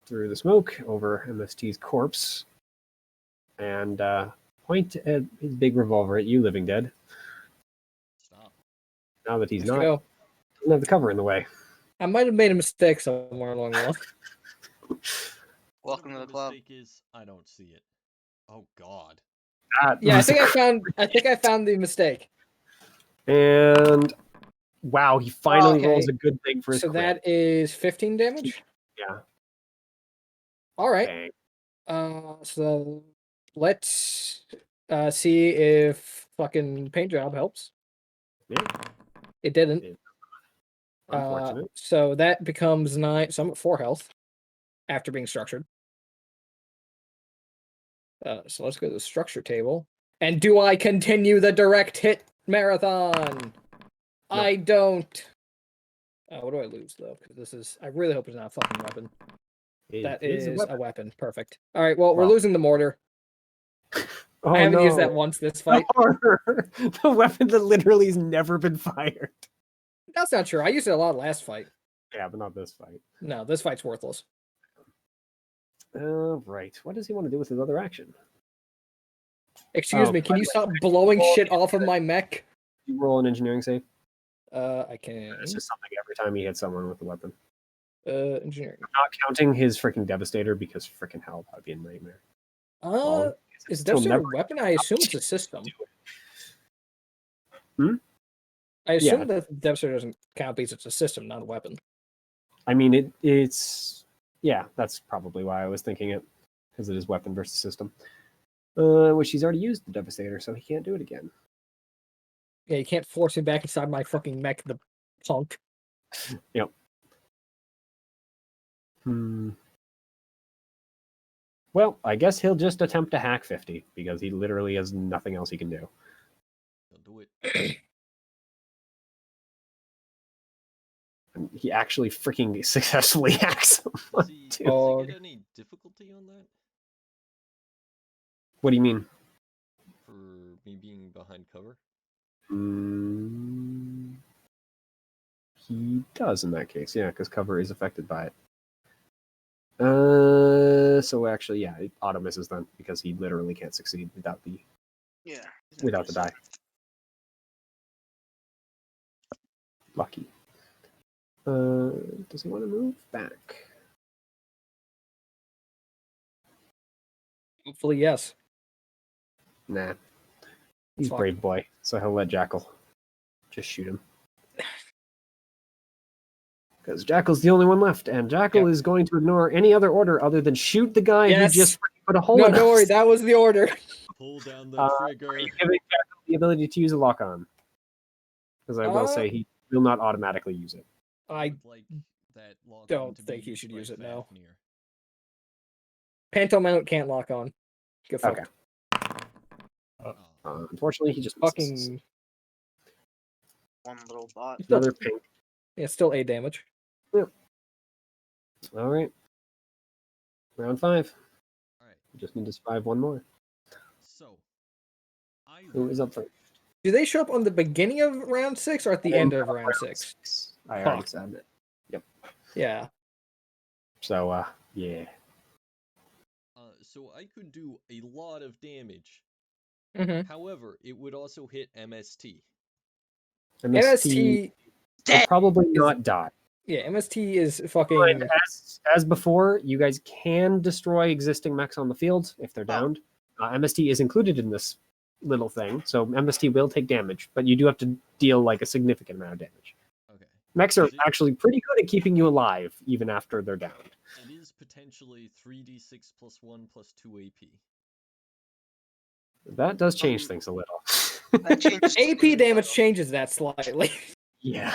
through the smoke over MST's corpse and point at his big revolver at you, Living Dead. Stop. Now that he's Let's not, go. doesn't have the cover in the way. I might have made a mistake somewhere along the line. Welcome to the club. Mistake is I don't see it. Oh God. That Yeah, I was think I found the mistake. And wow, he finally Okay. rolls a good thing for his So crit. that is 15 damage. Yeah. All right. Bang. So let's see if fucking paint job helps. Yeah. It didn't. Unfortunate. So that becomes 9. So I'm at 4 health after being structured. So let's go to the structure table. And do I continue the direct hit marathon? No. I don't. What do I lose though? Because this is. I really hope it's not a fucking weapon. That is a weapon. Perfect. All right. Well, we're losing the mortar. Oh, I haven't used no. that once this fight. The weapon that literally has never been fired. That's not true. I used it a lot last fight. Yeah, but not this fight. No, this fight's worthless. Right. What does he want to do with his other action? Excuse Oh, me. by Can the you way, stop blowing shit off of my mech? You roll an engineering save. I can. It's just something every time he hits someone with a weapon. Engineering. I'm not counting his freaking Devastator because freaking hell, that'd be a nightmare. Is He'll Devastator a never- weapon? I assume it's a system. Hmm? I assume Yeah. that Devastator doesn't count because it's a system, not a weapon. I mean, it's yeah, that's probably why I was thinking it, because it is weapon versus system. Which he's already used the Devastator, so he can't do it again. Yeah, you can't force me back inside my fucking mech, the punk. Yep. Well, I guess he'll just attempt to hack 50 because he literally has nothing else he can do. Don't do it. And he actually freaking successfully hacks someone. Does too. he get any difficulty on that What do you mean? for me being behind cover? He does in that case, yeah, because cover is affected by it. So actually, yeah, it auto misses then because he literally can't succeed without the die. Lucky. Does he want to move back? Hopefully, yes. Nah. He's Fuck. brave boy, so he'll let Jackal just shoot him. Because Jackal's the only one left, and Jackal is going to ignore any other order other than shoot the guy who Yes. just put a hole No, in don't us. worry. That was the order. Pull down the Are trigger. you giving Jackal the ability to use a lock on? Because I will say he will not automatically use it. I would like that lock don't on to be think he used should by use it, no. Fafnir. Panto mount can't lock on. Get fucked. Okay. Oh. Unfortunately, he just misses. Fucking. One little bot. Another pink. Yeah, still 8 damage. All right. Round 5. All right. We just need to survive one more. So, Who is up first? Do they show up on the beginning of round 6 or at the end of round 6? I already said it. Yep. Yeah. So, yeah. So I could do a lot of damage. Mm-hmm. However, it would also hit MST. MST. will probably is- not die. Yeah, MST is fucking. And as before, you guys can destroy existing mechs on the field if they're downed. MST is included in this little thing, so MST will take damage, but you do have to deal like a significant amount of damage. Okay. Mechs are Is it- actually pretty good at keeping you alive even after they're downed. It is potentially 3d6 plus 1 plus 2 AP. That does change things a little. That changes AP damage changes that slightly. Yeah.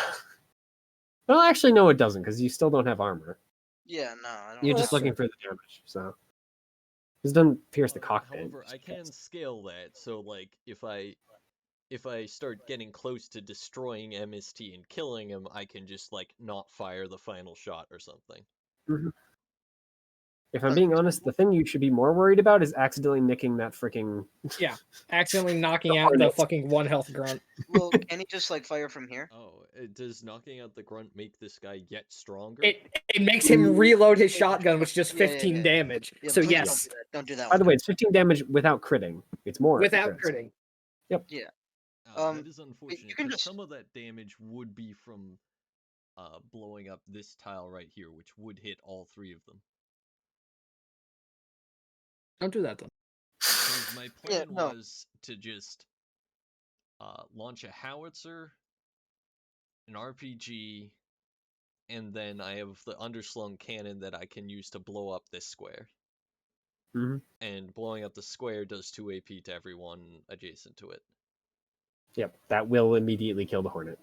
Well, actually, no, it doesn't, because you still don't have armor. Yeah, no, I don't. You're Well, just that's looking for the damage, so. This doesn't pierce the cockpit. However, I can scale that, so like if I start getting close to destroying MST and killing him, I can just like not fire the final shot or something. If I'm being honest, the thing you should be more worried about is accidentally nicking that freaking. Accidentally knocking out the fucking 1 health grunt. Well, can he just like fire from here? Oh, does knocking out the grunt make this guy yet stronger? It makes him reload his shotgun, which does 15 Yeah. damage. Yeah, So please yes, don't do that. By the one. way, it's 15 damage without critting. It's more. if it without crits. critting. That is unfortunate, can 'cause just- some of that damage would be from blowing up this tile right here, which would hit all 3 of them. Don't do that then. 'Cause my Yeah, plan no. was to just launch a howitzer, an RPG, and then I have the underslung cannon that I can use to blow up this square. Mhm. And blowing up the square does 2 AP to everyone adjacent to it. Yep, that will immediately kill the Hornet.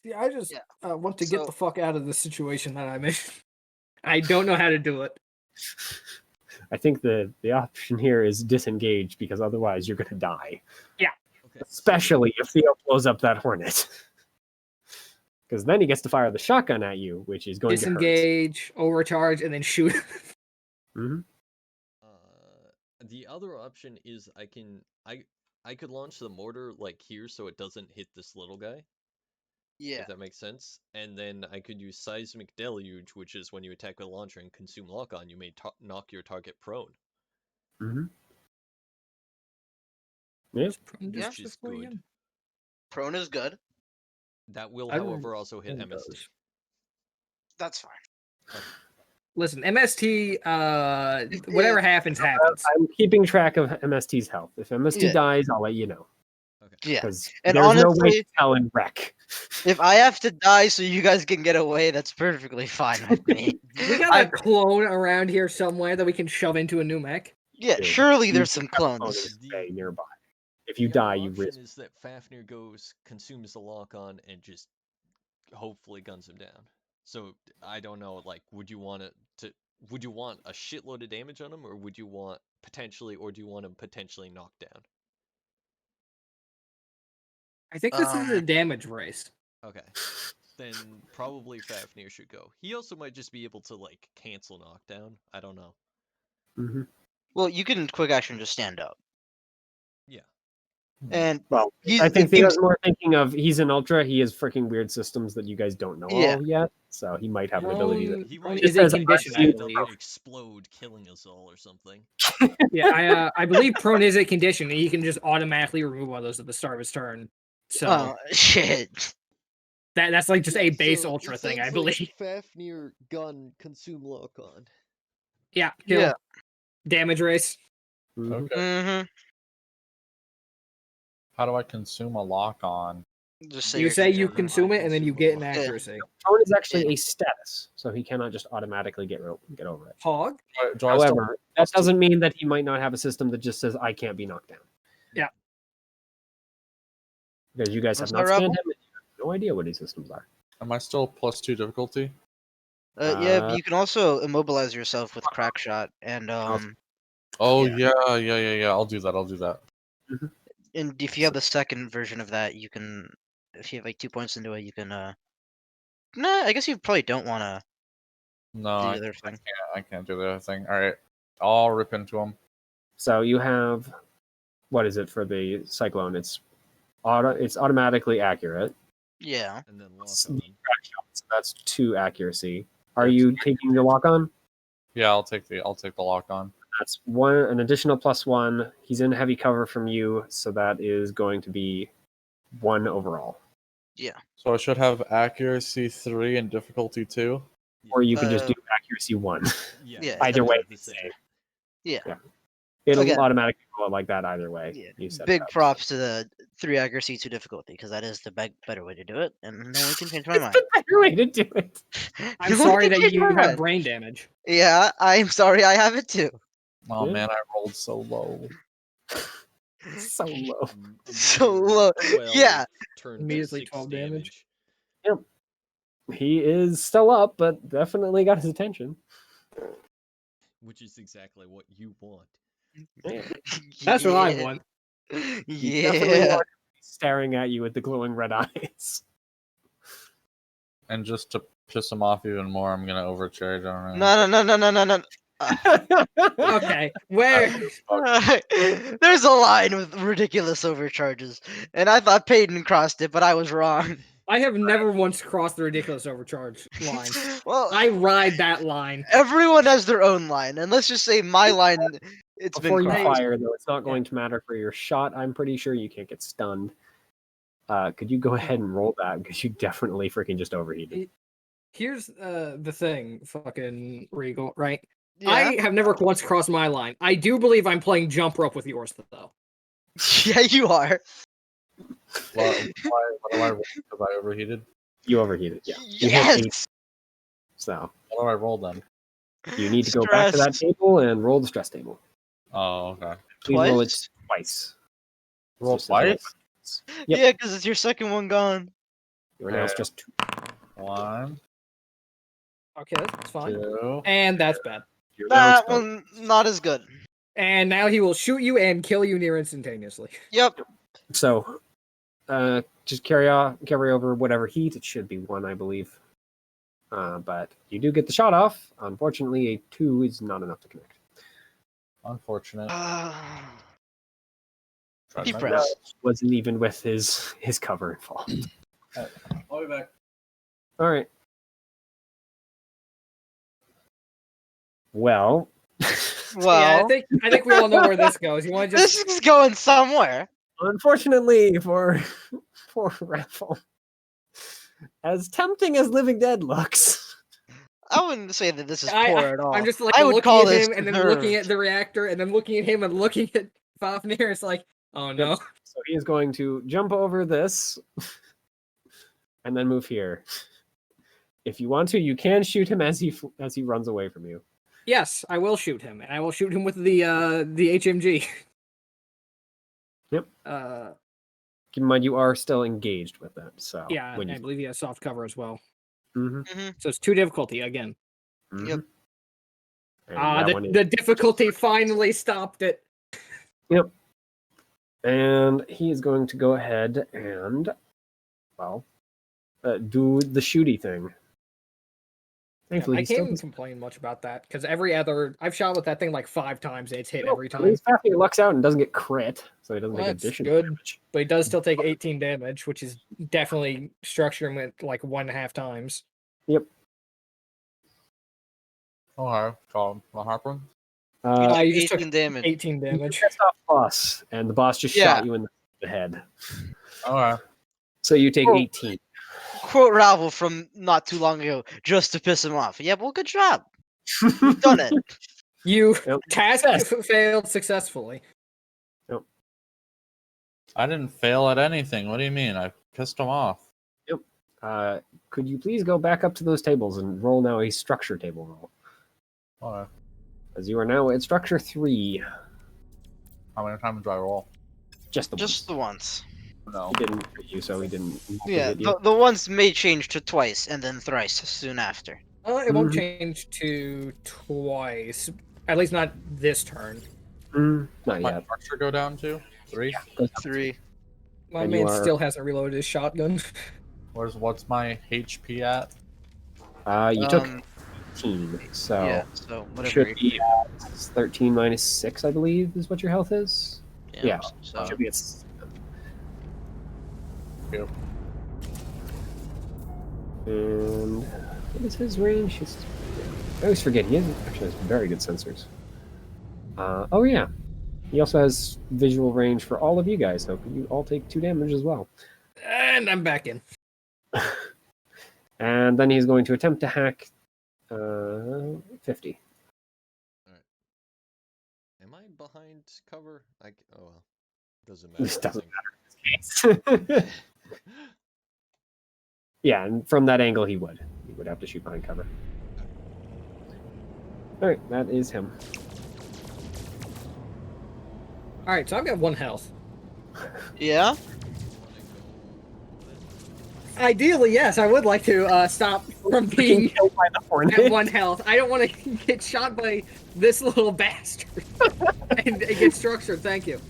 Yeah, I just want to get So- the fuck out of the situation that I'm in. I don't know how to do it. I think the option here is disengage because otherwise you're going to die. Okay. Especially if Theo blows up that Hornet. Because then he gets to fire the shotgun at you, which is going Disengage, overcharge, and then shoot. to hurt. Mhm. The other option is I could launch the mortar like here so it doesn't hit this little guy. Yeah. If that makes sense. And then I could use seismic deluge, which is when you attack with a launcher and consume lock on, you may knock your target prone. Mhm. Yep. Which is good. Prone is good. That will, I don't however, also hit think it MST. does. That's fine. Listen, MST, whatever happens, happens. I'm keeping track of MST's health. If MST Yeah. dies, I'll let you know. Okay. Yeah. Because And there's no way honestly- to tell in wreck. If I have to die so you guys can get away, that's perfectly fine with me. We got a clone around here somewhere that we can shove into a new mech. Yeah, Dude, surely you there's should some have clones. clones The- stay nearby. If you The die, other you option risk. is that Fafnir goes, consumes the lock on, and just hopefully guns him down. So I don't know, like, would you want a shitload of damage on him, or would you want do you want him potentially knocked down? I think this is a damage race. Okay. Then probably Fafnir should go. He also might just be able to like cancel knockdown. I don't know. Mhm. Well, you can quick action just stand up. Yeah. And Well, he's, I think it seems- Theo's more thinking of he's an ultra. He has freaking weird systems that you guys don't know Yeah. all yet. So he might have an ability Prone- that. He prone might is a says, condition, I "I've believe. explode, killing us all or something. Yeah, I believe prone is a condition, and he can just automatically remove one of those at the start of his turn. So Oh shit! that's like just a base So, ultra it thing, I sounds believe. like Fafnir gun consume lock on. Yeah, kill. Yeah. Damage race. Mhm. Okay. Mm-hmm. How do I consume a lock on? Just say You you're say you consuming. consume it, and then you get an Yeah. accuracy. Prone is actually a status, so he cannot just automatically get over it. Hog. Do I still However, that plus two? doesn't mean that he might not have a system that just says I can't be knocked down. Yeah. Because you guys What's have that, not scanned Rebel? him, and you have no idea what his systems are. Am I still +2 difficulty? Yeah, but Uh, you can also immobilize yourself with crack shot, and Oh Yeah. yeah. I'll do that. and if you have the second version of that, you can. If you have like 2 points into it, you can. Nah, I guess you probably don't want to No, do I, the other thing. I can't do the other thing. All right, I'll rip into him. So you have, what is it for the cyclone? It's automatically accurate. Yeah. And then lock It's the on. crack shot, so that's 2 accuracy. Are Yes. you taking the lock on? Yeah, I'll take the lock on. That's an additional +1. He's in heavy cover from you, so that is going to be 1 overall. So I should have accuracy 3 and difficulty 2. Or you can just do accuracy 1. Yeah, Either way, the it's same. safe. Yeah. It'll Again. automatically roll it like that either way. Yeah. You set it Big up. props to the 3 accuracy, 2 difficulty, because that is the better way to do it, and no one can change my mind. Better way to do it. I'm No one sorry can that change you my have mind. brain damage. Yeah, I'm sorry I have it too. Oh Yeah. man, I rolled so low. So low. So low. 12 Yeah. turned Immediately 6 12 damage. He is still up, but definitely got his attention. which is exactly what you want. Yeah. That's what I Yeah. want. You definitely Yeah. want him to be staring at you with the glowing red eyes. And just to piss him off even more, I'm gonna overcharge. I don't know. No. Okay, where? There's a line with ridiculous overcharges, and I thought Peyton crossed it, but I was wrong. I have never once crossed the ridiculous overcharge line. Well, I ride that line. everyone has their own line, and let's just say my line. It's Before been you crossed. fire, though, it's not going to matter for your shot. I'm pretty sure you can't get stunned. Could you go ahead and roll that? Because you definitely freaking just overheated. Here's the thing, fucking Regal, right? Yeah. I have never once crossed my line. I do believe I'm playing jump rope with yours, though. Yeah, you are. What do I roll because I overheated? You overheated, yeah. You hit 8, Yes. so What do I roll then? you need to go back to that Stress. table and roll the stress table. Oh, okay. Please roll it Twice? twice. Roll Just a roll. twice? Yep. Yeah, because it's your second one gone. You are now stressed 2. 1, Okay, that's fine. 2. And that's bad. You're now That exposed. one not as good. And now he will shoot you and kill you near instantaneously. Yep. So, just carry over whatever heat. It should be 1, I believe. But you do get the shot off. Unfortunately, a 2 is not enough to connect. Unfortunate. Tried Deep my breath. best. Wasn't even with his cover involved. I'll be back. All right. Well, Well, Yeah, I think we all know where this goes. You want to just this is going somewhere. unfortunately for Raffle, as tempting as Living Dead looks, I wouldn't say that this is poor at all. I'm just like I would looking call at this him and then looking at deserved. the reactor and then looking at him and looking at Fafnir. It's like, oh no. so he is going to jump over this and then move here. If you want to, you can shoot him as he runs away from you. Yes, I will shoot him, and I will shoot him with the HMG. Yep. Keep in mind you are still engaged with them, so Yeah, when I you, believe he has soft cover as well. Mhm, So it's 2 difficulty again. mhm. Yep. And that one is- The difficulty finally stopped it. Yep. And he is going to go ahead and, well, do the shooty thing. Thankfully, I he still can't does. complain much about that because I've shot with that thing like 5 times and it's hit No, every at time. least Fafnir lucks out and doesn't get crit, so he doesn't Well, take that's additional good. damage. But he does still take 18 damage, which is definitely structuring him at like 1.5 times. Yep. Okay, so the harpoon. You just took 18 damage. 18 You damage. pissed off boss, and the boss just Yeah. shot you in the head. Okay. So you take Oh. 18. Quote Ravel from not too long ago, just to piss him off. Yeah, well, good job. You've done it. You Yep. task Yes. failed successfully. I didn't fail at anything. What do you mean? I pissed him off. Could you please go back up to those tables and roll now a structure table roll? Okay. As you are now at structure 3. How many times do I roll? Just the Just the once. once. No. He didn't hit you, so he didn't Yeah, hit you. the ones may change to twice and then thrice soon after. It won't Mhm. change to twice. At least not this turn. Not My yet. structure go down to 3. Goes up 3. My And you man are- still hasn't reloaded his shotgun. What's my HP at? You took 18, so Yeah, so you whatever. should be at 13 minus 6, I believe, is what your health is. Yeah. So Should be at Yep. And what is his range? I always forget. He actually has very good sensors. Oh yeah. He also has visual range for all of you guys, so you all take 2 damage as well. And I'm back in. And then he's going to attempt to hack 50. Am I behind cover? Oh well, doesn't This matter. doesn't matter. Yeah, and from that angle he would. He would have to shoot behind cover. Alright, that is him. Alright, so I've got 1 health. yeah, Ideally, yes, I would like to stop from being killed by the hornet. at 1 health. I don't want to get shot by this little bastard. and get structured, thank you.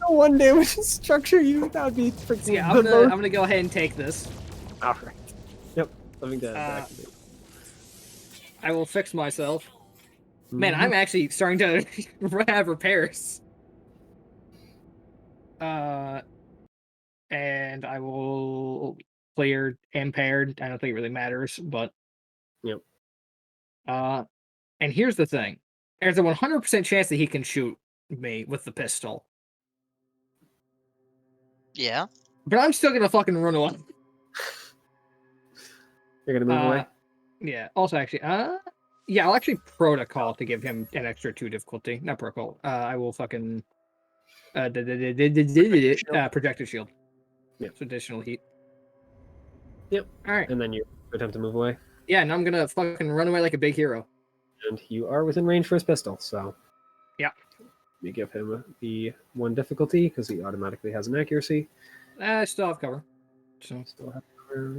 1 damage structure you. That would be freaking. Yeah, I'm gonna go ahead and take this. Alright. Yep. Living dead. activate. I will fix myself. Man, I'm actually starting to have repairs. And I will clear impaired. I don't think it really matters, but Yep. And here's the thing: there's a 100% chance that he can shoot me with the pistol, yeah. but I'm still gonna fucking run away. You're gonna move away? Yeah. Also, actually, yeah, I'll actually protocol to give him an extra 2 difficulty. Not protocol. I will fucking projector shield. Yep. So additional heat. Yep. All right. And then you attempt to move away. Yeah, and I'm gonna fucking run away like a big hero. And you are within range for his pistol, so. Yeah. Let me give him the 1 difficulty because he automatically has an accuracy. I still have cover. So Still have,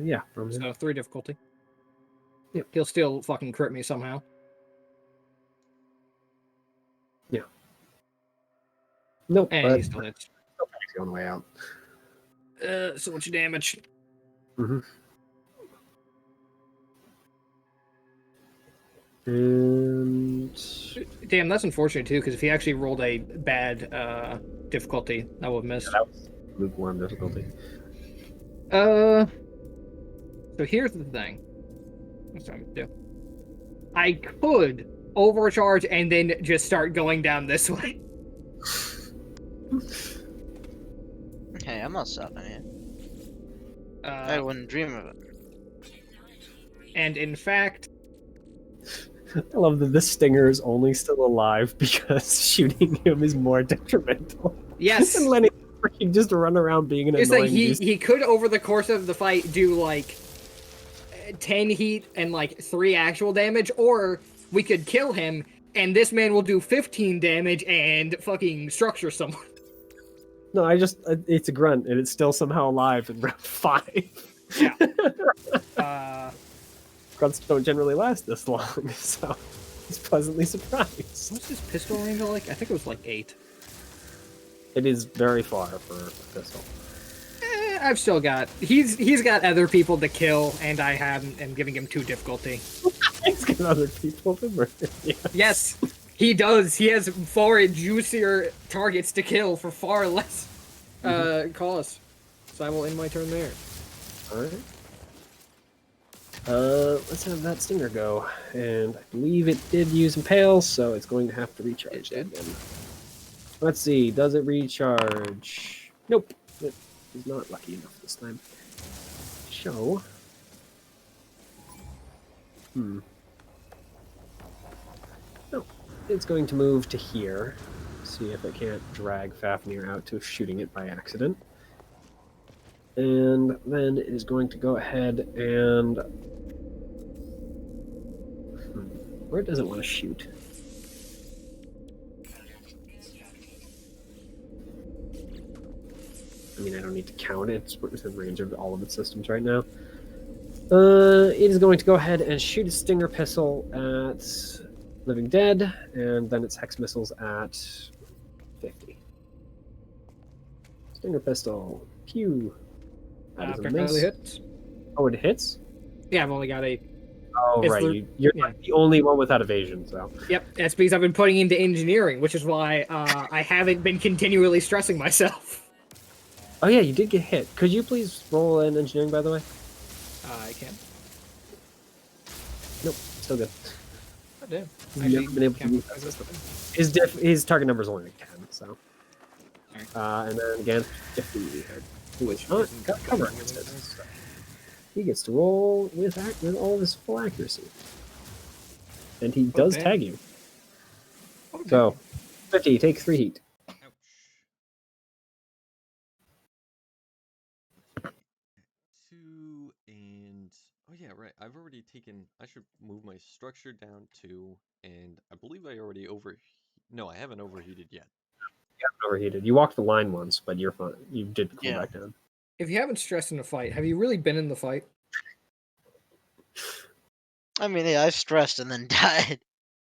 yeah, from him. 3 difficulty. Yep. He'll still fucking crit me somehow. Yeah. Nope. And But he still hits. he's on the way out. So much damage. Mm-hmm. And Damn, that's unfortunate too, because if he actually rolled a bad difficulty, I would have missed. that was lukewarm difficulty. So here's the thing. What's I'm gonna do? I could overcharge and then just start going down this way. Hey, I'm not stopping you. I Uh, wouldn't dream of it. and in fact, I love that this stinger is only still alive because shooting him is more detrimental. yes, And letting him freaking just run around being an it's like annoying beast. he could over the course of the fight do like 10 heat and like 3 actual damage, or we could kill him and this man will do 15 damage and fucking structure someone. No, it's a grunt and it's still somehow alive in round 5. Yeah. Grunts don't generally last this long, so he's pleasantly surprised. What's his pistol range like? I think it was like 8. It is very far for a pistol. I've still got. He's got other people to kill, and I am giving him 2 difficulty. He's got other people to murder. Yeah. Yes, he does. He has far juicier targets to kill for far less cost. So I will end my turn there. Alright. Let's have that stinger go. And I believe it did use Impale, so it's going to have to recharge again. Let's see, does it recharge? Nope. It is not lucky enough this time. So. No, it's going to move to here. See if it can't drag Fafnir out to shooting it by accident. And then it is going to go ahead and... Where does it want to shoot? I mean, I don't need to count it. It's within range of all of its systems right now. It is going to go ahead and shoot a Stinger pistol at Living Dead, and then its Hex missiles at 50. Stinger pistol. Pew. That is a Apparently miss. hits. Oh, it hits? Yeah, I've only got a. Oh, It's right. the- You're yeah. like the only one without evasion, so. Yep, that's because I've been putting into engineering, which is why I haven't been continually stressing myself. Oh, yeah, you did get hit. Could you please roll in engineering, by the way? I can. Nope, still good. Oh, damn. You've never been able to can't use memorize that this. system. His target number is only like 10, so. Alright. And then again, 50. Which Oh, isn't got cover really against it. nice. He gets to roll with all this full accuracy. And he does damn. tag you. Okay. So, 50, take 3 heat. Ouch. Two and oh yeah, right. I've already taken. I should move my structure down 2, and I believe I already over. No, I haven't overheated yet. You haven't overheated. You walked the line once, but you're fine. You did cool Yeah. back down. If you haven't stressed in a fight, have you really been in the fight? I mean, yeah, I stressed and then died.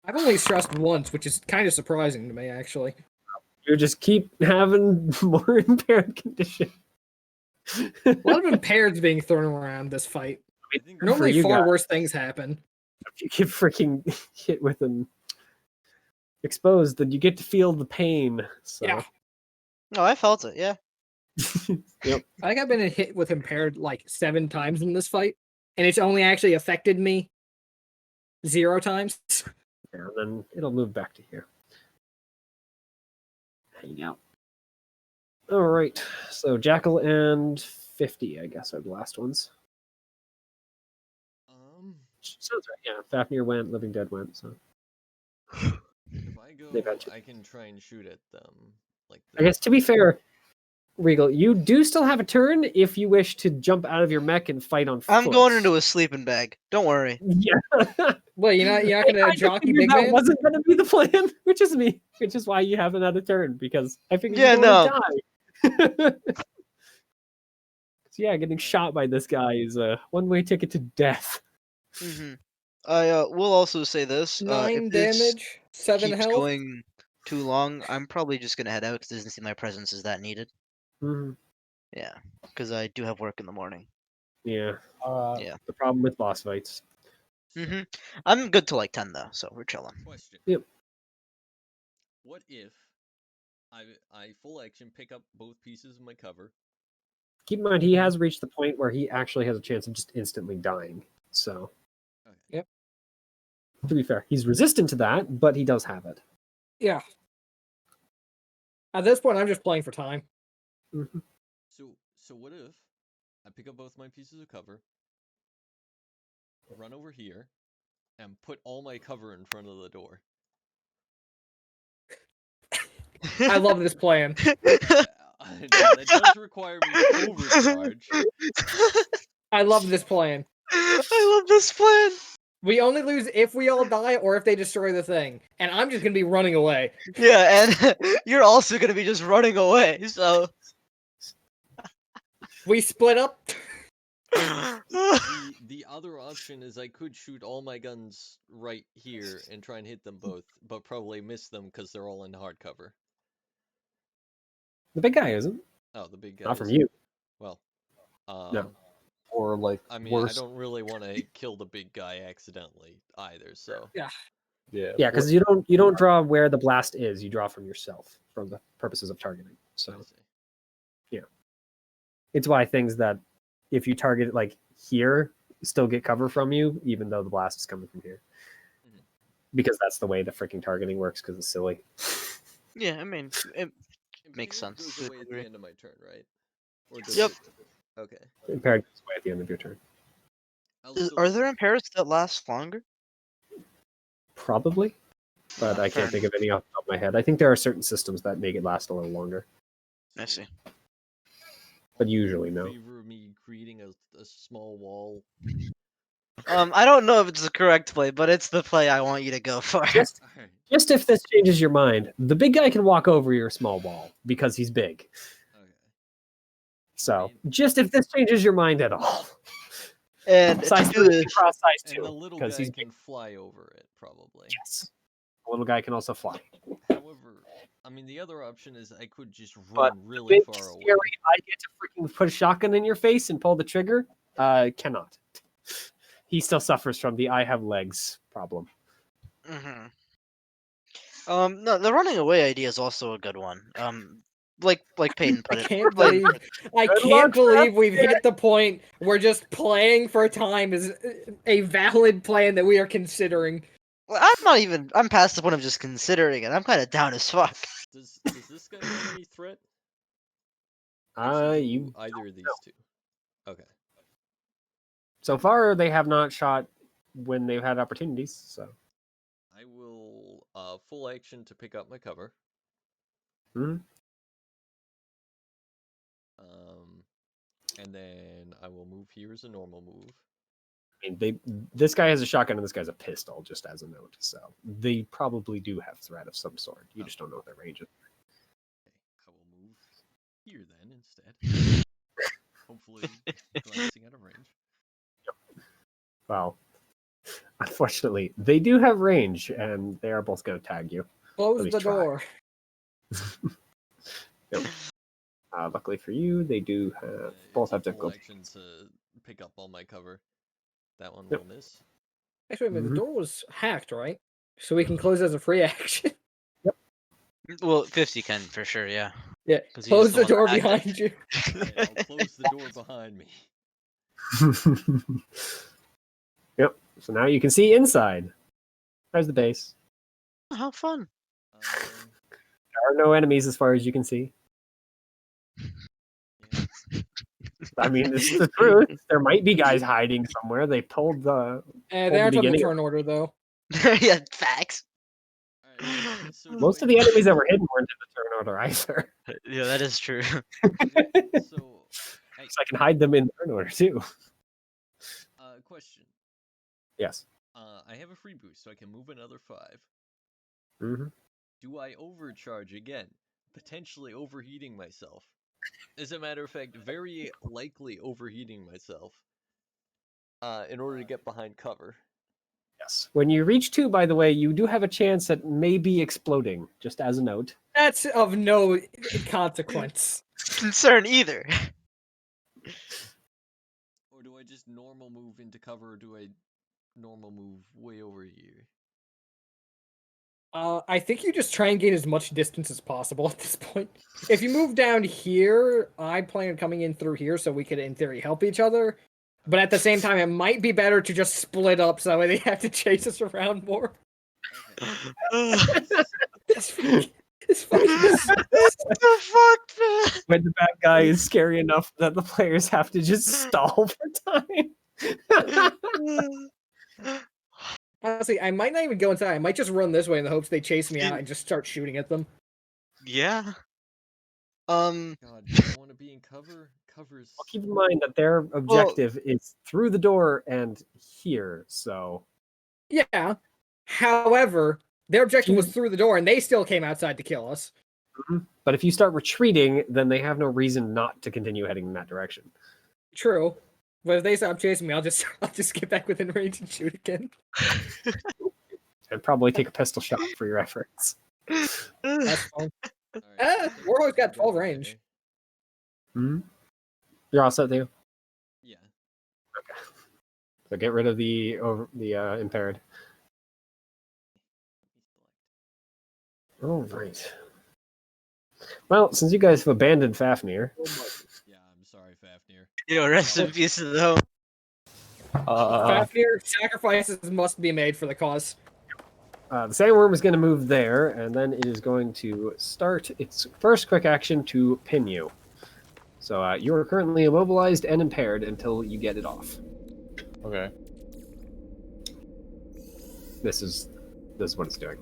I've only stressed once, which is kind of surprising to me, actually. You just keep having more impaired condition. A lot of impairs being thrown around this fight. I think For Normally, you far guys. worse things happen. If you get freaking hit with an exposed, then you get to feel the pain. So. Yeah. No, I felt it. Yeah. Yep. I think I've been hit with impaired like 7 times in this fight, and it's only actually affected me 0 times. And then it'll move back to here. Hang out. All right. So Jackal and 50, I guess, are the last ones. Sounds right. Yeah. Fafnir went. Living Dead went. So if I They've go, had to- I can try and shoot at them. Like I guess to be fair, Regal, you do still have a turn if you wish to jump out of your mech and fight on foot. I'm going into a sleeping bag. Don't worry. Yeah. Well, you're not I gonna kinda jockey figured big that man. wasn't gonna be the plan, which is me, which is why you have another turn, because I figured Yeah, you don't want to die. So yeah, getting shot by this guy is a one-way ticket to death. Hmm I will also say this: 9 if this damage, 7 keeps health. going too long, I'm probably just gonna head out because it doesn't seem my presence is that needed. Mhm. Yeah, because I do have work in the morning. Yeah, Yeah. the problem with boss fights. Hmm I'm good till like 10 though, so we're chilling. question. Yep. What if I full action pick up both pieces of my cover? Keep in mind, he has reached the point where he actually has a chance of just instantly dying. So, Okay. Yep. to be fair, he's resistant to that, but he does have it. Yeah. At this point, I'm just playing for time. Mhm. So what if I pick up both my pieces of cover, run over here, and put all my cover in front of the door? I love this plan. Now, that does require me to overcharge. I love this plan. I love this plan. We only lose if we all die or if they destroy the thing. And I'm just gonna be running away. Yeah, and you're also gonna be just running away. So We split up. The other option is I could shoot all my guns right here and try and hit them both, but probably miss them because they're all in hardcover. The big guy isn't. Oh, the big guy. Not from isn't. you. Well, Or like I mean, worse. I don't really want to kill the big guy accidentally either. So Yeah. Yeah, because you don't draw where the blast is. You draw from yourself for the purposes of targeting. So I see. it's why things that if you target it like here still get cover from you, even though the blast is coming from here. Mhm. Because that's the way the freaking targeting works. Because it's silly. yeah, I mean, it Impaired makes sense. goes to a away at degree. the end of my turn, right? Or does Yep. it- Okay. Impaired goes away at the end of your turn. I'll Are still- there impairs that last longer? Probably. but I fair can't think of any off the top of my head. I think there are certain systems that make it last a little longer, I see. but usually no. Favor me creating a small wall. I don't know if it's the correct play, but it's the play I want you to go for. Just, Alright. just if this changes your mind, the big guy can walk over your small wall because he's big. Okay. So, just if this changes your mind at all. And Size to do 3 this, cross size And the 2 little guy because he's can big. fly over it, probably. Yes. The little guy can also fly. However, I mean, the other option is I could just But run really big, far away. scary, I get to freaking put a shotgun in your face and pull the trigger. Cannot. He still suffers from the I have legs problem. hmm no, the running away idea is also a good one. Like Peyton I put it. can't like, believe Good luck, we've hit the point where just playing for time is a valid plan that we are considering. well, I'm not even. I'm past the point of just considering it. I'm kind of down as fuck. Does this guy have any threat? Actually, You either of these two. Okay. so far they have not shot when they've had opportunities. So I will full action to pick up my cover. Mhm. And then I will move here as a normal move. I mean, this guy has a shotgun and this guy's a pistol, just as a note. So they probably do have threat of some sort. You just don't know what their range is. Okay, I will move here then instead. Hopefully, glancing out of range. Well, unfortunately, they do have range, and they are both going to tag you. Close least the try. door. Yep. Luckily for you, they do have both have Full difficulty. action to pick up all my cover. That one Yep. will miss. Actually, I mean, Mhm. the door was hacked, right? So we can close as a free action. Well, 50 can for sure. Yeah. Yeah, 'Cause he's close the the one that door hacked behind you. Alright, I'll close the door behind me. Yep. So now you can see inside. There's the base. How fun. There are no enemies as far as you can see. Yeah. I mean, it's the truth. There might be guys hiding somewhere. They pulled the They the aren't on the beginning. turn order though. Yeah, facts. Alright, so do Most I- of the enemies that were hidden weren't in the turn order either. Yeah, that is true. So, So I can hide them in turn order too. question. Yes. I have a free boost, so I can move another 5. Mm-hmm. Do I overcharge again? Potentially overheating myself. As a matter of fact, very likely overheating myself. In order to get behind cover. Yes. When you reach 2, by the way, you do have a chance at maybe exploding, just as a note. That's of no consequence. Concern either. Or do I just normal move into cover, or do I normal move way over here? I think you just try and gain as much distance as possible at this point. If you move down here, I plan on coming in through here so we could, in theory, help each other. But at the same time, it might be better to just split up so that way they have to chase us around more. Okay. This fucking It's so fucked, man. When the bad guy is scary enough that the players have to just stall for time. Honestly, I might not even go inside. I might just run this way in the hopes they chase me out and just start shooting at them. Yeah. God, do I want to be in cover? Cover's. Well, keep in mind that their objective is through the door and here, so Yeah. However, their objective was through the door, and they still came outside to kill us. But if you start retreating, then they have no reason not to continue heading in that direction. True. But if they stop chasing me, I'll just get back within range and shoot again. And probably take a pistol shot for your efforts. That's fine. Alright, We're always got go 12 over range. there. Hmm? You're all set, Theo? Yeah. So get rid of the impaired. All right. Well, since you guys have abandoned Fafnir, Yeah, I'm sorry, Fafnir. You know, rest in peace though. Fafnir, sacrifices must be made for the cause. the sandworm is going to move there, and then it is going to start its first quick action to pin you. So you are currently immobilized and impaired until you get it off. Okay. This is what it's doing.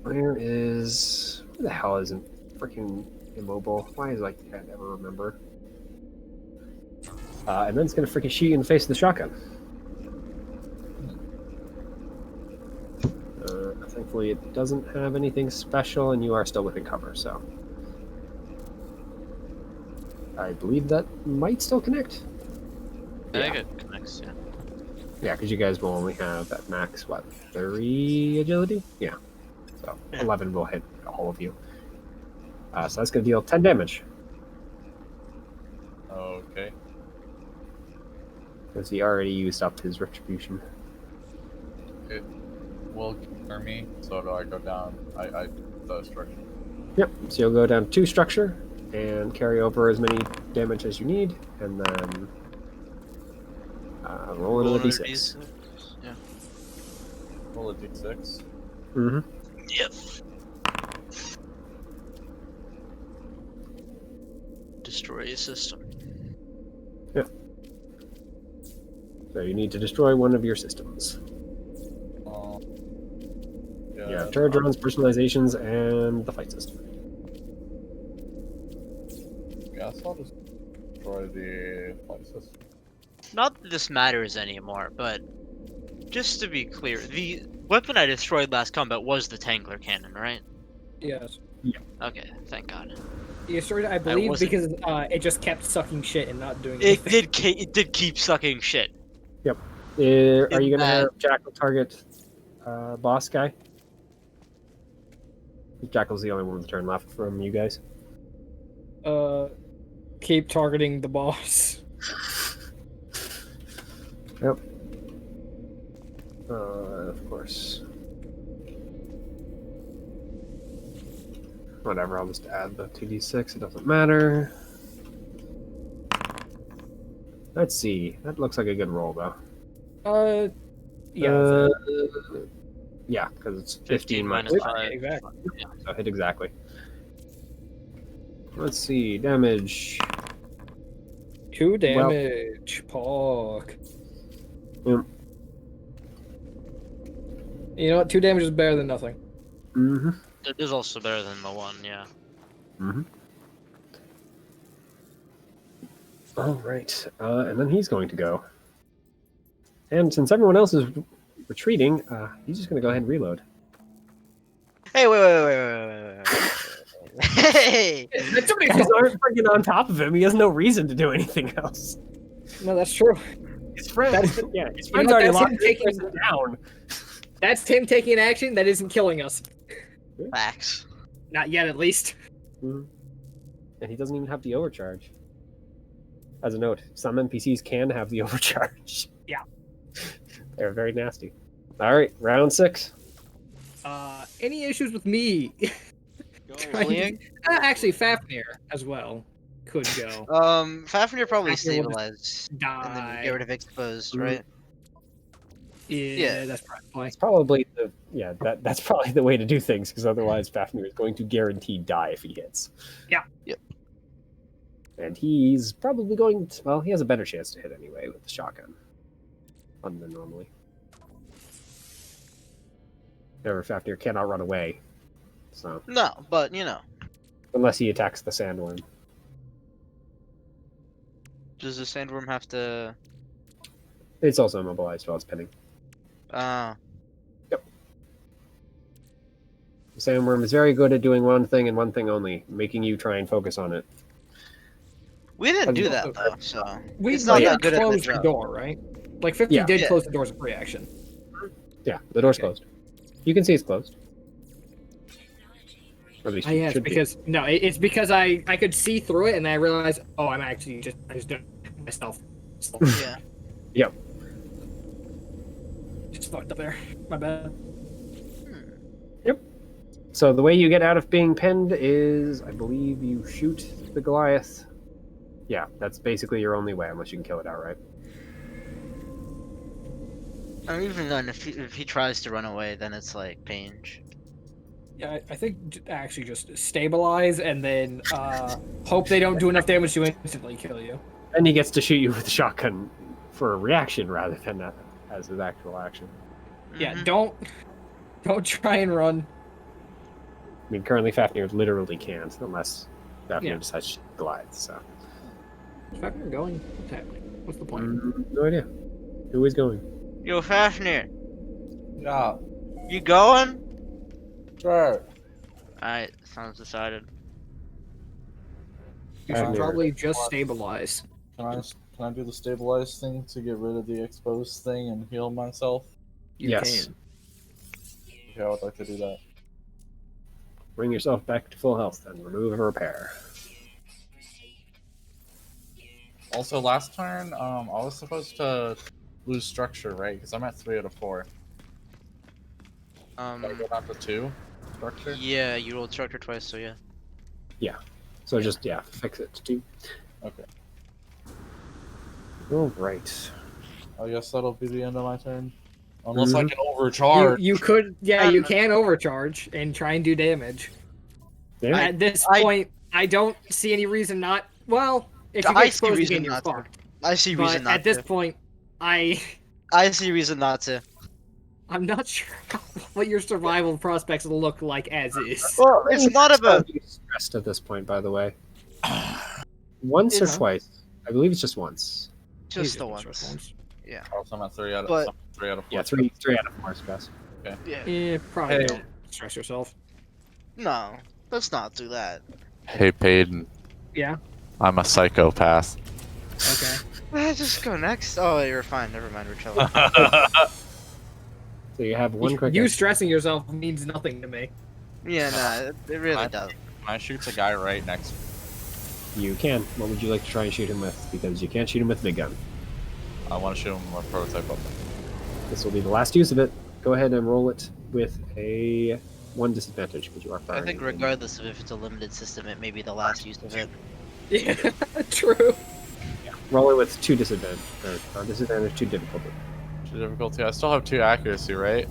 Where the hell isn't freaking immobile? Why is I can't ever remember? And then it's gonna freaking shoot you in the face with the shotgun. Thankfully, it doesn't have anything special, and you are still within cover. So, I believe that might still connect. I think it connects, yeah. Yeah, because you guys will only have at max, what, 3 agility? Yeah. So, 11 will hit all of you. So that's going to deal 10 damage. Okay. Because he already used up his retribution. It will cure me, so do I go down? I the structure. Yep, so you'll go down 2 structure and carry over as many damage as you need, and then roll another d6. Yeah. Roll a d6. Mm-hmm. Yep. Destroy a system. So you need to destroy one of your systems. You have turret drones, personalizations, and the fight system. Guess I'll just destroy the fight system. Not that this matters anymore, but just to be clear, the weapon I destroyed last combat was the Tangler cannon, right? Yes. Okay, thank God. You destroyed it, I believe, wasn't- because it just kept sucking shit and not doing It anything. it did keep sucking shit. Are you In going to that- have Jackal target boss guy? Jackal's the only one with a turn left from you guys. Keep targeting the boss. Yep. Of course. Whatever, I'll just add the 2d6, it doesn't matter. Let's see. That looks like a good roll, though. Yeah. Yeah, because it's 15 minus minus 5. Exactly. So hit exactly. Let's see. Damage. 2 damage. Pork. Yep. You know what? 2 damage is better than nothing. Mm-hmm. It is also better than the 1, yeah. Mm-hmm. All right. And then he's going to go. And since everyone else is retreating, he's just going to go ahead and reload. Hey, wait. Hey! That's You guys aren't freaking on top of him. He has no reason to do anything else. No, that's true. His friend, That's- his you friend's know, already that's locked him this taking- person down. That's him taking action that isn't killing us. Facts. Not yet, at least. And he doesn't even have the overcharge. As a note, some NPCs can have the overcharge. Yeah. They're very nasty. All right, round 6. Any issues with me? Go. Fleeing? Actually, Fafnir as well could go. Fafnir probably Fafnir will stabilize. And then Die. get rid of exposed, Mhm. right? Yeah, that's probably. It's probably that's probably the way to do things, because otherwise Fafnir is going to guaranteed die if he hits. Yeah. Yep. And he's probably going to, well, he has a better chance to hit anyway with the shotgun than normally. However, Fafnir cannot run away. So No, but you know. unless he attacks the sandworm. Does the sandworm have to It's also immobilized while it's pinning. uh The sandworm is very good at doing one thing and one thing only, making you try and focus on it. we didn't do that Also- though, so We it's not did that good at the close the job. door, right? Like 50 Yeah. did Yeah. close the doors of pre-action. Yeah, the door's Okay. closed. You can see it's closed. Or at least it Yes, should be. because no, it's because I could see through it and I realized, oh, I'm actually I just doing it myself. So, Yeah. Yep. just fucked up there. My bad. So the way you get out of being pinned is, I believe, you shoot the Goliath. Yeah, that's basically your only way, unless you can kill it outright. I mean, even then, if he tries to run away, then it's like Pange. Yeah, I think actually just stabilize and then hope they don't do enough damage to instantly kill you. And he gets to shoot you with a shotgun for a reaction rather than as his actual action. Yeah, Mhm. don't try and run. mean, currently Fafnir literally can't, unless Fafnir Yeah. decides to glide. So, Is Fafnir going? What's happening? What's the point? no idea. Who is going? Yo, Fafnir, Yeah, you going? sure. Alright, sounds decided. You should Fafnir. probably just stabilize. Can I do the stabilize thing to get rid of the exposed thing and heal myself? You Yes. can. Okay, I would like to do that. Bring yourself back to full health and remove a repair. Also, last turn, I was supposed to lose structure, right? Because I'm at 3 out of 4. Did I go down to 2 structure? Yeah, you rolled structure twice, so yeah. So just, fix it to 2. Okay. All right. I guess that'll be the end of my turn. Unless I can overcharge. You could, you can overcharge and try and do damage. Yeah. At this I- point, I don't see any reason not. Well, if you I get see exposed reason again, you're not to. fucked. I see But reason not at this to. point, I see reason not to. I'm not sure what your survival prospects look like as is. Well, it's not about. Stressed at this point, by the way. Once or It's- twice? I believe it's just once. Just These the are ones. ones. Also, I'm at 3 out of But- 3 out of 4. Yeah, three out of 4 stress. Yeah, probably Hey. don't stress yourself. No, let's not do that. Hey, Payden. Yeah. I'm a psychopath. Okay. Just go next. Oh, you're fine. Never mind. We're chilling. So you have one quick. You stressing yourself means nothing to me. Yeah, no, it really I- does. I shoot a guy right next to me. You can. What would you like to try and shoot him with? Because you can't shoot him with big gun. I want to shoot him with prototype weapon. This will be the last use of it. Go ahead and roll it with a 1 disadvantage because you are I firing. think regardless of if it's a limited system, it may be the last use of it. Yeah, true. Roll it with 2 disadvantage. Or disadvantage, 2 difficulty. 2 difficulty. I still have 2 accuracy, right?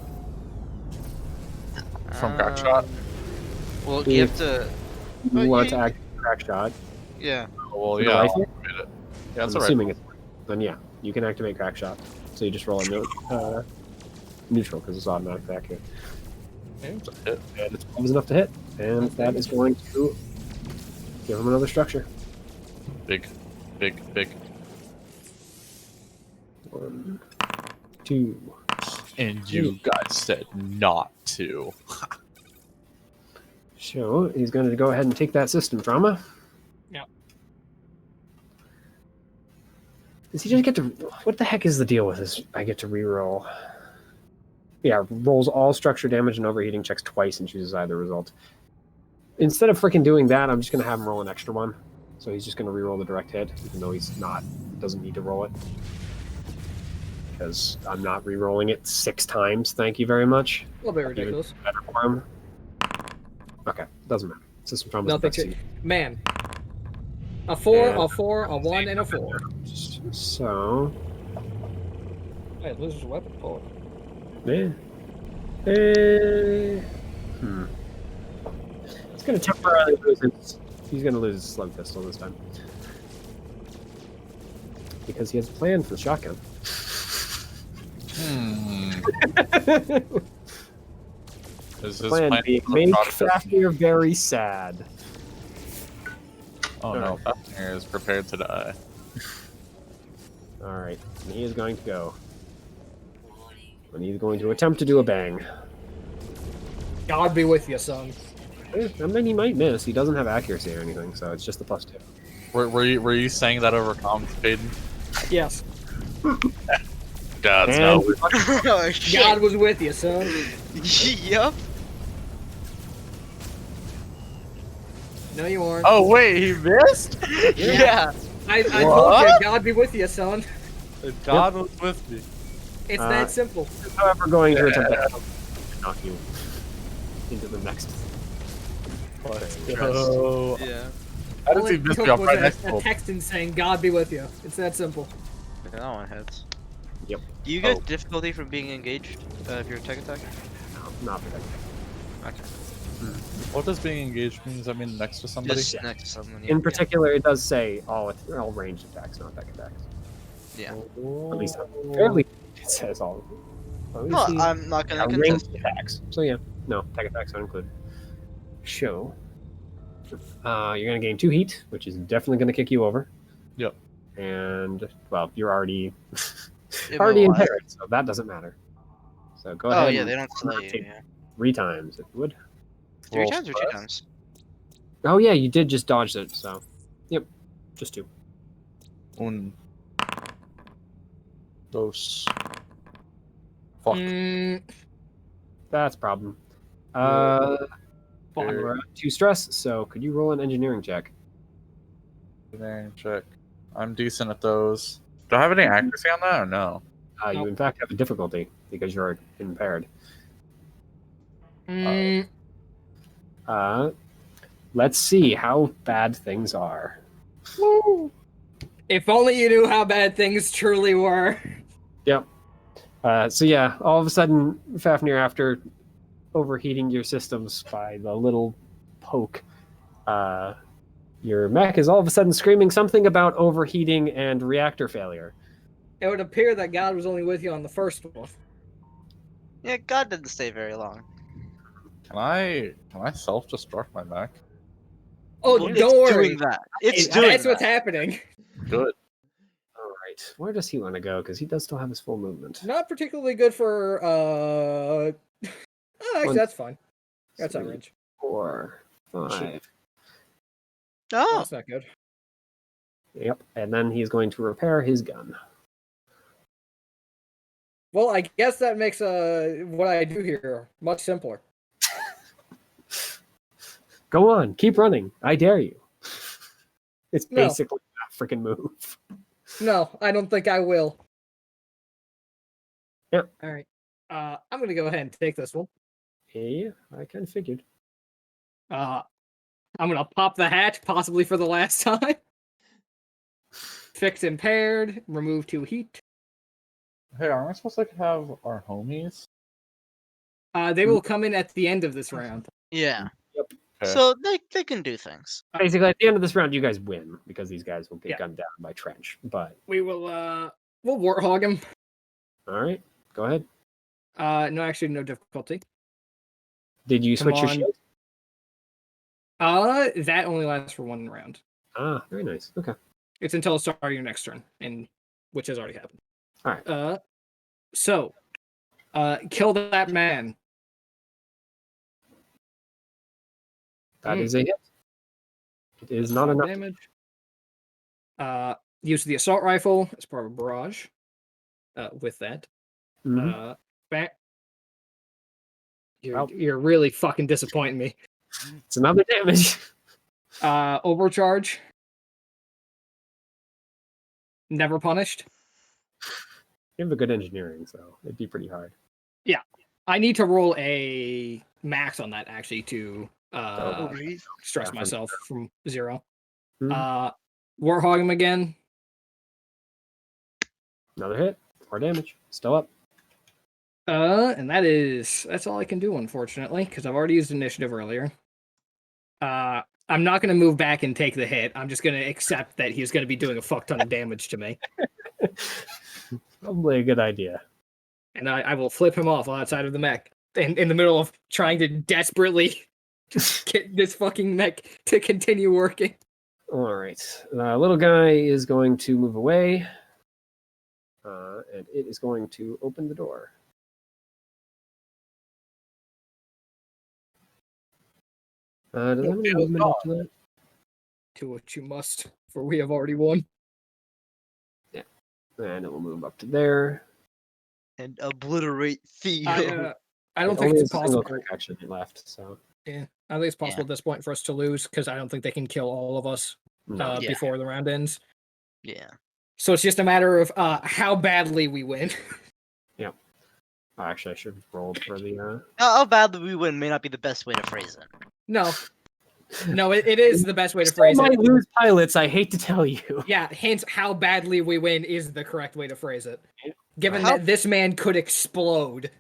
From crack shot? Well, you have to. You Oh, want you- to act crack shot? Yeah. Well, With a yeah. rifle? I'll activate it. Yeah, that's I'm alright. assuming it's. Then yeah, you can activate crack shot. So you just roll a neutral because it's automatically accurate. It's a hit. And it's always enough to hit. And that is going to give him another structure. Big. 1, 2. And you guys said not to. So he's going to go ahead and take that system from her. Yep. Does he just get to? What the heck is the deal with this? I get to reroll. Yeah, rolls all structure damage and overheating checks twice and chooses either result. Instead of freaking doing that, I'm just going to have him roll an extra one. So he's just going to reroll the direct hit, even though he's not doesn't need to roll it. Because I'm not re-rolling it 6 times. Thank you very much. A little bit ridiculous. Better for him. Okay, doesn't matter. System trauma is Nothing best to, man. A 4, Yeah. a 4, a 1, and a 4. So, Hey, loses a weapon. Pull yeah. it. He's gonna temporarily lose his. He's gonna lose his slug pistol this time because he has a plan for the shotgun. Is his Plan being for make prototype- Fafnir very sad. Oh no, Fafnir is prepared to die. All right, and he is going to go, and he's going to attempt to do a bang. God be with you, son. I mean, he might miss. He doesn't have accuracy or anything, so it's just the +2. Were you saying that over comms, Payden? Yes. God's And no. Oh, shit. God was with you, son. Yup. No, you aren't. Oh wait, he missed? Yeah. I told you, What? God be with you, son. God was with me. It's Uh, that simple. However, going to attempt to knock you into the next. Go. Yeah. How does All he it miss took me up was right next to a him? Texan saying, God be with you. It's that simple. That one hits. Yep. Do you get Oh. difficulty from being engaged if you're a tech attacker? No, not protected. Okay. What does being engaged mean? Does that mean next to somebody? Just next to someone. In particular, it does say all ranged attacks, not tech attacks. Yeah. At least fairly, it says all. Well, No, see, I'm not gonna yeah, contest. ranged attacks. So yeah, no, tech attacks are included. show. You're going to gain 2 heat, which is definitely going to kick you over. Yep. And, well, you're already Immobilized. impaired, so that doesn't matter. So go ahead. Oh yeah, and they don't slow you. take Yeah. 3 times, if you would. 3 Roll times or 2 stress. times? Oh, yeah, you did just dodge it, so. Yep, just 2. Un. Dos. Fuck. That's a problem. Yeah. Well, Here. we're at 2 stress, so could you roll an engineering check? Engineering check. I'm decent at those. Do I have any accuracy on that or no? You, Nope. in fact, have a difficulty because you're impaired. Let's see how bad things are. If only you knew how bad things truly were. Yep. So yeah, all of a sudden, Fafnir, after overheating your systems by the little poke, your mech is all of a sudden screaming something about overheating and reactor failure. It would appear that God was only with you on the first one. Yeah, God didn't stay very long. Can I self-destruct my mech? Oh, Well, don't worry. doing that. It's doing That's what's that. happening. Good. All right, where does he want to go? Because he does still have his full movement. Not particularly good for. Oh, actually, One, that's fine. That's 3, average. 4, 5. Oh, That's not good. Yep, and then he's going to repair his gun. Well, I guess that makes what I do here much simpler. Go on, keep running. I dare you. It's No. basically that freaking move. No, I don't think I will. Yep. All right. I'm gonna go ahead and take this one. Yeah, I kind of figured. I'm gonna pop the hatch, possibly for the last time. Fix impaired. Remove 2 heat. Hey, aren't we supposed to have our homies? They will come in at the end of this round. yeah. Yep. Okay. So they can do things. Basically, at the end of this round, you guys win because these guys will get Yeah. gunned down by Trench. But We will. We'll warthog him. all right, go ahead. No, actually, no difficulty. Did you Come switch your on. shield? That only lasts for 1 round. Ah, very nice. Okay. It's until the start of your next turn, and which has already happened. All right. So, kill that man. That is a hit. It is not 5 enough. damage. Use the assault rifle as part of a barrage. With that. Mhm. Back. Well. You're really fucking disappointing me. It's another damage. Overcharge. Never punished. You have a good engineering, so it'd be pretty hard. I need to roll a max on that actually to stress Yeah, myself from 0. Mhm. Warthog him again. Another hit. 4 damage. Still up. And that's all I can do, unfortunately, because I've already used initiative earlier. I'm not going to move back and take the hit. I'm just going to accept that he's going to be doing a fuck ton of damage to me. Probably a good idea. And I will flip him off outside of the mech in the middle of trying to desperately get this fucking mech to continue working. All right. The little guy is going to move away. And it is going to open the door. Does that have any movement after that? To what you must, for we have already won. And it will move up to there. And obliterate Theo. I don't It think only it's has a single possible. quick action left, so Yeah, I think it's possible at this point for us to lose because I don't think they can kill all of us no. Yeah. before the round ends. Yeah. So it's just a matter of how badly we win. Actually, I should have rolled for the. How badly we win may not be the best way to phrase it. No, it is the best way to Still phrase might it. lose pilots. I hate to tell you. Yeah, hence how badly we win is the correct way to phrase it. Given How- that this man could explode.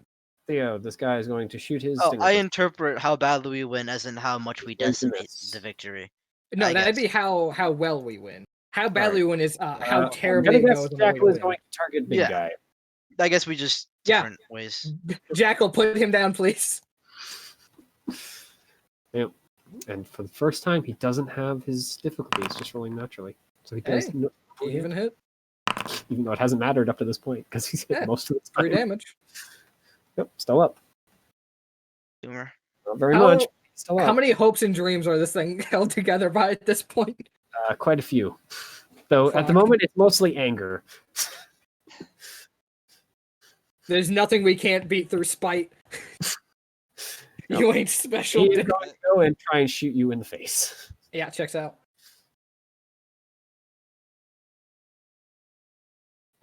Theo, this guy is going to shoot his. Oh, stinger I pistol. interpret how badly we win as in how much we Going to decimate miss. the victory. No, I that'd guess. be how well we win. How badly we win is how I'm terribly gonna it guess goes. on the way to Jackal is win. going to target big Yeah. guy. I guess we just Yeah. different ways. Jackal, put him down, please. And for the first time, he doesn't have his difficulty. It's just rolling naturally. So he does, Hey, Even hit. even though it hasn't mattered up to this point because he's hit Yeah, most of the 3 time. damage. Yep, still up. Boomer. Not very How- much. Still up. How many hopes and dreams are this thing held together by at this point? Quite a few. Though at the Fuck. moment, it's mostly anger. There's nothing we can't beat through spite. You ain't special. He's dude. going to go and try and shoot you in the face. Yeah, checks out.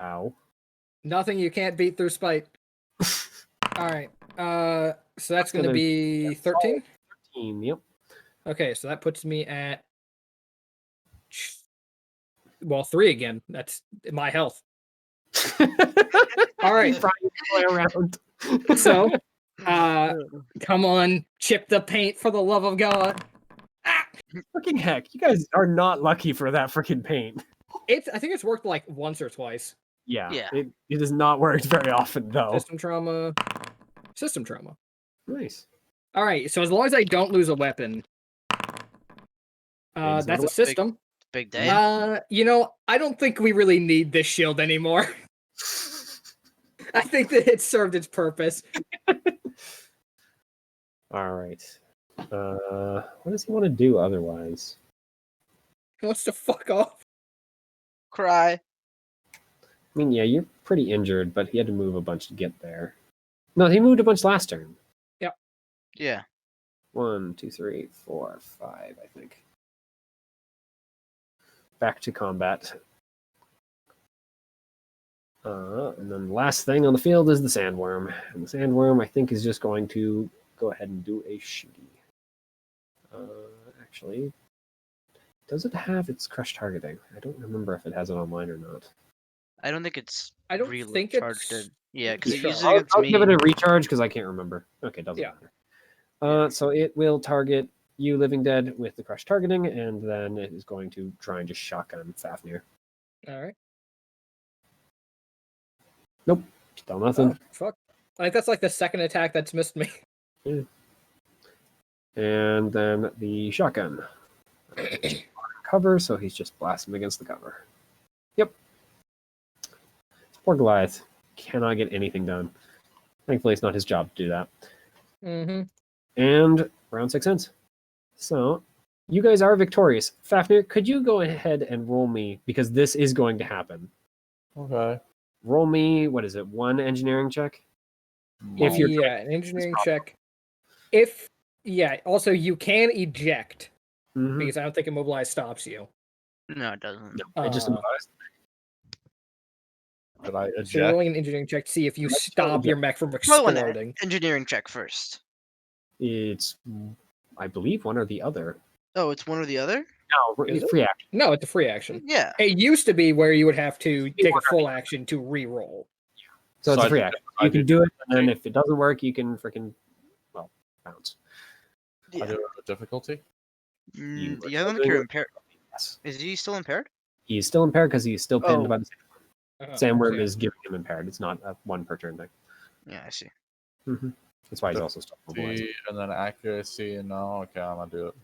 Ow. Nothing you can't beat through spite. All right. So that's going to gonna- be 13. 13, yep. Okay, so that puts me at 3 again. That's my health. All right. Play around. So, come on, chip the paint for the love of God. Ah! Freaking heck, you guys are not lucky for that freaking paint. I think it's worked like once or twice. Yeah, Yeah. It has not worked very often though. System trauma. Nice. All right. So as long as I don't lose a weapon, Game's not that's a a system. Big day. I don't think we really need this shield anymore. I think that it served its purpose. All right. What does he want to do otherwise? He wants to fuck off. Cry. I mean, yeah, you're pretty injured, but he had to move a bunch to get there. No, he moved a bunch last turn. Yeah. 1, 2, 3, 4, 5, I think. Back to combat. And then the last thing on the field is the sandworm. And the sandworm, I think, is just going to go ahead and do a shooty. Actually, does it have its crush targeting? I don't remember if it has it online or not. I don't think it's. I don't think recharged it's- it. Yeah, because it Sure. uses it I'll against me. give it a recharge because I can't remember. Okay, doesn't Yeah. matter. So it will target you, Living Dead, with the crush targeting, and then it is going to try and just shotgun Fafnir. All right. Still nothing. Oh, fuck. I think that's like the second attack that's missed me. And then the shotgun. Cover, so he's just blasting against the cover. Yep. Poor Goliath cannot get anything done. Thankfully, it's not his job to do that. Mm-hmm. And round 6 ends. So, you guys are victorious. Fafnir, could you go ahead and roll me, because this is going to happen. Okay. Roll me, what is it, 1 engineering check? If you're an engineering problem. check. Also you can eject Mhm. because I don't think immobilize stops you. No, it doesn't. No, it just Uh, implies. Did I So you're eject? rolling an engineering check to see if you Let's stop go your mech from Roll an exploding. engineering check first. It's, I believe, one or the other. Oh, it's one or the other? No, Is free action. No, it's a free action. Yeah. It used to be where you would have to take a one or full action to re-roll. So it's So a I free think action. I You can did do it, and then if it doesn't work, you can freaking, bounce. I do it with difficulty. You are Yeah, I don't think doing you're it. impaired. Yes. Is he still impaired? He is still impaired because he is still pinned Oh. by the Oh, sandworm. so Is giving him impaired. It's not a 1 per turn thing. Yeah, I see. That's why he's also still mobilized. Speed and then accuracy. No, okay, I'm gonna do it.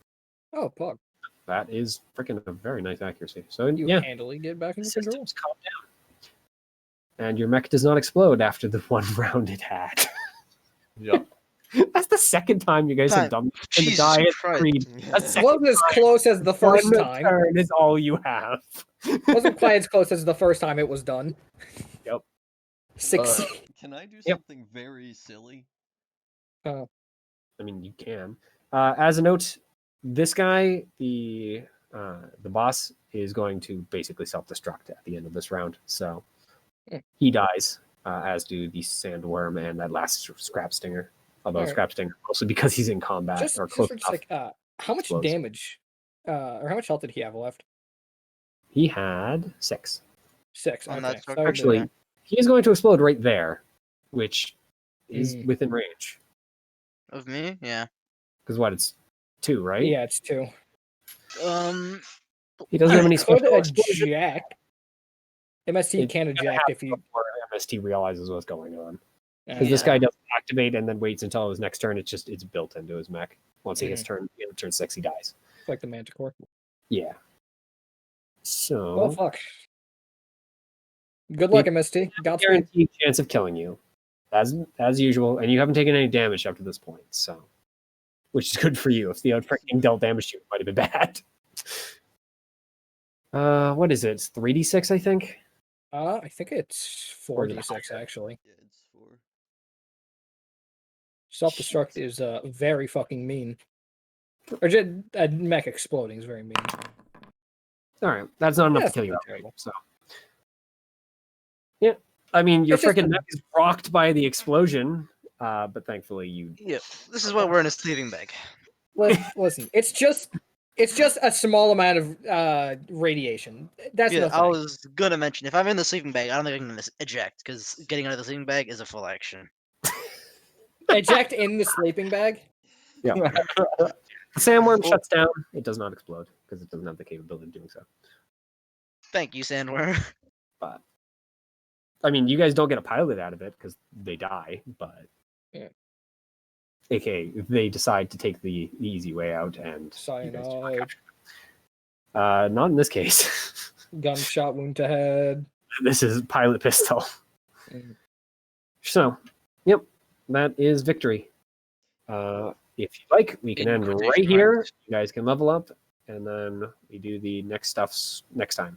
Oh, pog. That is freaking a very nice accuracy. So You yeah, handily get back into control. systems calm down. And your mech does not explode after the 1 round it had. Yeah. That's the second time you guys have done this. And the Jesus die has Christ. agreed. A It second wasn't as close as the first 1 time. turn is all you have. Wasn't quite as close as the first time it was done. Yep. 6. Can I do Yep. something very silly? I mean, you can. As a note, this guy, the boss, is going to basically self-destruct at the end of this round. So he dies, as do the sandworm and that last scrap stinger. Although Alright. scrap stinger, mostly because he's in combat just or for close just enough. like, how much Explodes. damage, or how much health did he have left? He had 6. 6. On Okay. that so structure? Actually, he is going to explode right there, which is Mm. within range. Of me? Yeah. Because what? It's 2, right? yeah, it's 2. He doesn't have any Could special explosions eject. MST It- can eject if you. before MST realizes what's going on. uh, Because this Yeah. guy doesn't activate and then waits until his next turn. It's built into his mech. Once he hits turn 6, he dies. Like the Manticore. Yeah. So Well, fuck. Good luck, MST. Godspeed. guaranteed chance of killing you, as usual, and you haven't taken any damage up to this point, so which is good for you. If the freaking dealt damage to you, it might have been bad. What is it? It's 3d6, I think. I think it's Or is it 4d6 actually. Yeah, it's 4. Self-destruct is very fucking mean. Or just a mech exploding is very mean. All right, that's not enough Yeah, to kill you. it's not terrible. So, yeah, I mean, your It's just freaking a- mech is rocked by the explosion, but thankfully you. Yep. This is why we're in a sleeping bag. Listen, it's just a small amount of radiation. That's Yeah, nothing. I was gonna mention if I'm in the sleeping bag, I don't think I can eject because getting out of the sleeping bag is a full action. Eject in the sleeping bag. Yeah. The sandworm shuts down. It does not explode because it doesn't have the capability of doing so. Thank you, Sandworm. But I mean, you guys don't get a pilot out of it because they die. But Yeah. AKA, they decide to take the easy way out, and you guys do not Cyanide, capture them. Not in this case. gunshot wound to head. This is pilot pistol. Mm. So, yep, that is victory. If you like, we can In end quotation right here. marks. You guys can level up, and then we do the next stuffs next time.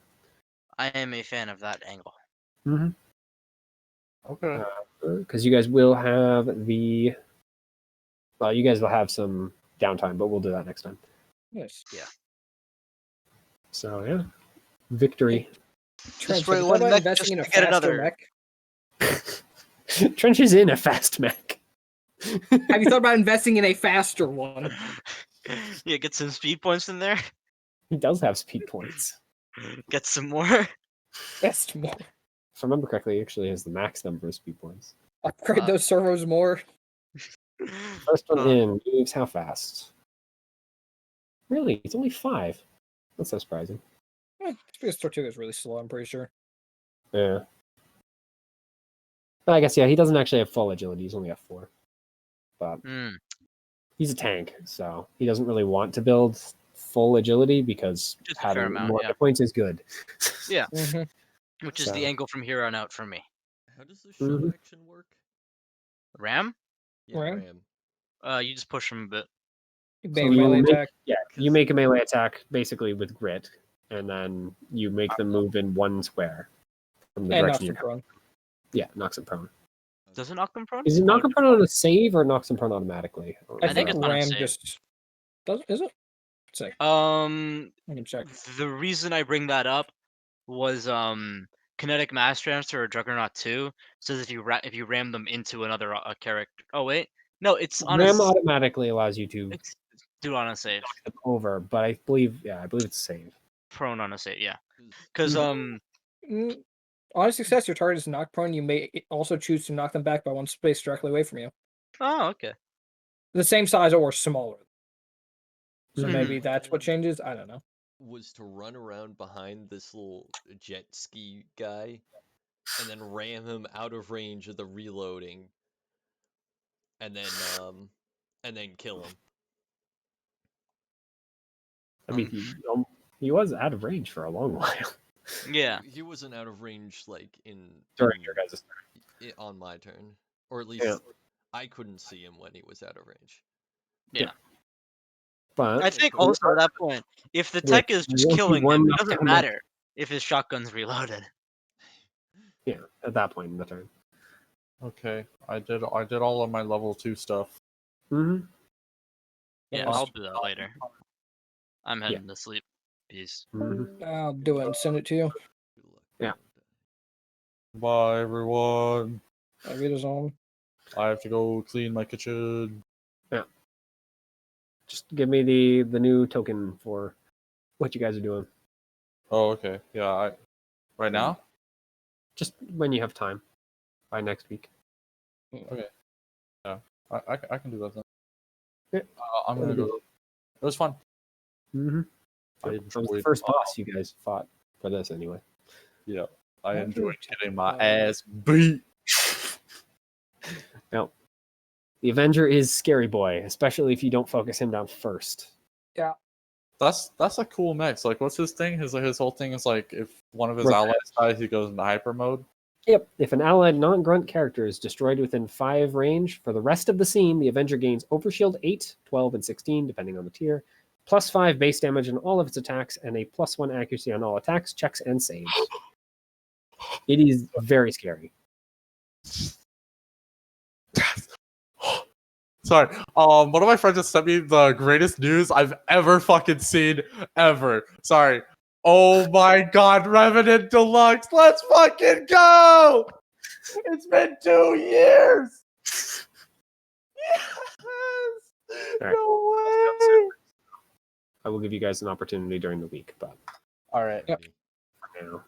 I am a fan of that angle. Mm-hmm. Okay. Because you guys will have the. Well, you guys will have some downtime, but we'll do that next time. Yes. Yeah. So yeah, victory. Trench, Destroy have you thought one about mech investing just in a to get faster another. mech? Trench is in a fast mech. Have you thought about investing in a faster one? Yeah, get some speed points in there. He does have speed points. Get some more. Best more. If I remember correctly, he actually has the max number of speed points. Upgrade those servos more. First one Uh, in moves how fast? Really? It's only 5. That's so surprising. It's because Tortuga is really slow, I'm pretty sure. Yeah. But I guess, yeah, he doesn't actually have full agility. He's only got 4. But Mm. he's a tank, so he doesn't really want to build full agility because Just a fair having amount, more yeah. hit points is good. Yeah, Mm-hmm. which is So- the angle from here on out for me. How does the shot Mhm. action work? Ram? Yeah, Ram? You just push him a bit. Bang you melee make- attack. Yeah, you make a melee attack basically with grit, and then you make them move in one square from the And knocks direction him you're prone. Yeah, knocks him prone. Does it knock them prone? Is it knock him prone on a save or knocks him prone automatically? I think think it's on a Ram save. just does. Is it? Sick. I can check. The reason I bring that up was kinetic mass transfer or Juggernaut 2 says if you ram them into another character. Oh wait, no, it's on Ram a automatically allows you to it's do on a save. knock them over, but I believe it's a save. Prone on a save, yeah. Because Mm, on success, your target is knocked prone. You may also choose to knock them back by one space directly away from you. oh okay. The same size or smaller. So Mhm. maybe that's what changes. I don't know. Was to run around behind this little jet ski guy and then ram him out of range of the reloading and then kill him. I mean, he was out of range for a long while Yeah. He wasn't out of range like during your guys' turn. on my turn, or at least Yeah. I couldn't see him when he was out of range. But I think also at that point, if the With tech is just one- killing one him, it knockdown doesn't mech. matter if his shotgun's reloaded. yeah, at that point in the turn. Okay. I did all of my level 2 stuff. Mm-hmm. Yeah, Nice. I'll do that later. I'm heading to sleep. Peace. Mm-hmm. I'll do it and send it to you. Good luck. Yeah. Bye everyone. I read his own. I have to go clean my kitchen. Just give me the new token for what you guys are doing. Oh, okay. Yeah, right now? Just when you have time. By next week. I can do that then. Yeah. I'm gonna go. It was fun. Mm-hmm. I That was the enjoyed. first boss you guys fought for this anyway. Yeah, I I enjoyed enjoyed getting my it. ass beat. Yep. The Avenger is scary boy, especially if you don't focus him down first. That's a cool mix. Like, what's his thing? His whole thing is like, if one of his Rotate. allies dies, he goes into hyper mode. Yep. If an allied non-grunt character is destroyed within 5 range, for the rest of the scene, the Avenger gains Overshield 8, 12, and 16, depending on the tier, plus 5 base damage on all of its attacks, and a plus 1 accuracy on all attacks, checks, and saves. It is very scary. Sorry. One of my friends just sent me the greatest news I've ever fucking seen ever. Sorry. Oh my god, Revenant Deluxe, let's fucking go! It's been 2 years! Yes! All right. No way! I will give you guys an opportunity during the week, but Alright. Yep. for now,